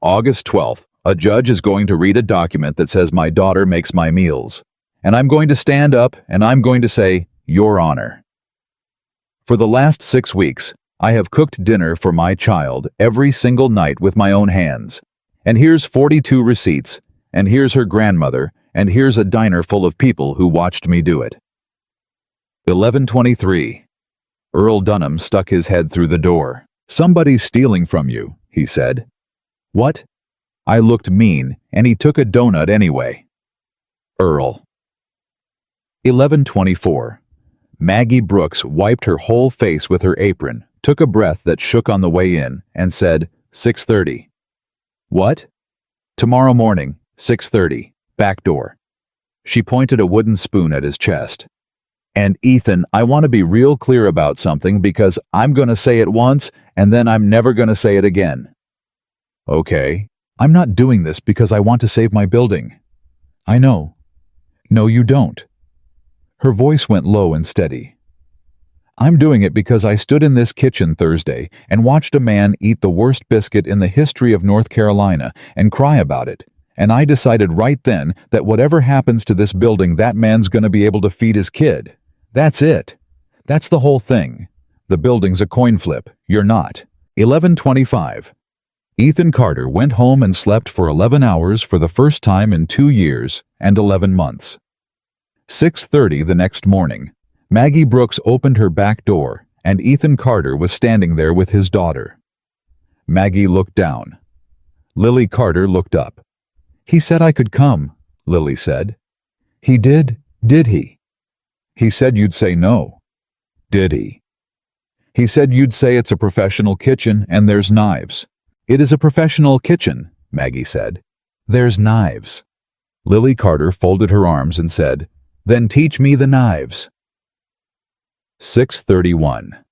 August 12th, a judge is going to read a document that says my daughter makes my meals. And I'm going to stand up and I'm going to say, Your Honor. For the last 6 weeks, I have cooked dinner for my child every single night with my own hands. And here's 42 receipts, and here's her grandmother, and here's a diner full of people who watched me do it. 11:23. Earl Dunham stuck his head through the door. Somebody's stealing from you, he said. What? I looked mean, and he took a donut anyway. Earl. 11:24. Maggie Brooks wiped her whole face with her apron, took a breath that shook on the way in, and said, 6:30. What? Tomorrow morning, 6:30, back door. She pointed a wooden spoon at his chest. And Ethan, I want to be real clear about something because I'm going to say it once and then I'm never going to say it again. Okay, I'm not doing this because I want to save my building. I know. No, you don't. Her voice went low and steady. I'm doing it because I stood in this kitchen Thursday and watched a man eat the worst biscuit in the history of North Carolina and cry about it. And I decided right then that whatever happens to this building, that man's going to be able to feed his kid. That's it. That's the whole thing. The building's a coin flip. You're not. 11:25. Ethan Carter went home and slept for 11 hours for the first time in 2 years and 11 months. 6:30 the next morning. Maggie Brooks opened her back door, and Ethan Carter was standing there with his daughter. Maggie looked down. Lily Carter looked up. He said I could come, Lily said. He did he? He said you'd say no. Did he? He said you'd say it's a professional kitchen and there's knives. It is a professional kitchen, Maggie said. There's knives. Lily Carter folded her arms and said, Then teach me the knives. 6:31.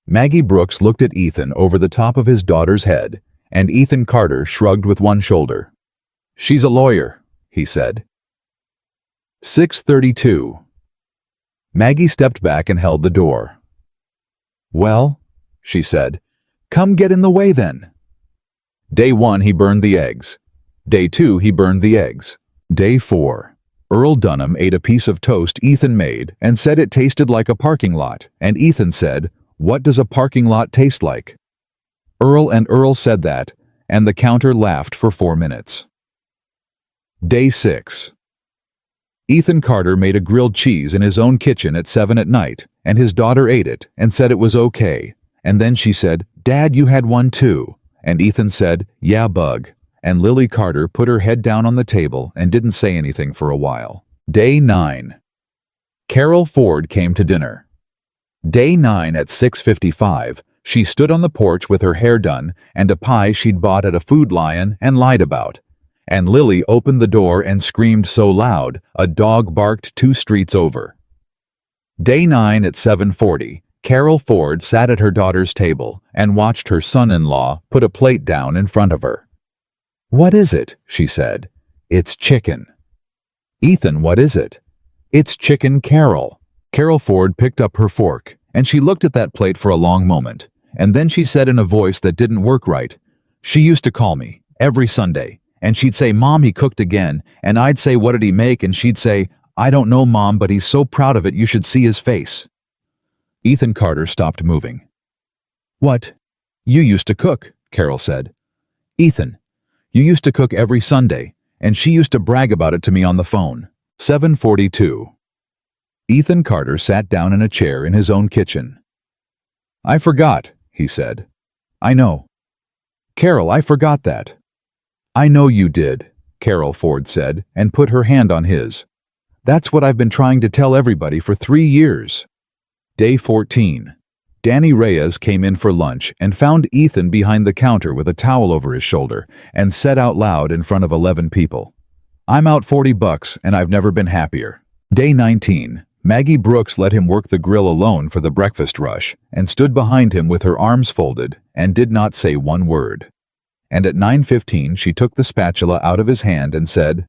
Maggie Brooks looked at Ethan over the top of his daughter's head, and Ethan Carter shrugged with one shoulder. She's a lawyer, he said. 6:32. Maggie stepped back and held the door. Well, she said, come get in the way then. Day 1 he burned the eggs. Day 2 he burned the eggs. Day 4. Earl Dunham ate a piece of toast Ethan made and said it tasted like a parking lot, and Ethan said, What does a parking lot taste like? Earl said that, and the counter laughed for 4 minutes. Day 6. Ethan Carter made a grilled cheese in his own kitchen at 7 at night, and his daughter ate it and said it was okay, and then she said, Dad, you had one too, and Ethan said, Yeah, bug. And Lily Carter put her head down on the table and didn't say anything for a while. Day 9. Carol Ford came to dinner. Day 9 at 6:55, she stood on the porch with her hair done and a pie she'd bought at a Food Lion and lied about. And Lily opened the door and screamed so loud, a dog barked 2 streets over. Day 9 at 7:40, Carol Ford sat at her daughter's table and watched her son-in-law put a plate down in front of her. What is it? She said. It's chicken. Ethan, what is it? It's chicken, Carol. Carol Ford picked up her fork, and she looked at that plate for a long moment, and then she said in a voice that didn't work right, She used to call me, every Sunday, and she'd say, Mom, he cooked again, and I'd say, What did he make? And she'd say, I don't know, Mom, but he's so proud of it you should see his face. Ethan Carter stopped moving. What? You used to cook, Carol said. Ethan, you used to cook every Sunday, and she used to brag about it to me on the phone. 7:42. Ethan Carter sat down in a chair in his own kitchen. I forgot, he said. I know. Carol, I forgot that. I know you did, Carol Ford said, and put her hand on his. That's what I've been trying to tell everybody for 3 years. Day 14. Danny Reyes came in for lunch and found Ethan behind the counter with a towel over his shoulder and said out loud in front of 11 people, I'm out $40 and I've never been happier. Day 19. Maggie Brooks let him work the grill alone for the breakfast rush and stood behind him with her arms folded and did not say one word. and at 9:15 she took the spatula out of his hand and said,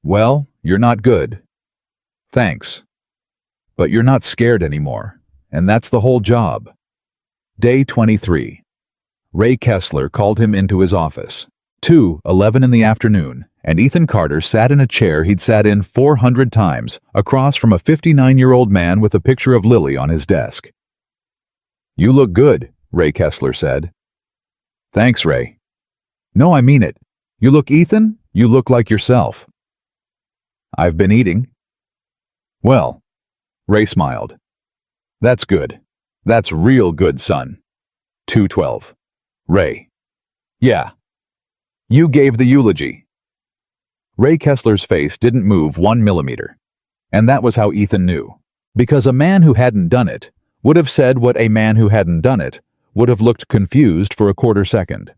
"Well, you're not good. Thanks. But you're not scared anymore, and that's the whole job." Day 23. Ray Kessler called him into his office. 2:11 in the afternoon, and Ethan Carter sat in a chair he'd sat in 400 times, across from a 59-year-old man with a picture of Lily on his desk. "You look good," Ray Kessler said. "Thanks, Ray." "No, I mean it. You look, Ethan, you look like yourself." "I've been eating." "Well," Ray smiled. "That's good. That's real good, son." 2:12. Ray. "Yeah. You gave the eulogy." Ray Kessler's face didn't move 1 millimeter. And that was how Ethan knew. Because a man who hadn't done it would have said what a man who hadn't done it would have looked confused for a quarter second.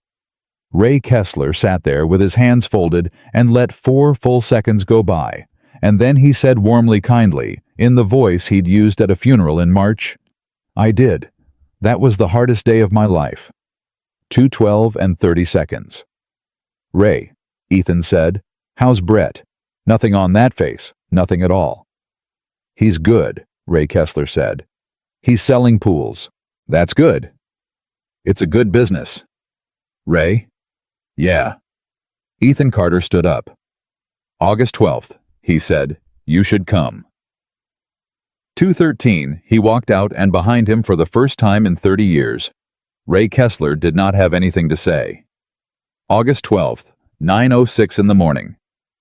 Ray Kessler sat there with his hands folded and let 4 full seconds go by, and then he said warmly, kindly, in the voice he'd used at a funeral in March, "I did. That was the hardest day of my life." 2:12 and 30 seconds. "Ray," Ethan said, "how's Brett?" "Nothing on that face, nothing at all." "He's good," Ray Kessler said. "He's selling pools." "That's good." "It's a good business." "Ray?" "Yeah." Ethan Carter stood up. "August 12th, he said, you should come." 2:13, he walked out, and behind him for the first time in 30 years, Ray Kessler did not have anything to say. August 12th, 9:06 in the morning.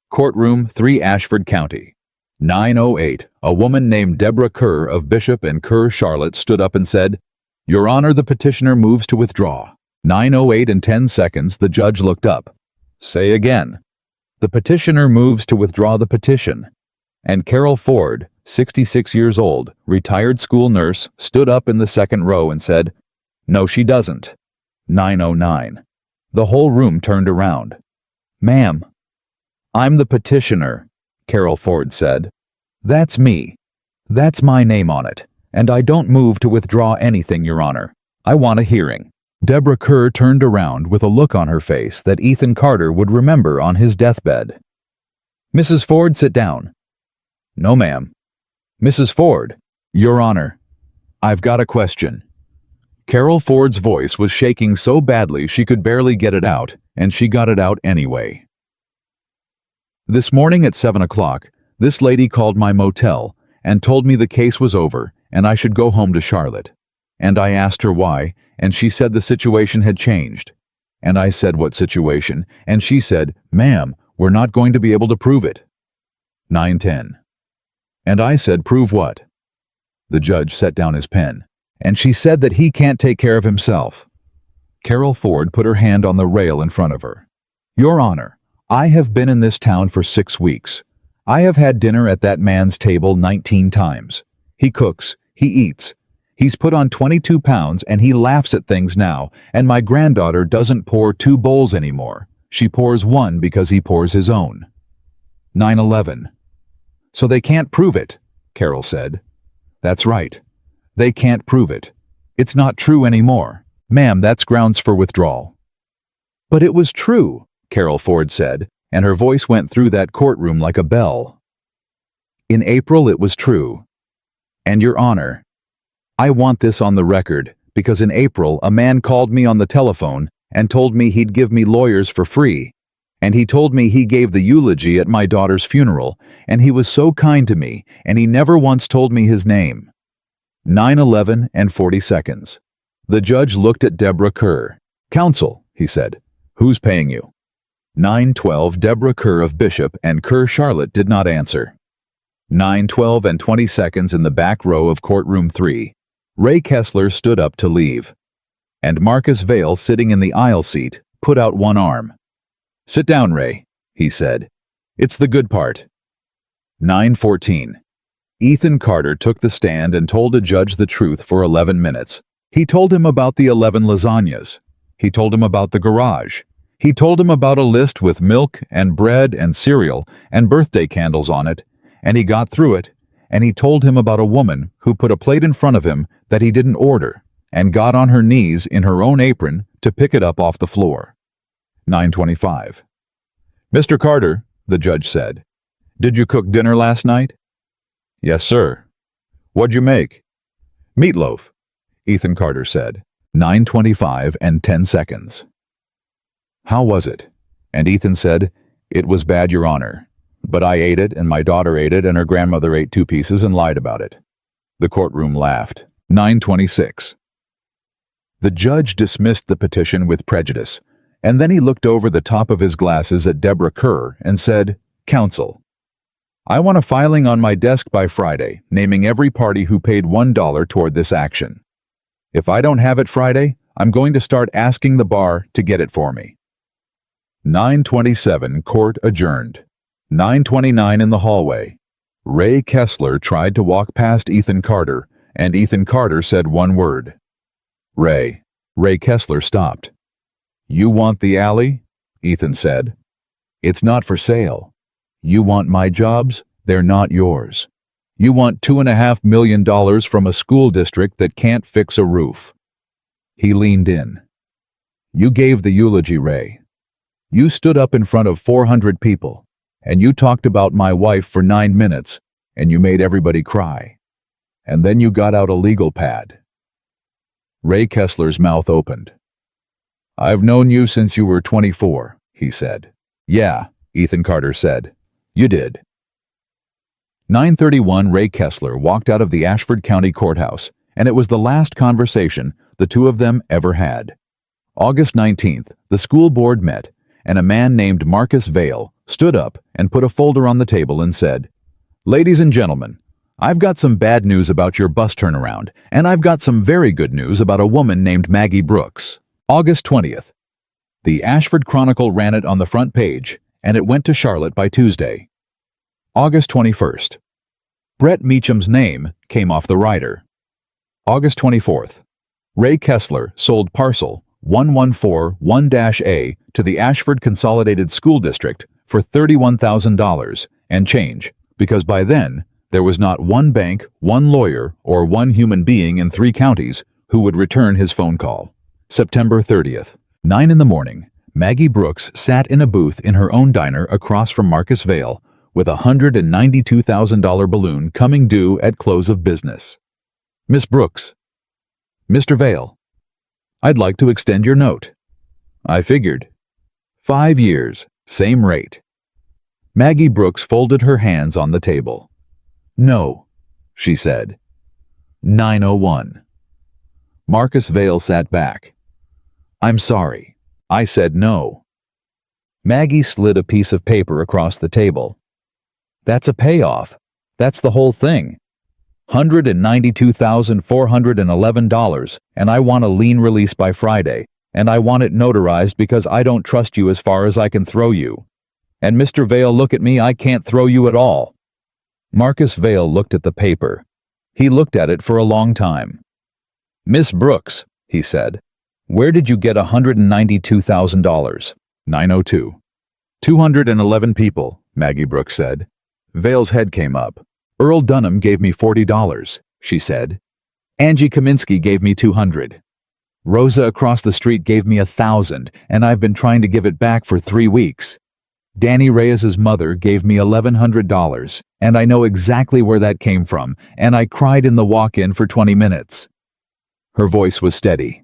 Courtroom 3, Ashford County. 9:08, a woman named Deborah Kerr of Bishop and Kerr, Charlotte, stood up and said, "Your Honor, the petitioner moves to withdraw." 9:08 and 10 seconds, the judge looked up. "Say again." "The petitioner moves to withdraw the petition." And Carol Ford, 66 years old, retired school nurse, stood up in the second row and said, "No, she doesn't." 9:09. The whole room turned around. "Ma'am." "I'm the petitioner," Carol Ford said. "That's me. That's my name on it, and I don't move to withdraw anything, Your Honor. I want a hearing." Deborah Kerr turned around with a look on her face that Ethan Carter would remember on his deathbed. "Mrs. Ford, sit down." "No, ma'am." "Mrs. Ford." "Your Honor, I've got a question." Carol Ford's voice was shaking so badly she could barely get it out, and she got it out anyway. "This morning at 7 o'clock, this lady called my motel and told me the case was over and I should go home to Charlotte. And I asked her why, and she said the situation had changed. And I said, what situation? And she said, ma'am, we're not going to be able to prove it. 9:10. And I said, prove what? The judge set down his pen, and she said that he can't take care of himself. Carol Ford put her hand on the rail in front of her. Your Honor, I have been in this town for 6 weeks. I have had dinner at that man's table 19 times. He cooks, he eats. He's put on 22 pounds and he laughs at things now, and my granddaughter doesn't pour 2 bowls anymore. She pours 1 because he pours his own. 9/11. So they can't prove it, Carol said. That's right. They can't prove it. It's not true anymore. Ma'am, that's grounds for withdrawal. But it was true, Carol Ford said, and her voice went through that courtroom like a bell. In April it was true. And Your Honor, I want this on the record, because in April a man called me on the telephone and told me he'd give me lawyers for free, and he told me he gave the eulogy at my daughter's funeral, and he was so kind to me, and he never once told me his name. 9/11 and 40 seconds. The judge looked at Deborah Kerr. Counsel, he said, who's paying you? 9:12. Deborah Kerr of Bishop and Kerr, Charlotte did not answer. 9:12 and 20 seconds in the back row of courtroom 3. Ray Kessler stood up to leave. And Marcus Vale, sitting in the aisle seat, put out one arm. Sit down, Ray, he said. It's the good part. 9:14. Ethan Carter took the stand and told a judge the truth for 11 minutes. He told him about the 11 lasagnas. He told him about the garage. He told him about a list with milk and bread and cereal and birthday candles on it, and he got through it, and he told him about a woman who put a plate in front of him that he didn't order and got on her knees in her own apron to pick it up off the floor. 9:25. Mr. Carter, the judge said, did you cook dinner last night? Yes, sir. What'd you make? Meatloaf, Ethan Carter said. 9:25 and 10 seconds. How was it? And Ethan said, it was bad, Your Honor. But I ate it, and my daughter ate it, and her grandmother ate 2 pieces and lied about it. The courtroom laughed. 9:26. The judge dismissed the petition with prejudice, and then he looked over the top of his glasses at Deborah Kerr and said, Counsel, I want a filing on my desk by Friday, naming every party who paid $1 toward this action. If I don't have it Friday, I'm going to start asking the bar to get it for me. 9:27, court adjourned. 9:29 in the hallway. Ray Kessler tried to walk past Ethan Carter, and Ethan Carter said one word. Ray. Ray Kessler stopped. You want the alley? Ethan said. It's not for sale. You want my jobs? They're not yours. You want $2.5 million from a school district that can't fix a roof. He leaned in. You gave the eulogy, Ray. You stood up in front of 400 people, and you talked about my wife for 9 minutes, and you made everybody cry. And then you got out a legal pad. Ray Kessler's mouth opened. I've known you since you were 24, he said. Yeah, Ethan Carter said. You did. 9:31, Ray Kessler walked out of the Ashford County Courthouse, and it was the last conversation the two of them ever had. August 19th, the school board met, and a man named Marcus Vale stood up and put a folder on the table and said, Ladies and gentlemen, I've got some bad news about your bus turnaround, and I've got some very good news about a woman named Maggie Brooks. August 20th. The Ashford Chronicle ran it on the front page, and it went to Charlotte by Tuesday. August 21st. Brett Meacham's name came off the rider. August 24th. Ray Kessler sold parcel 1141-A to the Ashford Consolidated School District for $31,000 and change, because by then there was not one bank, one lawyer, or one human being in 3 counties who would return his phone call. September 30th. 9 in the morning, Maggie Brooks sat in a booth in her own diner across from Marcus Vale with a $192,000 balloon coming due at close of business. Miss Brooks. Mr. Vale. I'd like to extend your note. I figured. 5 years, same rate. Maggie Brooks folded her hands on the table. No, she said. 9:01. Marcus Vale sat back. I'm sorry. I said no. Maggie slid a piece of paper across the table. That's a payoff. That's the whole thing. $192,411, and I want a lien release by Friday, and I want it notarized because I don't trust you as far as I can throw you. And Mr. Vale, look at me, I can't throw you at all. Marcus Vale looked at the paper. He looked at it for a long time. Miss Brooks, he said, where did you get $192,000? 9:02. 211 people, Maggie Brooks said. Vale's head came up. Earl Dunham gave me $40, she said. Angie Kaminsky gave me $200. Rosa across the street gave me $1,000, and I've been trying to give it back for 3 weeks. Danny Reyes's mother gave me $1,100, and I know exactly where that came from, and I cried in the walk-in for 20 minutes. Her voice was steady.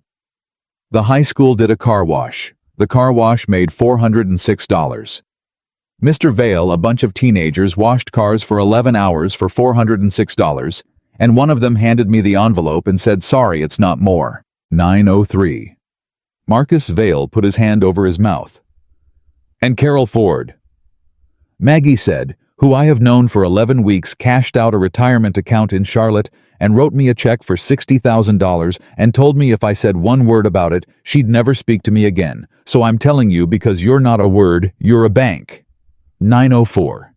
The high school did a car wash. The car wash made $406. Mr. Vale, a bunch of teenagers washed cars for 11 hours for $406, and one of them handed me the envelope and said, sorry, it's not more. 9:03. Marcus Vale put his hand over his mouth. And Carol Ford. Maggie said, who I have known for 11 weeks, cashed out a retirement account in Charlotte and wrote me a check for $60,000 and told me if I said one word about it, she'd never speak to me again. So I'm telling you because you're not a word, you're a bank. 9:04.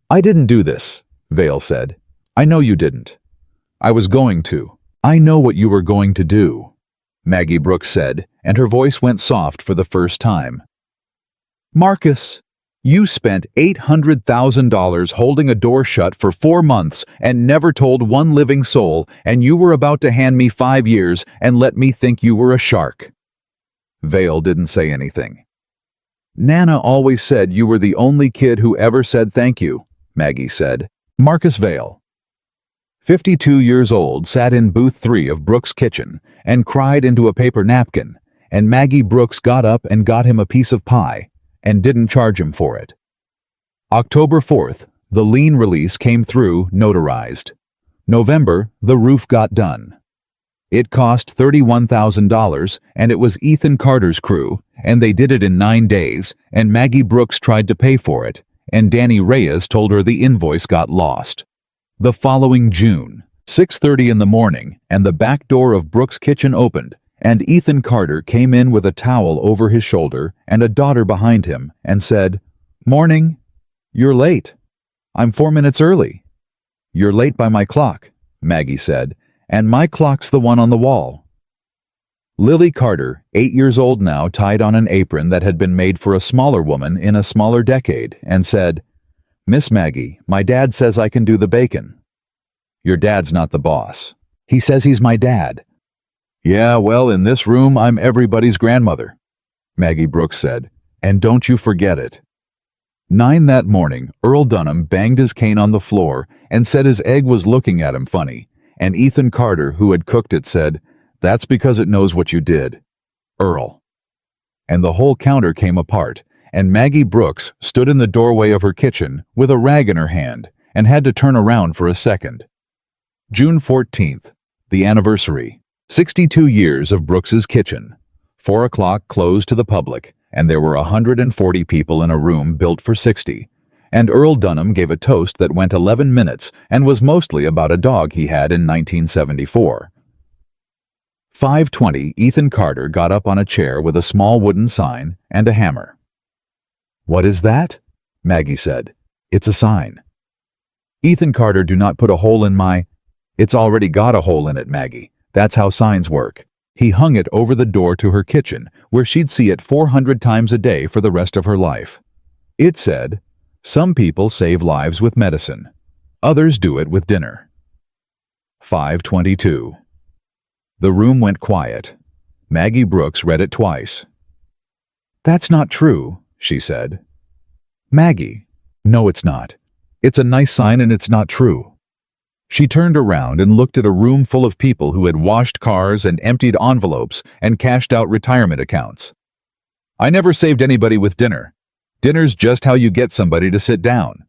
I didn't do this, Vale said. I know you didn't. I was going to. I know what you were going to do, Maggie Brooks said, and her voice went soft for the first time. Marcus, you spent $800,000 holding a door shut for 4 months and never told one living soul, and you were about to hand me 5 years and let me think you were a shark. Vale didn't say anything. Nana always said you were the only kid who ever said thank you, Maggie said. Marcus Vale, 52 years old, sat in booth 3 of Brooks' kitchen and cried into a paper napkin, and Maggie Brooks got up and got him a piece of pie and didn't charge him for it. October 4th, the lien release came through, notarized. November, the roof got done. It cost $31,000, and it was Ethan Carter's crew, and they did it in 9 days, and Maggie Brooks tried to pay for it, and Danny Reyes told her the invoice got lost. The following June, 6:30 in the morning, and the back door of Brooks' kitchen opened, and Ethan Carter came in with a towel over his shoulder and a daughter behind him and said, "Morning. You're late. I'm 4 minutes early." "You're late by my clock," Maggie said, "and my clock's the one on the wall." Lily Carter, 8 years old now, tied on an apron that had been made for a smaller woman in a smaller decade and said, "Miss Maggie, my dad says I can do the bacon." "Your dad's not the boss. He says he's my dad." "Yeah, well, in this room, I'm everybody's grandmother," Maggie Brooks said, "and don't you forget it." 9 that morning, Earl Dunham banged his cane on the floor and said his egg was looking at him funny, and Ethan Carter, who had cooked it, said, "That's because it knows what you did, Earl." And the whole counter came apart, and Maggie Brooks stood in the doorway of her kitchen with a rag in her hand and had to turn around for a second. June 14th, the anniversary. 62 years of Brooks's kitchen. 4 o'clock closed to the public, and there were 140 people in a room built for 60. And Earl Dunham gave a toast that went 11 minutes and was mostly about a dog he had in 1974. 5:20, Ethan Carter got up on a chair with a small wooden sign and a hammer. "What is that?" Maggie said. "It's a sign." "Ethan Carter, do not put a hole in my—" "It's already got a hole in it, Maggie. That's how signs work." He hung it over the door to her kitchen, where she'd see it 400 times a day for the rest of her life. It said, "Some people save lives with medicine. Others do it with dinner." 5:22. The room went quiet. Maggie Brooks read it twice. "That's not true," she said. "Maggie, no, it's not. It's a nice sign and it's not true." She turned around and looked at a room full of people who had washed cars and emptied envelopes and cashed out retirement accounts. "I never saved anybody with dinner. Dinner's just how you get somebody to sit down.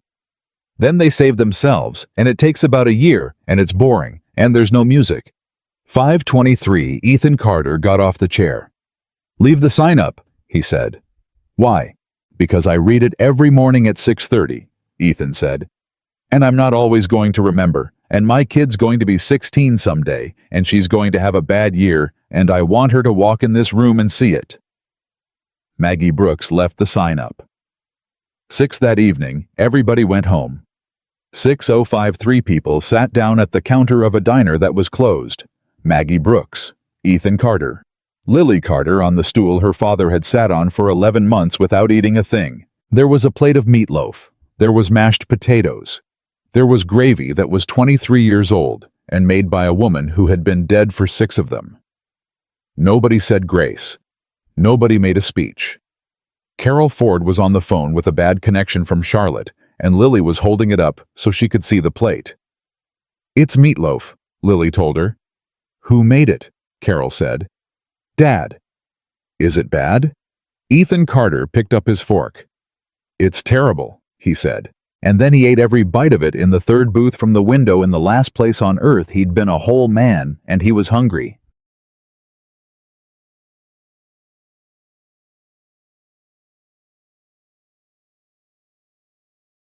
Then they save themselves, and it takes about a year, and it's boring, and there's no music." 5:23, Ethan Carter got off the chair. "Leave the sign up," he said. "Why?" "Because I read it every morning at 6:30, Ethan said. "And I'm not always going to remember. And my kid's going to be 16 someday, and she's going to have a bad year, and I want her to walk in this room and see it." Maggie Brooks left the sign up. 6 that evening, everybody went home. 6:053 people sat down at the counter of a diner that was closed. Maggie Brooks, Ethan Carter, Lily Carter on the stool her father had sat on for 11 months without eating a thing. There was a plate of meatloaf. There was mashed potatoes. There was gravy that was 23 years old and made by a woman who had been dead for 6 of them. Nobody said grace. Nobody made a speech. Carol Ford was on the phone with a bad connection from Charlotte, and Lily was holding it up so she could see the plate. "It's meatloaf," Lily told her. "Who made it?" Carol said. "Dad." "Is it bad?" Ethan Carter picked up his fork. "It's terrible," he said. And then he ate every bite of it in the third booth from the window in the last place on earth he'd been a whole man, and he was hungry.